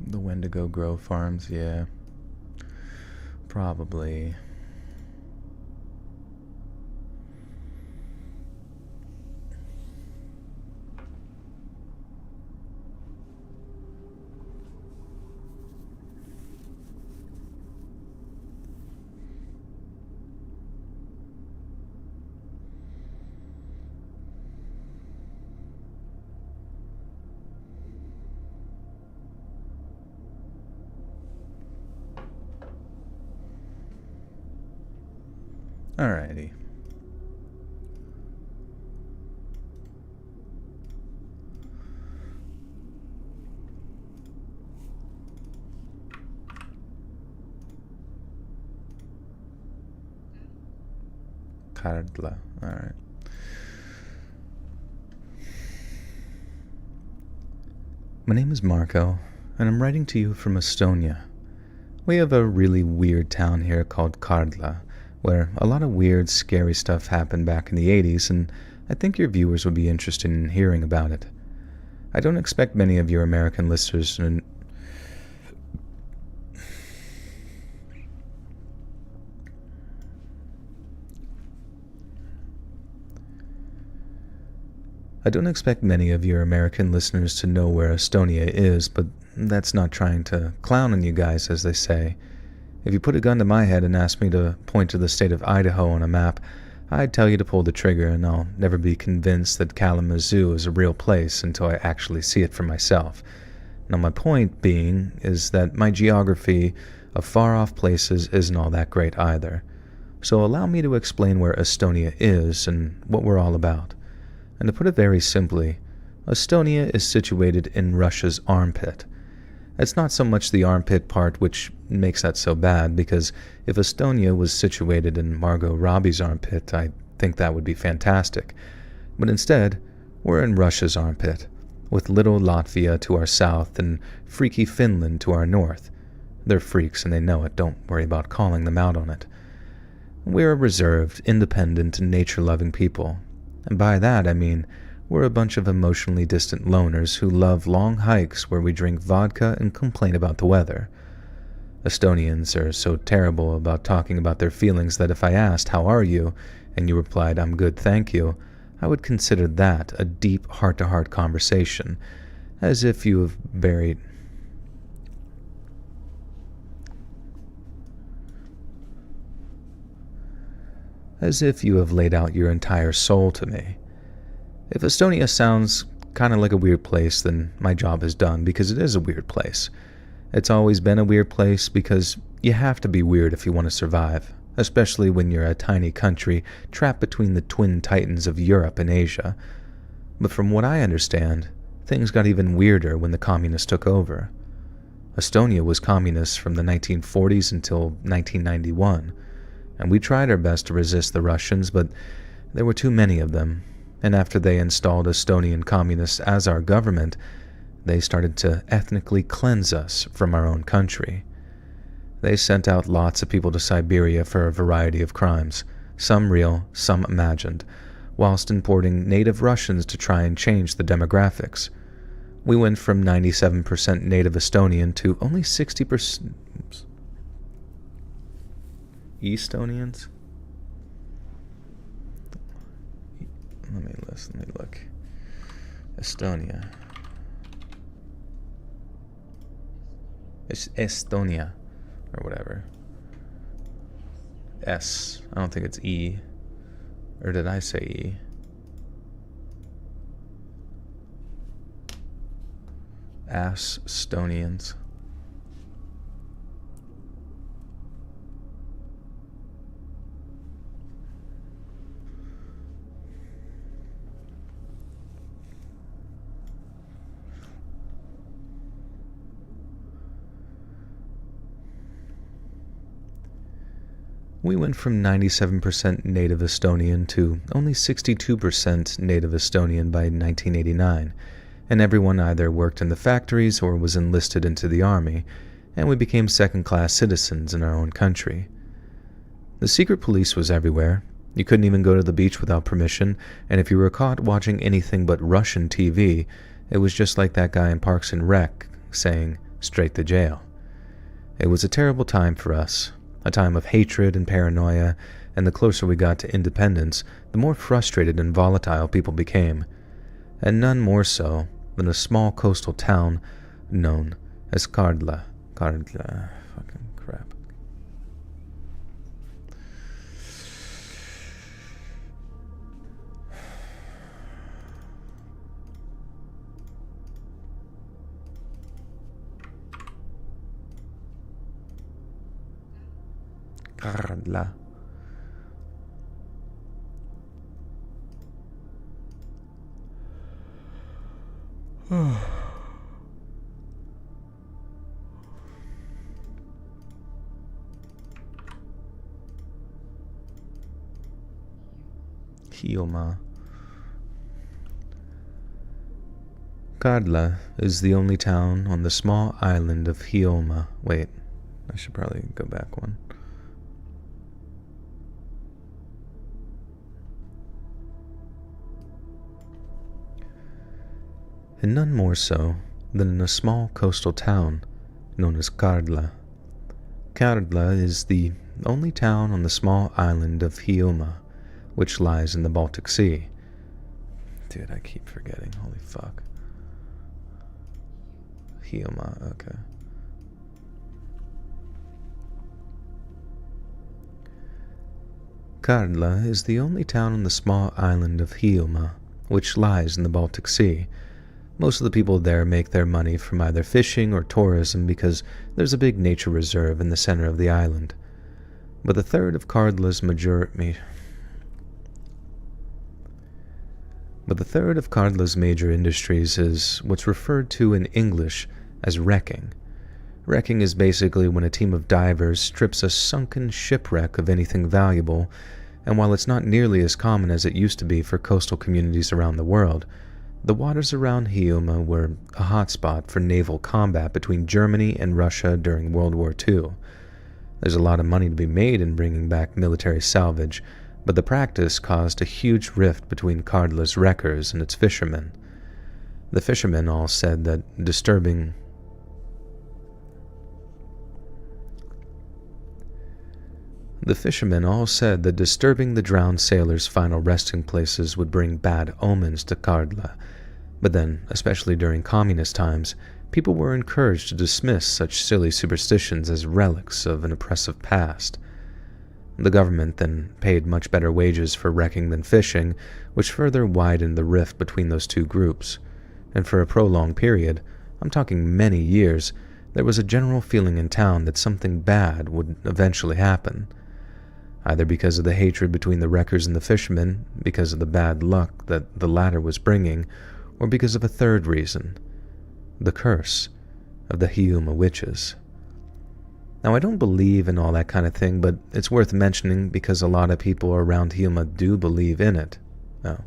The Wendigo Grove Farms, yeah. Probably. Alrighty. Kardla. Alright. My name is Marco, and I'm writing to you from Estonia. We have a really weird town here called Kardla, where a lot of weird, scary stuff happened back in the 80s, and I think your viewers would be interested in hearing about it. I don't expect many of your American listeners to... I don't expect many of your American listeners to know where Estonia is, but that's not trying to clown on you guys, as they say. If you put a gun to my head and asked me to point to the state of Idaho on a map, I'd tell you to pull the trigger, and I'll never be convinced that Kalamazoo is a real place until I actually see it for myself. Now, my point being is that my geography of far-off places isn't all that great either. So allow me to explain where Estonia is and what we're all about. And to put it very simply, Estonia is situated in Russia's armpit. It's not so much the armpit part which makes that so bad, because if Estonia was situated in Margot Robbie's armpit, I think that would be fantastic. But instead, we're in Russia's armpit, with little Latvia to our south and freaky Finland to our north. They're freaks and they know it, don't worry about calling them out on it. We're a reserved, independent, and nature-loving people. And by that I mean we're a bunch of emotionally distant loners who love long hikes where we drink vodka and complain about the weather. Estonians are so terrible about talking about their feelings that if I asked, "How are you?" and you replied, "I'm good, thank you," I would consider that a deep heart-to-heart conversation, as if you have buried... as if you have laid out your entire soul to me. If Estonia sounds kind of like a weird place, then my job is done, because it is a weird place. It's always been a weird place because you have to be weird if you want to survive, especially when you're a tiny country trapped between the twin titans of Europe and Asia. But from what I understand, things got even weirder when the communists took over. Estonia was communist from the 1940s until 1991. And we tried our best to resist the Russians, but there were too many of them, and after they installed Estonian communists as our government, they started to ethnically cleanse us from our own country. They sent out lots of people to Siberia for a variety of crimes, some real, some imagined, whilst importing native Russians to try and change the demographics. We went from 97% native Estonian to only 60%... Estonians? Let me look. Estonia. It's Estonia, or whatever. S. I don't think it's E. Or did I say E? Estonians. We went from 97% native Estonian to only 62% native Estonian by 1989, and everyone either worked in the factories or was enlisted into the army, and we became second-class citizens in our own country. The secret police was everywhere. You couldn't even go to the beach without permission, and if you were caught watching anything but Russian TV, it was just like that guy in Parks and Rec saying, straight to jail. It was a terrible time for us, a time of hatred and paranoia, and the closer we got to independence, the more frustrated and volatile people became, and none more so than a small coastal town known as Kardla. Fucking crap. Kardla. Hiiumaa. Kardla is the only town on the small island of Hiiumaa. Wait, I should probably go back one. And none more so than in a small coastal town known as Kardla. Kardla is the only town on the small island of Hiiumaa, which lies in the Baltic Sea. Dude, I keep forgetting. Holy fuck. Hiiumaa, okay. Kardla is the only town on the small island of Hiiumaa, which lies in the Baltic Sea. Most of the people there make their money from either fishing or tourism because there's a big nature reserve in the center of the island. But a third of Kardla's major industries is what's referred to in English as wrecking. Wrecking is basically when a team of divers strips a sunken shipwreck of anything valuable, and while it's not nearly as common as it used to be for coastal communities around the world, the waters around Hiiumaa were a hotspot for naval combat between Germany and Russia during World War II. There's a lot of money to be made in bringing back military salvage, but the practice caused a huge rift between Kardla's wreckers and its fishermen. The fishermen all said that disturbing the drowned sailors' final resting places would bring bad omens to Kardla. But then, especially during communist times, people were encouraged to dismiss such silly superstitions as relics of an oppressive past. The government then paid much better wages for wrecking than fishing, which further widened the rift between those two groups. And for a prolonged period, I'm talking many years, there was a general feeling in town that something bad would eventually happen. Either because of the hatred between the wreckers and the fishermen, because of the bad luck that the latter was bringing, or because of a third reason, the curse of the Hiiumaa witches. Now, I don't believe in all that kind of thing, but it's worth mentioning because a lot of people around Hiiumaa do believe in it. Oh.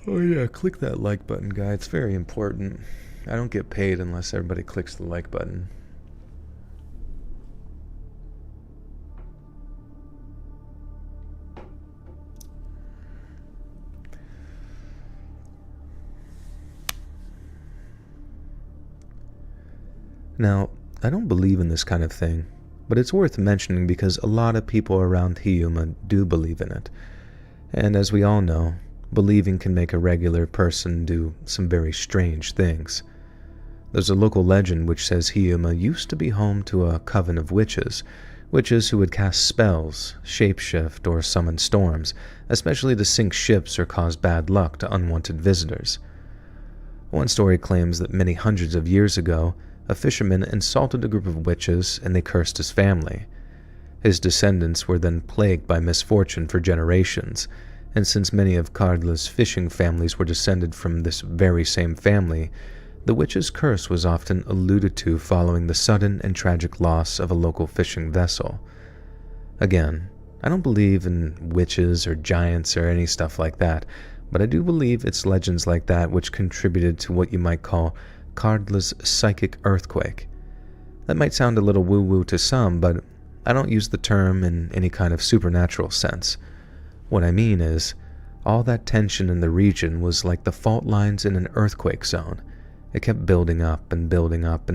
Oh yeah, click that like button, guy. It's very important. I don't get paid unless everybody clicks the like button. Now, I don't believe in this kind of thing, but it's worth mentioning because a lot of people around Hiiumaa do believe in it. And as we all know, believing can make a regular person do some very strange things. There's a local legend which says Hiiumaa used to be home to a coven of witches who would cast spells, shapeshift, or summon storms, especially to sink ships or cause bad luck to unwanted visitors. One story claims that many hundreds of years ago, a fisherman insulted a group of witches and they cursed his family. His descendants were then plagued by misfortune for generations, and since many of Kardla's fishing families were descended from this very same family, the witch's curse was often alluded to following the sudden and tragic loss of a local fishing vessel. Again, I don't believe in witches or giants or any stuff like that, but I do believe it's legends like that which contributed to what you might call Cardla's psychic earthquake. That might sound a little woo-woo to some, but I don't use the term in any kind of supernatural sense. What I mean is, all that tension in the region was like the fault lines in an earthquake zone. It kept building up, and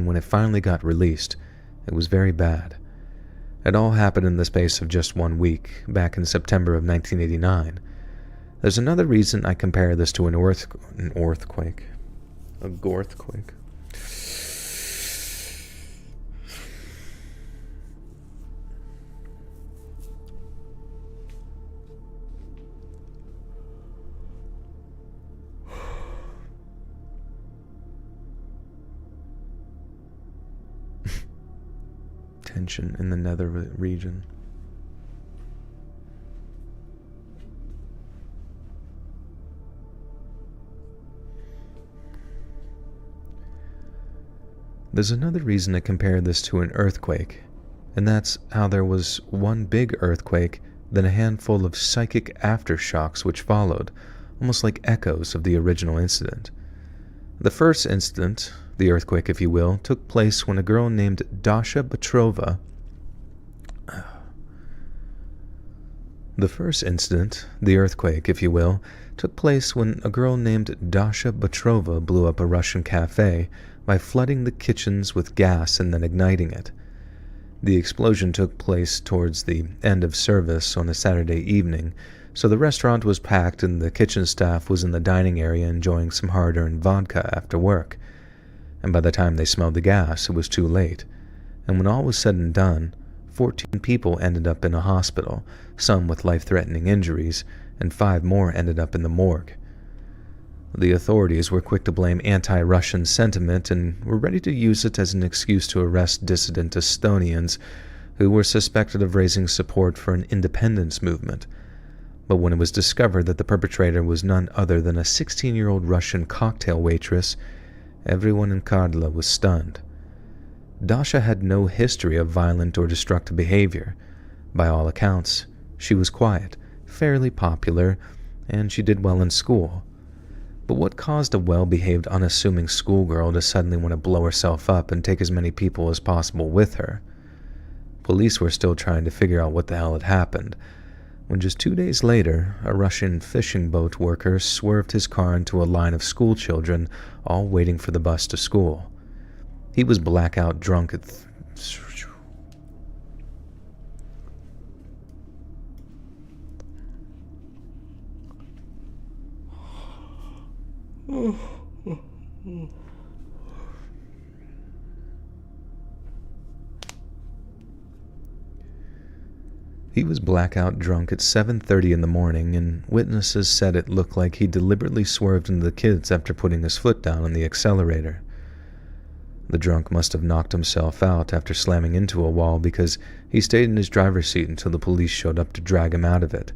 when it finally got released, it was very bad. It all happened in the space of just 1 week, back in September of 1989. There's another reason I compare this to an earthquake. A gorthquake. Tension in the nether region. There's another reason to compare this to an earthquake, and that's how there was one big earthquake, then a handful of psychic aftershocks which followed, almost like echoes of the original incident. The first incident, the earthquake if you will, took place when a girl named Dasha Petrova The first incident, the earthquake if you will, took place when a girl named Dasha Petrova blew up a Russian cafe by flooding the kitchens with gas and then igniting it. The explosion took place towards the end of service on a Saturday evening, so the restaurant was packed and the kitchen staff was in the dining area enjoying some hard-earned vodka after work. And by the time they smelled the gas, it was too late. And when all was said and done, 14 people ended up in a hospital, some with life-threatening injuries, and 5 more ended up in the morgue. The authorities were quick to blame anti-Russian sentiment and were ready to use it as an excuse to arrest dissident Estonians who were suspected of raising support for an independence movement. But when it was discovered that the perpetrator was none other than a 16-year-old Russian cocktail waitress, everyone in Kardla was stunned. Dasha had no history of violent or destructive behavior. By all accounts, she was quiet, fairly popular, and she did well in school. But what caused a well-behaved, unassuming schoolgirl to suddenly want to blow herself up and take as many people as possible with her? Police were still trying to figure out what the hell had happened, when just 2 days later, a Russian fishing boat worker swerved his car into a line of school children, all waiting for the bus to school. He was blackout drunk at He was blackout drunk at 7:30 in the morning, and witnesses said it looked like he deliberately swerved into the kids after putting his foot down on the accelerator. The drunk must have knocked himself out after slamming into a wall because he stayed in his driver's seat until the police showed up to drag him out of it.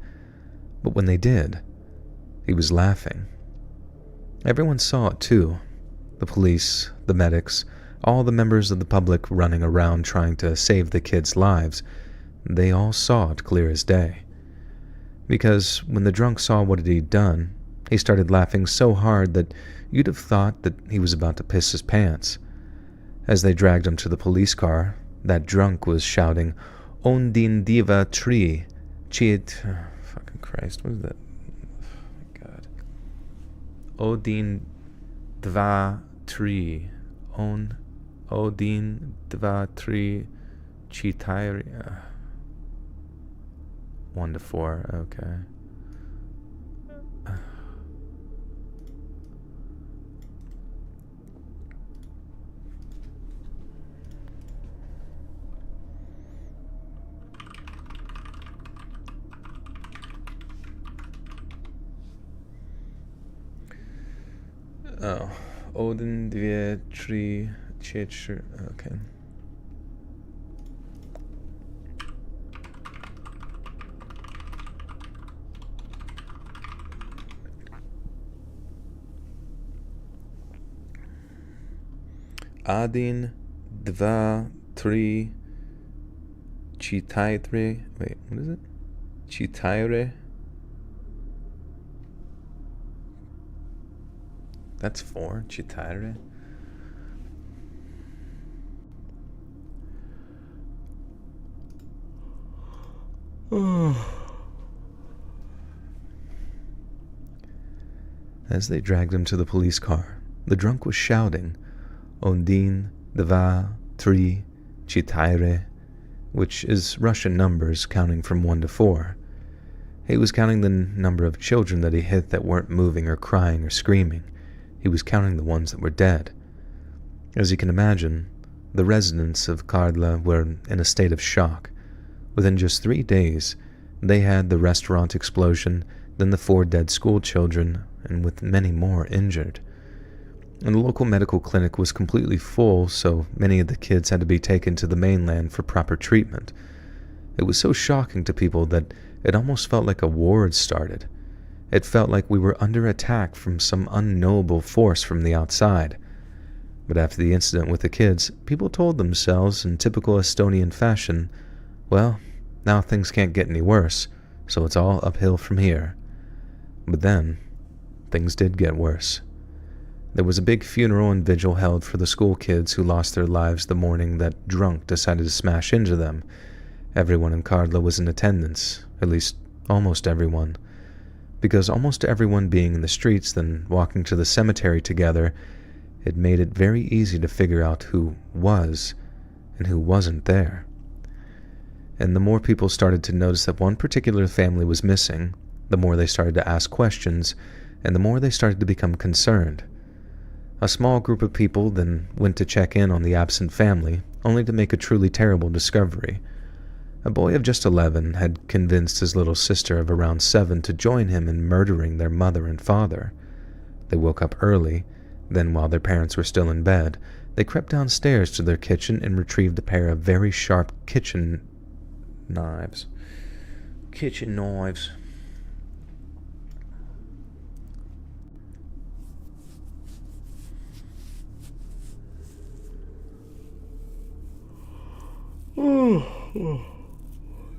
But when they did, he was laughing. Everyone saw it too. The police, the medics, all the members of the public running around trying to save the kids' lives, they all saw it clear as day. Because when the drunk saw what he'd done, he started laughing so hard that you'd have thought that he was about to piss his pants. As they dragged him to the police car, that drunk was shouting, "On din diva tree, cheat." Fucking Christ, what is that? Oh my God. Odin dva tree, on Odin dva tree, chitairi. 1 to 4, okay. Oh, Odin, 2, 3, 4, okay. Adin, 2, 3, chitaire. Wait, what is it? Chitaire. That's 4. Chitaire. As they dragged him to the police car, the drunk was shouting, "Ondin, dva, tri, chitaire," which is Russian numbers counting from 1 to 4. He was counting the number of children that he hit that weren't moving or crying or screaming. He was counting the ones that were dead. As you can imagine, the residents of Kardla were in a state of shock. Within just 3 days, they had the restaurant explosion, then the 4 dead school children, and with many more injured. And the local medical clinic was completely full, so many of the kids had to be taken to the mainland for proper treatment. It was so shocking to people that it almost felt like a war had started. It felt like we were under attack from some unknowable force from the outside. But after the incident with the kids, people told themselves in typical Estonian fashion, well, now things can't get any worse, so it's all uphill from here. But then, things did get worse. There was a big funeral and vigil held for the school kids who lost their lives the morning that drunk decided to smash into them. Everyone in Kardla was in attendance, at least almost everyone. Because almost everyone being in the streets then walking to the cemetery together, it made it very easy to figure out who was and who wasn't there. And the more people started to notice that one particular family was missing, the more they started to ask questions, and the more they started to become concerned. A small group of people then went to check in on the absent family, only to make a truly terrible discovery. A boy of just 11 had convinced his little sister of around 7 to join him in murdering their mother and father. They woke up early, then while their parents were still in bed, they crept downstairs to their kitchen and retrieved a pair of very sharp kitchen knives. Kitchen knives.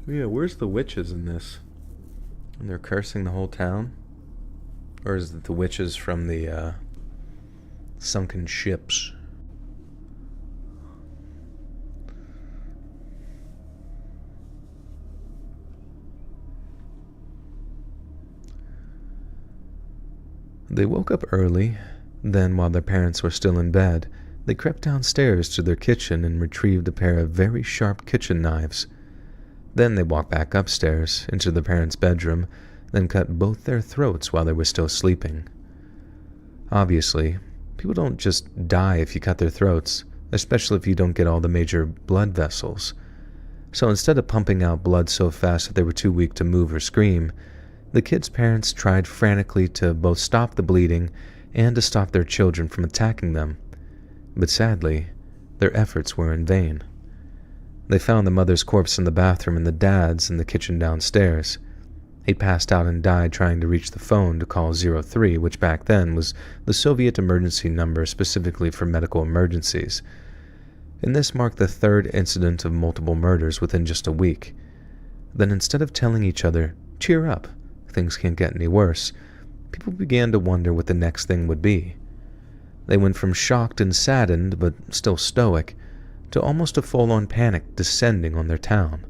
Yeah, where's the witches in this? And they're cursing the whole town? Or is it the witches from the sunken ships? They woke up early, then while their parents were still in bed, they crept downstairs to their kitchen and retrieved a pair of very sharp kitchen knives. Then they walked back upstairs into their parents' bedroom, then cut both their throats while they were still sleeping. Obviously, people don't just die if you cut their throats, especially if you don't get all the major blood vessels. So instead of pumping out blood so fast that they were too weak to move or scream, the kids' parents tried frantically to both stop the bleeding and to stop their children from attacking them. But sadly, their efforts were in vain. They found the mother's corpse in the bathroom and the dad's in the kitchen downstairs. He passed out and died trying to reach the phone to call 03, which back then was the Soviet emergency number specifically for medical emergencies. And this marked the 3rd incident of multiple murders within just a week. Then instead of telling each other, "Cheer up, things can't get any worse," people began to wonder what the next thing would be. They went from shocked and saddened, but still stoic, to almost a full-on panic descending on their town.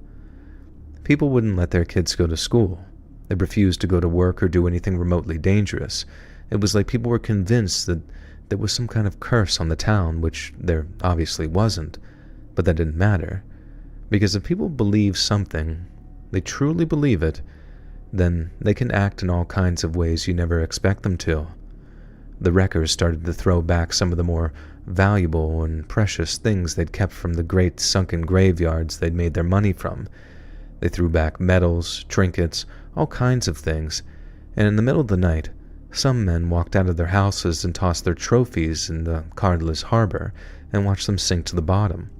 People wouldn't let their kids go to school. They refused to go to work or do anything remotely dangerous. It was like people were convinced that there was some kind of curse on the town, which there obviously wasn't, but that didn't matter. Because if people believe something, they truly believe it, then they can act in all kinds of ways you never expect them to. The wreckers started to throw back some of the more valuable and precious things they'd kept from the great sunken graveyards they'd made their money from. They threw back medals, trinkets, all kinds of things, and in the middle of the night, some men walked out of their houses and tossed their trophies in the Kardla's harbor and watched them sink to the bottom,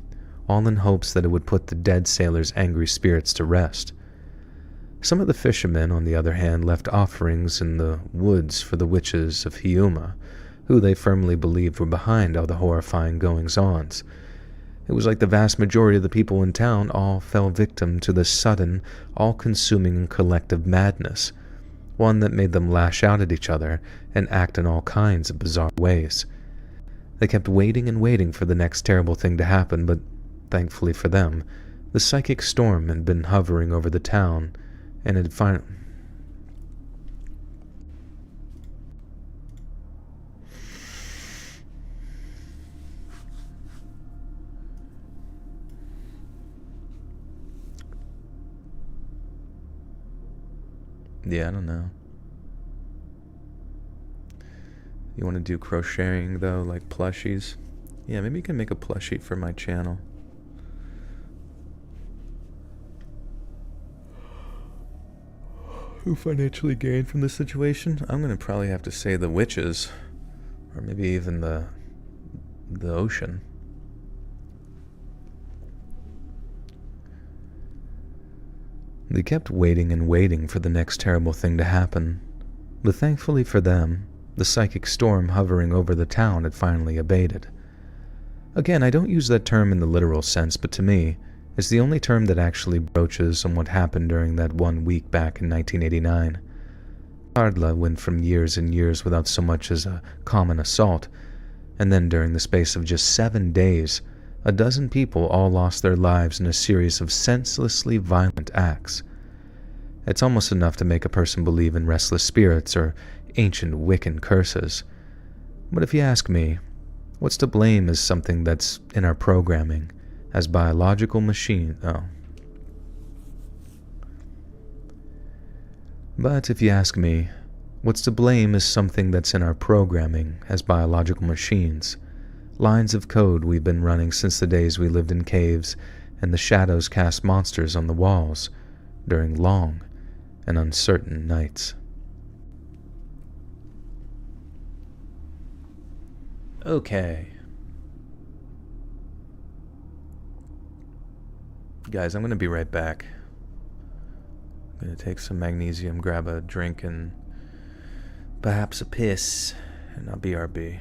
all in hopes that it would put the dead sailors' angry spirits to rest. Some of the fishermen, on the other hand, left offerings in the woods for the witches of Hiiumaa, who they firmly believed were behind all the horrifying goings-ons. It was like the vast majority of the people in town all fell victim to this sudden, all-consuming and collective madness, one that made them lash out at each other and act in all kinds of bizarre ways. They kept waiting and waiting for the next terrible thing to happen, but thankfully for them, The psychic storm had been hovering over the town, and had finally... Yeah, I don't know. You want to do crocheting, though, like plushies? Yeah, maybe you can make a plushie for my channel. Who financially gained from this situation? I'm gonna probably have to say the witches. Or maybe even the ocean. They kept waiting and waiting for the next terrible thing to happen. But thankfully for them, the psychic storm hovering over the town had finally abated. Again, I don't use that term in the literal sense, but to me, it's the only term that actually broaches on what happened during that 1 week back in 1989. Karla went from years and years without so much as a common assault, and then during the space of just 7 days, a dozen people all lost their lives in a series of senselessly violent acts. It's almost enough to make a person believe in restless spirits or ancient Wiccan curses. But if you ask me, what's to blame is something that's in our programming as biological machine. But if you ask me, what's to blame is something that's in our programming as biological machines. Lines of code we've been running since the days we lived in caves and the shadows cast monsters on the walls during long and uncertain nights. Okay. Guys, I'm going to be right back. I'm going to take some magnesium, grab a drink, and perhaps a piss, and I'll BRB.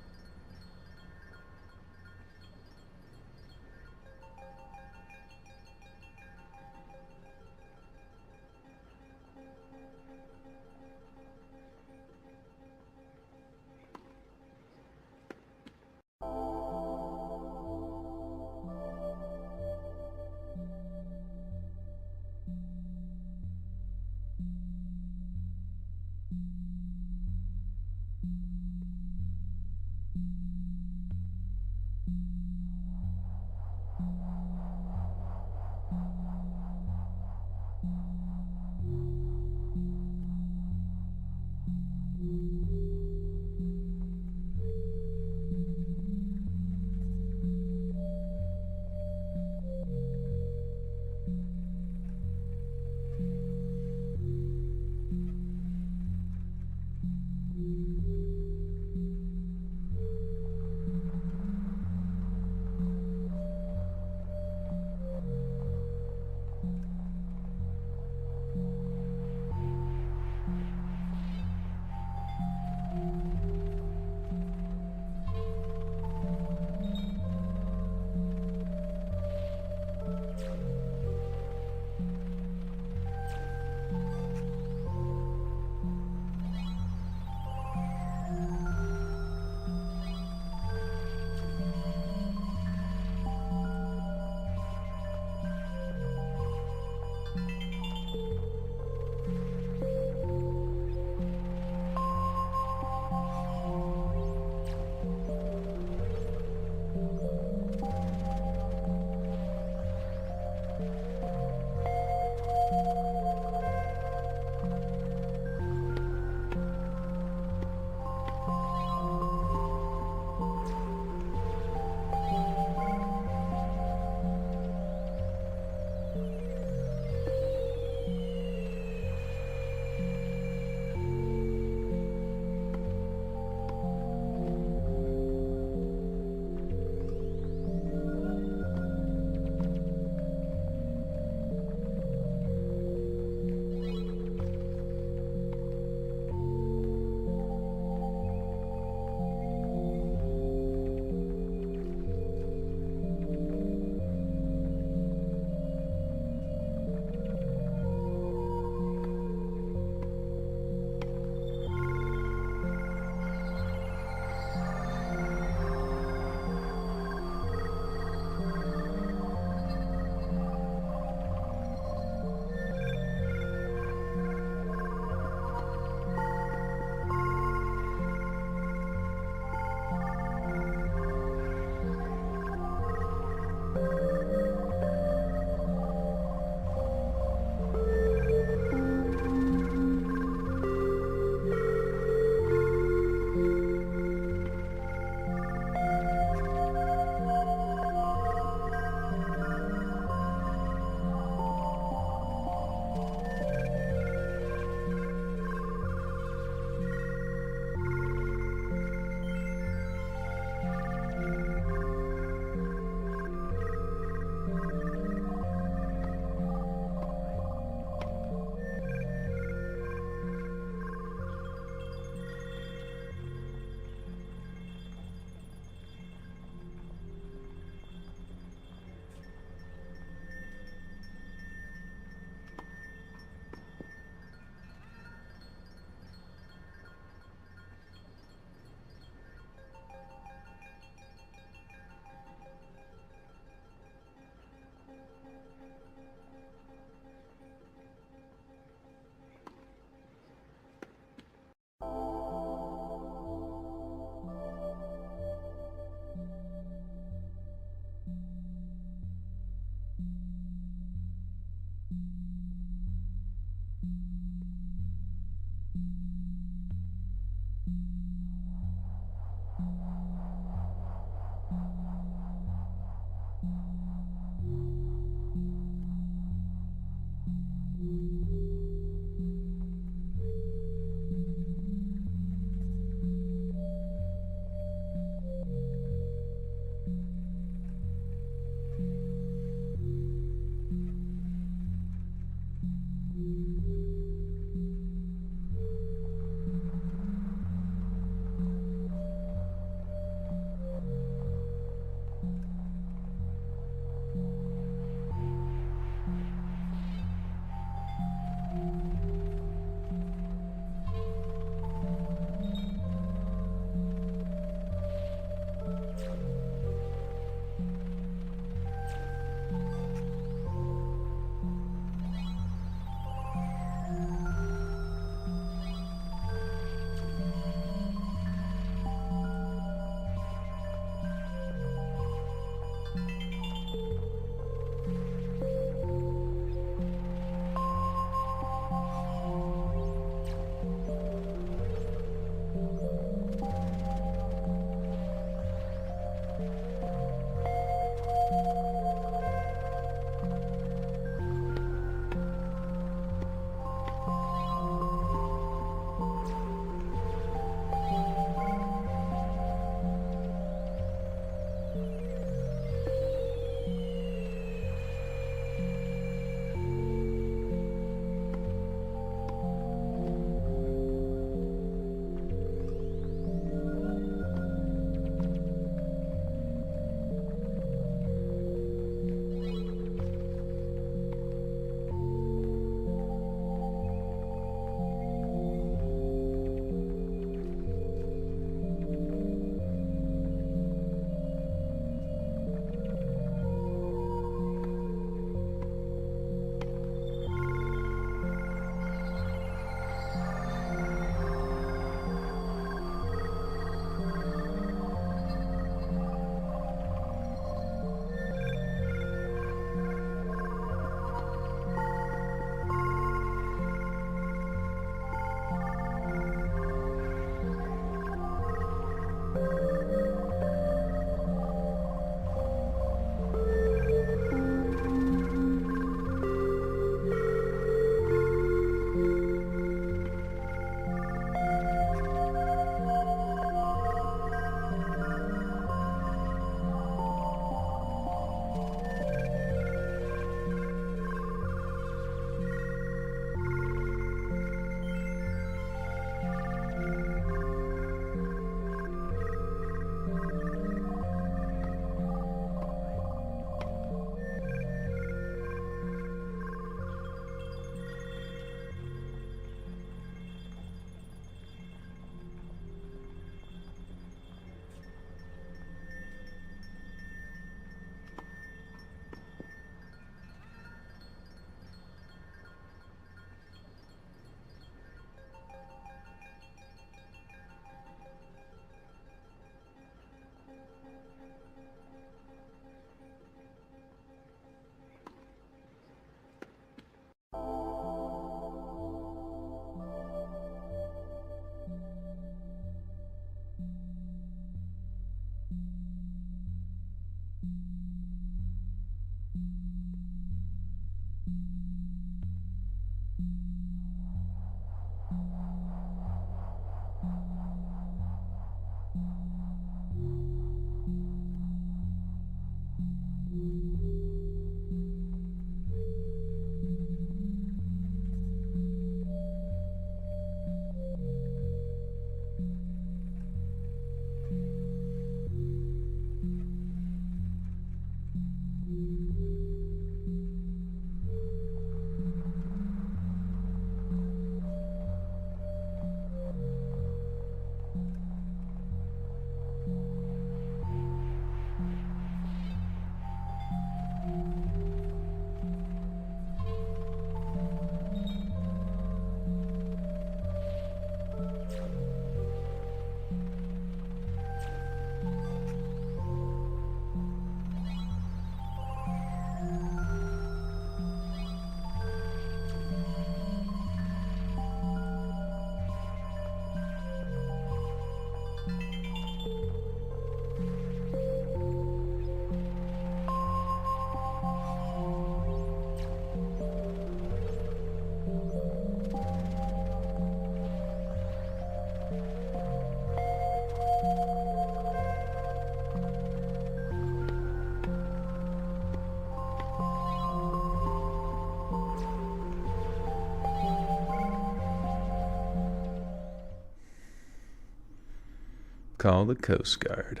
Call the Coast Guard.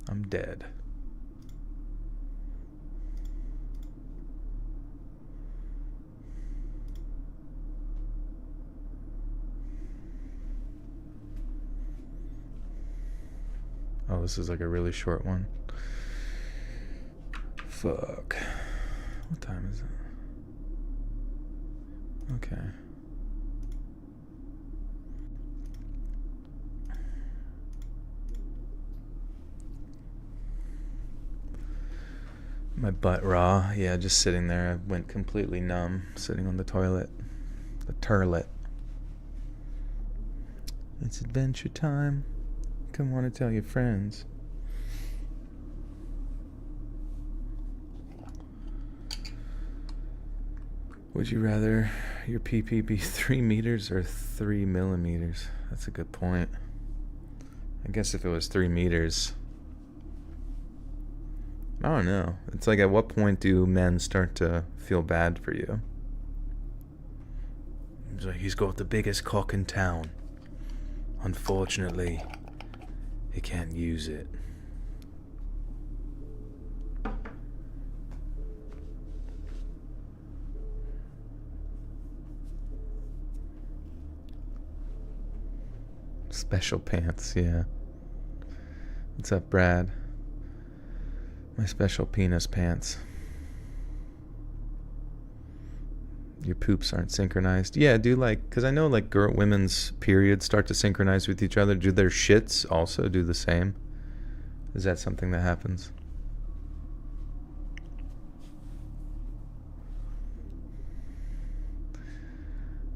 I'm dead. Oh, this is like a really short one. Fuck. What time is it? Okay. My butt raw. Yeah, just sitting there. I went completely numb, sitting on the toilet. The turlet. It's adventure time. Come on and tell your friends. Would you rather your pee-pee be 3 meters or 3 millimeters? That's a good point. I guess if it was 3 meters... I don't know. It's like, at what point do men start to feel bad for you? It's like, he's got the biggest cock in town. Unfortunately, he can't use it. Special pants, yeah. What's up, Brad? My special penis pants. Your poops aren't synchronized. Yeah, do like, because I know like women's periods start to synchronize with each other. Do their shits also do the same? Is that something that happens?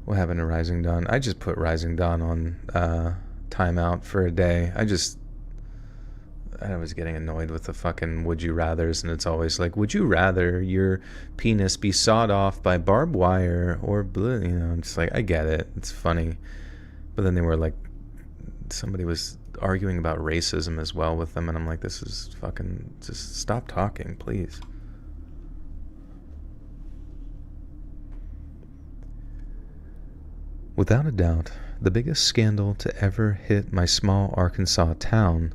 What happened to Rising Dawn? I just put Rising Dawn on timeout for a day. I was getting annoyed with the fucking would you rathers, and it's always like, would you rather your penis be sawed off by barbed wire or blue? You know, I'm just like, I get it. It's funny. But then they were like, somebody was arguing about racism as well with them, and I'm like, this is fucking, just stop talking, please. Without a doubt, the biggest scandal to ever hit my small Arkansas town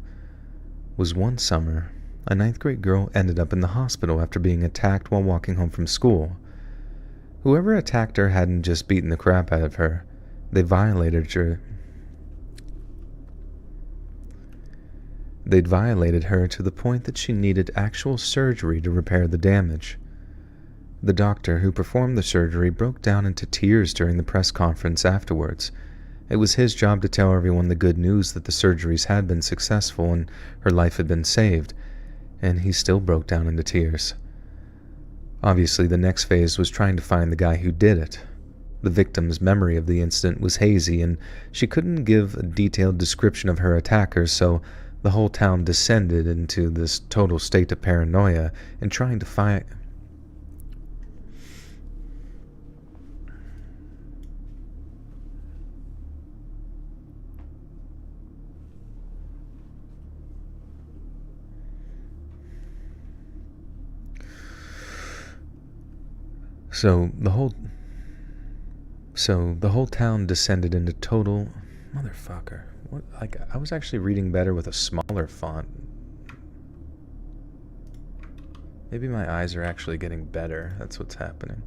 was one summer, a 9th grade girl ended up in the hospital after being attacked while walking home from school. Whoever attacked her hadn't just beaten the crap out of her. They'd violated her to the point that she needed actual surgery to repair the damage. The doctor who performed the surgery broke down into tears during the press conference afterwards. It was his job to tell everyone the good news that the surgeries had been successful and her life had been saved, and he still broke down into tears. Obviously, the next phase was trying to find the guy who did it. The victim's memory of the incident was hazy, and she couldn't give a detailed description of her attackers, so the whole town descended into this total state of paranoia and trying to find So the whole town descended into total motherfucker. What? Like, I was actually reading better with a smaller font. Maybe my eyes are actually getting better. That's what's happening.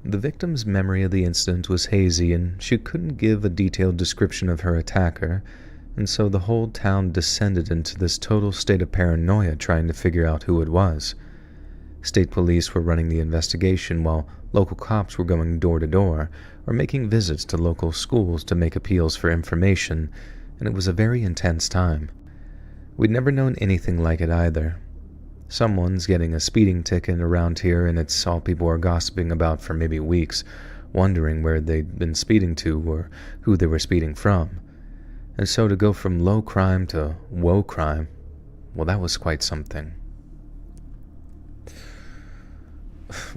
The victim's memory of the incident was hazy, and she couldn't give a detailed description of her attacker, and so the whole town descended into this total state of paranoia trying to figure out who it was. State police were running the investigation while local cops were going door to door or making visits to local schools to make appeals for information, and it was a very intense time. We'd never known anything like it either. Someone's getting a speeding ticket around here, and it's all people are gossiping about for maybe weeks, wondering where they'd been speeding to or who they were speeding from. And so to go from low crime to woe crime, well, that was quite something.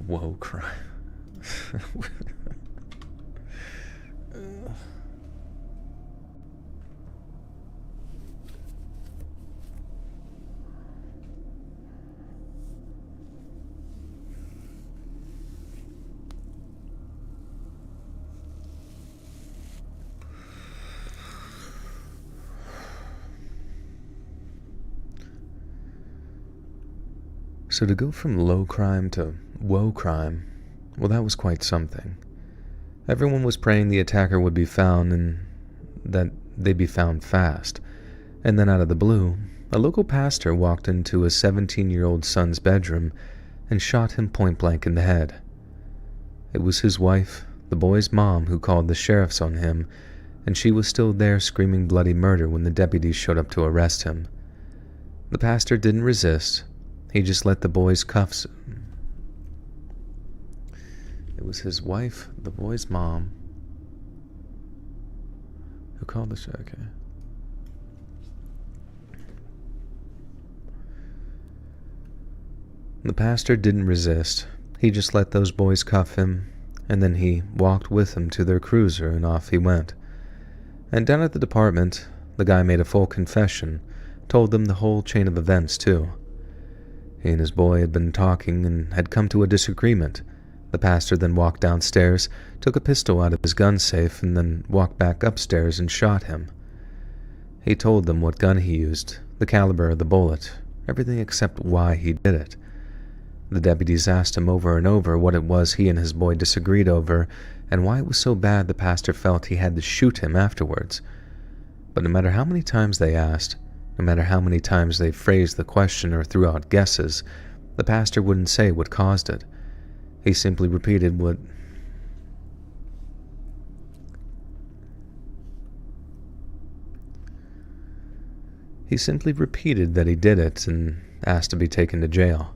Woe crime. So to go from low crime to woe crime, well, that was quite something. Everyone was praying the attacker would be found and that they'd be found fast. And then out of the blue, a local pastor walked into his 17-year-old son's bedroom and shot him point blank in the head. It was his wife, the boy's mom, who called the sheriffs on him, and she was still there screaming bloody murder when the deputies showed up to arrest him. The pastor didn't resist. He just let the boy's cuffs... It was his wife, the boy's mom, who called the sheriff. Okay. The pastor didn't resist. He just let those boys cuff him, and then he walked with them to their cruiser, and off he went. And down at the department, the guy made a full confession, told them the whole chain of events, too. He and his boy had been talking and had come to a disagreement. The pastor then walked downstairs, took a pistol out of his gun safe, and then walked back upstairs and shot him. He told them what gun he used, the caliber of the bullet, everything except why he did it. The deputies asked him over and over what it was he and his boy disagreed over, and why it was so bad the pastor felt he had to shoot him afterwards. But no matter how many times they asked, no matter how many times they phrased the question or threw out guesses, the pastor wouldn't say what caused it. He simply repeated what... He simply repeated that he did it and asked to be taken to jail.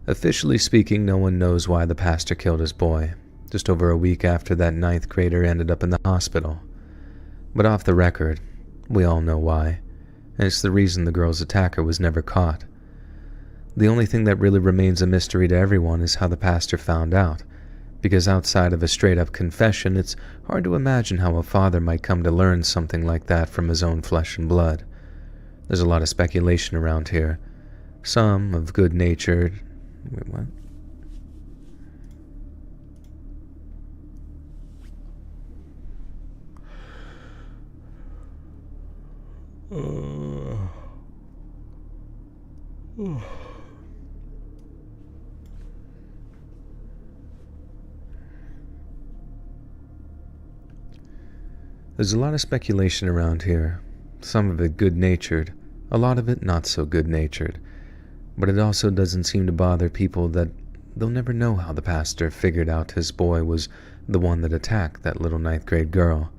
Officially speaking, no one knows why the pastor killed his boy, just over a week after that 9th grader ended up in the hospital. But off the record, we all know why. And it's the reason the girl's attacker was never caught. The only thing that really remains a mystery to everyone is how the pastor found out, because outside of a straight-up confession, it's hard to imagine how a father might come to learn something like that from his own flesh and blood. There's a lot of speculation around here, some of good-natured... Wait, what? There's a lot of speculation around here, some of it good-natured, a lot of it not so good-natured, but it also doesn't seem to bother people that they'll never know how the pastor figured out his boy was the one that attacked that little 9th grade girl.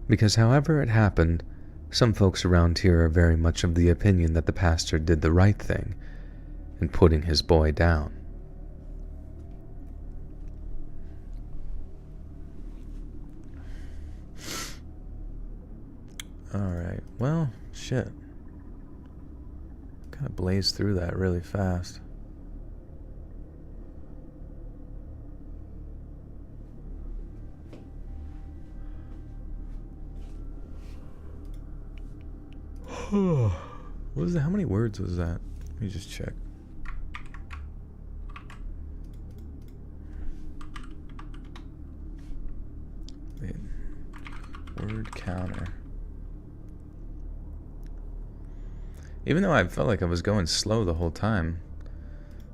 Because however it happened, some folks around here are very much of the opinion that the pastor did the right thing in putting his boy down. Alright, well, shit. Kind of blazed through that really fast. What was that? How many words was that? Let me just check. Wait. Word counter. Even though I felt like I was going slow the whole time,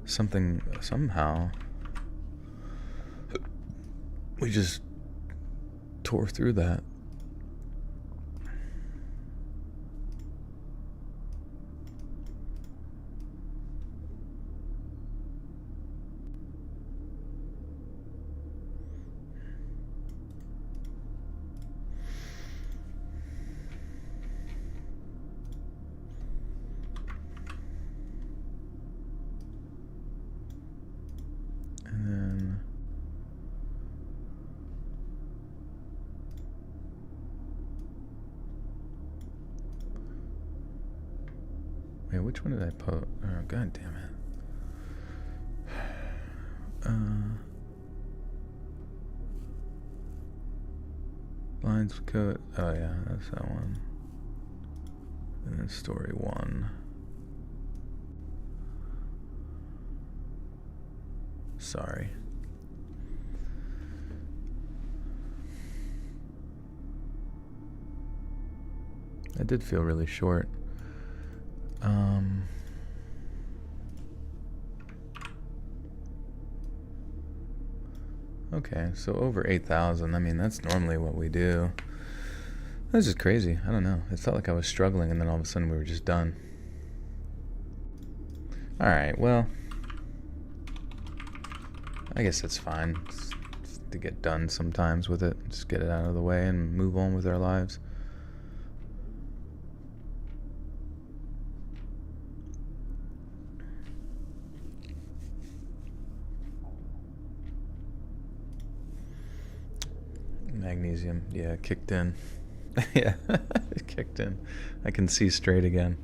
somehow, we just tore through that. Wait, which one did I put? Oh, god damn it. Lines code. Oh yeah, that's that one. And then story 1. Sorry. That did feel really short. Okay, so over 8,000. I mean, that's normally what we do. That's just crazy. I don't know. It felt like I was struggling, and then all of a sudden we were just done. Alright, well, I guess that's fine. Just to get done sometimes with it. Just get it out of the way and move on with our lives. Magnesium, yeah, kicked in. Yeah, it kicked in. I can see straight again.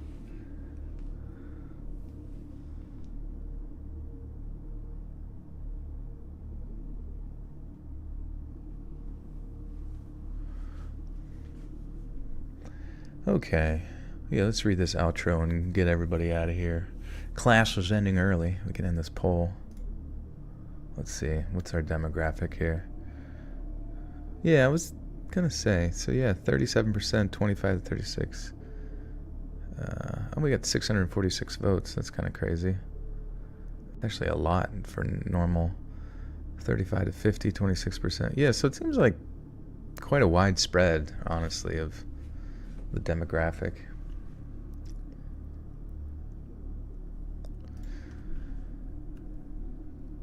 Okay, yeah, let's read this outro and get everybody out of here. Class was ending early. We can end this poll. Let's see, what's our demographic here? Yeah, I was gonna say. So yeah, 37%, 25 to 36. Oh, we got 646 votes. That's kind of crazy. Actually, a lot for normal. 35 to 50, 26%. Yeah, so it seems like quite a wide spread, honestly, of the demographic.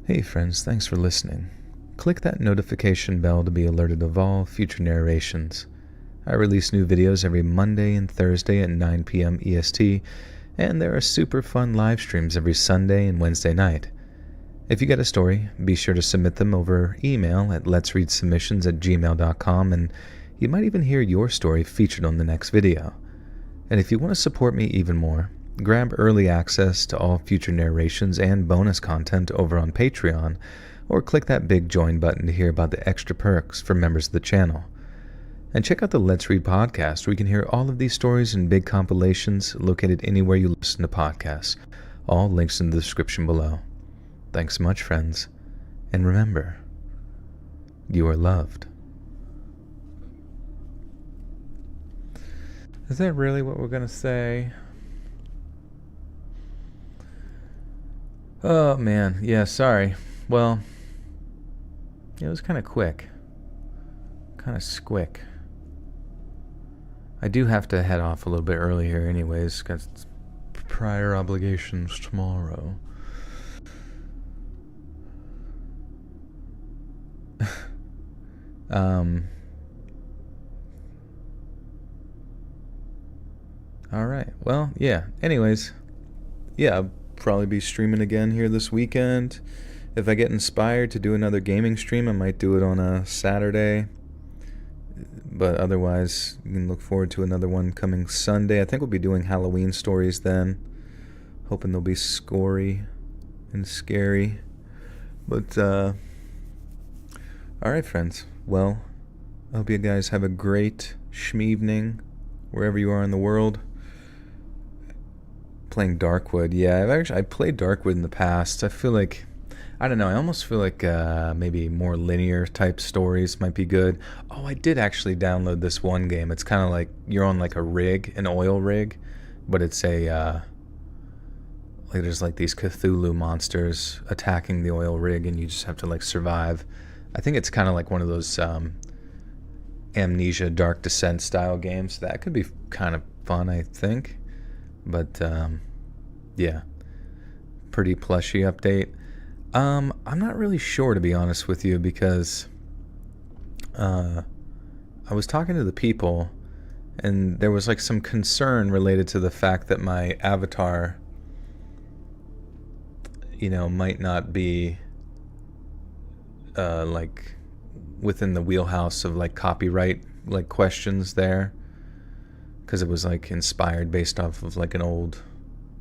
Hey friends, thanks for listening. Click that notification bell to be alerted of all future narrations. I release new videos every Monday and Thursday at 9 p.m. EST, and there are super fun live streams every Sunday and Wednesday night. If you got a story, be sure to submit them over email at letsreadsubmissions@gmail.com, and you might even hear your story featured on the next video. And if you want to support me even more, grab early access to all future narrations and bonus content over on Patreon, or click that big join button to hear about the extra perks for members of the channel. And check out the Let's Read podcast, where you can hear all of these stories in big compilations located anywhere you listen to podcasts. All links in the description below. Thanks so much, friends. And remember, you are loved. Is that really what we're going to say? Oh, man. Yeah, sorry. Well, it was kind of quick. Kind of squick. I do have to head off a little bit early here anyways. Got prior obligations tomorrow. Alright. Well, yeah. Anyways. Yeah, I'll probably be streaming again here this weekend. If I get inspired to do another gaming stream, I might do it on a Saturday. But otherwise, you can look forward to another one coming Sunday. I think we'll be doing Halloween stories then. Hoping they'll be scory and scary. But, alright, friends. Well, I hope you guys have a great schmeevening wherever you are in the world. Playing Darkwood. Yeah, I played Darkwood in the past. I feel like, I don't know, I almost feel like maybe more linear type stories might be good. Oh, I did actually download this one game. It's kind of like you're on like a rig, an oil rig, but it's a like there's like these Cthulhu monsters attacking the oil rig, and you just have to like survive. I think it's kind of like one of those Amnesia Dark Descent style games. That could be kind of fun, I think. But yeah, pretty plushy update. I'm not really sure, to be honest with you, because I was talking to the people, and there was like some concern related to the fact that my avatar, you know, might not be like within the wheelhouse of like copyright like questions there, because it was like inspired based off of like an old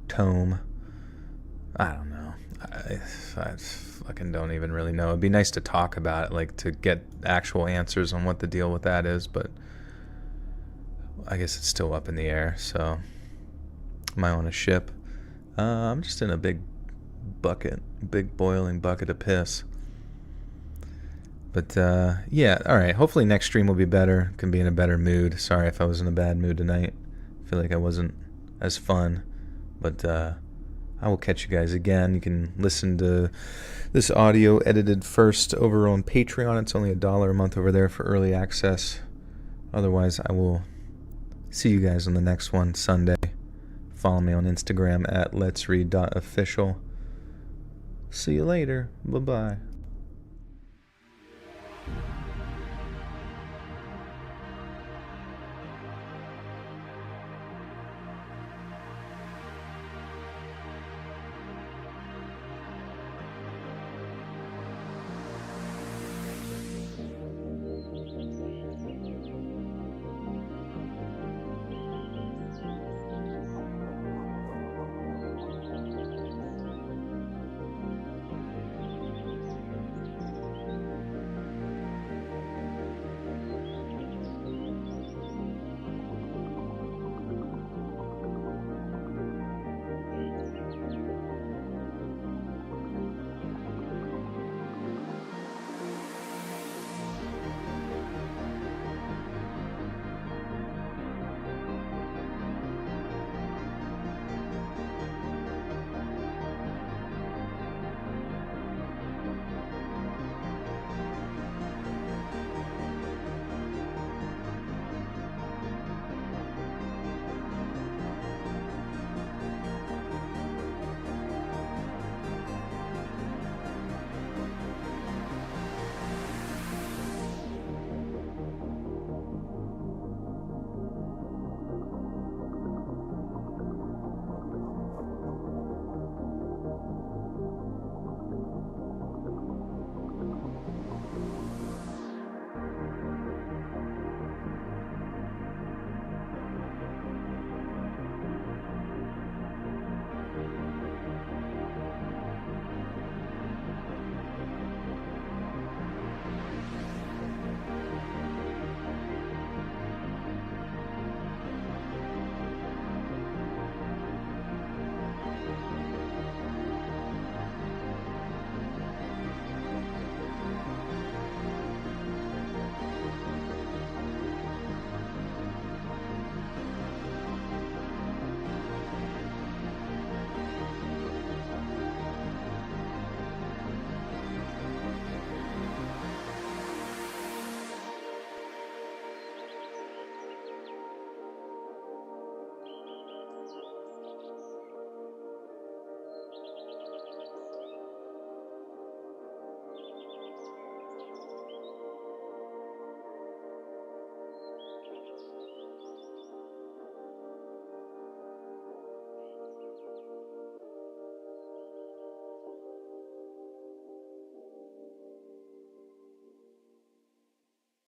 tome. I don't know. I fucking don't even really know. It'd be nice to talk about it, like to get actual answers on what the deal with that is, but I guess it's still up in the air. So am I on a ship? I'm just in a big boiling bucket of piss. But yeah, alright, hopefully next stream will be better. Can be in a better mood. Sorry if I was in a bad mood tonight. I feel like I wasn't as fun. But I will catch you guys again. You can listen to this audio edited first over on Patreon. It's only $1 a month over there for early access. Otherwise, I will see you guys on the next one, Sunday. Follow me on Instagram at letsread.official. See you later. Bye-bye.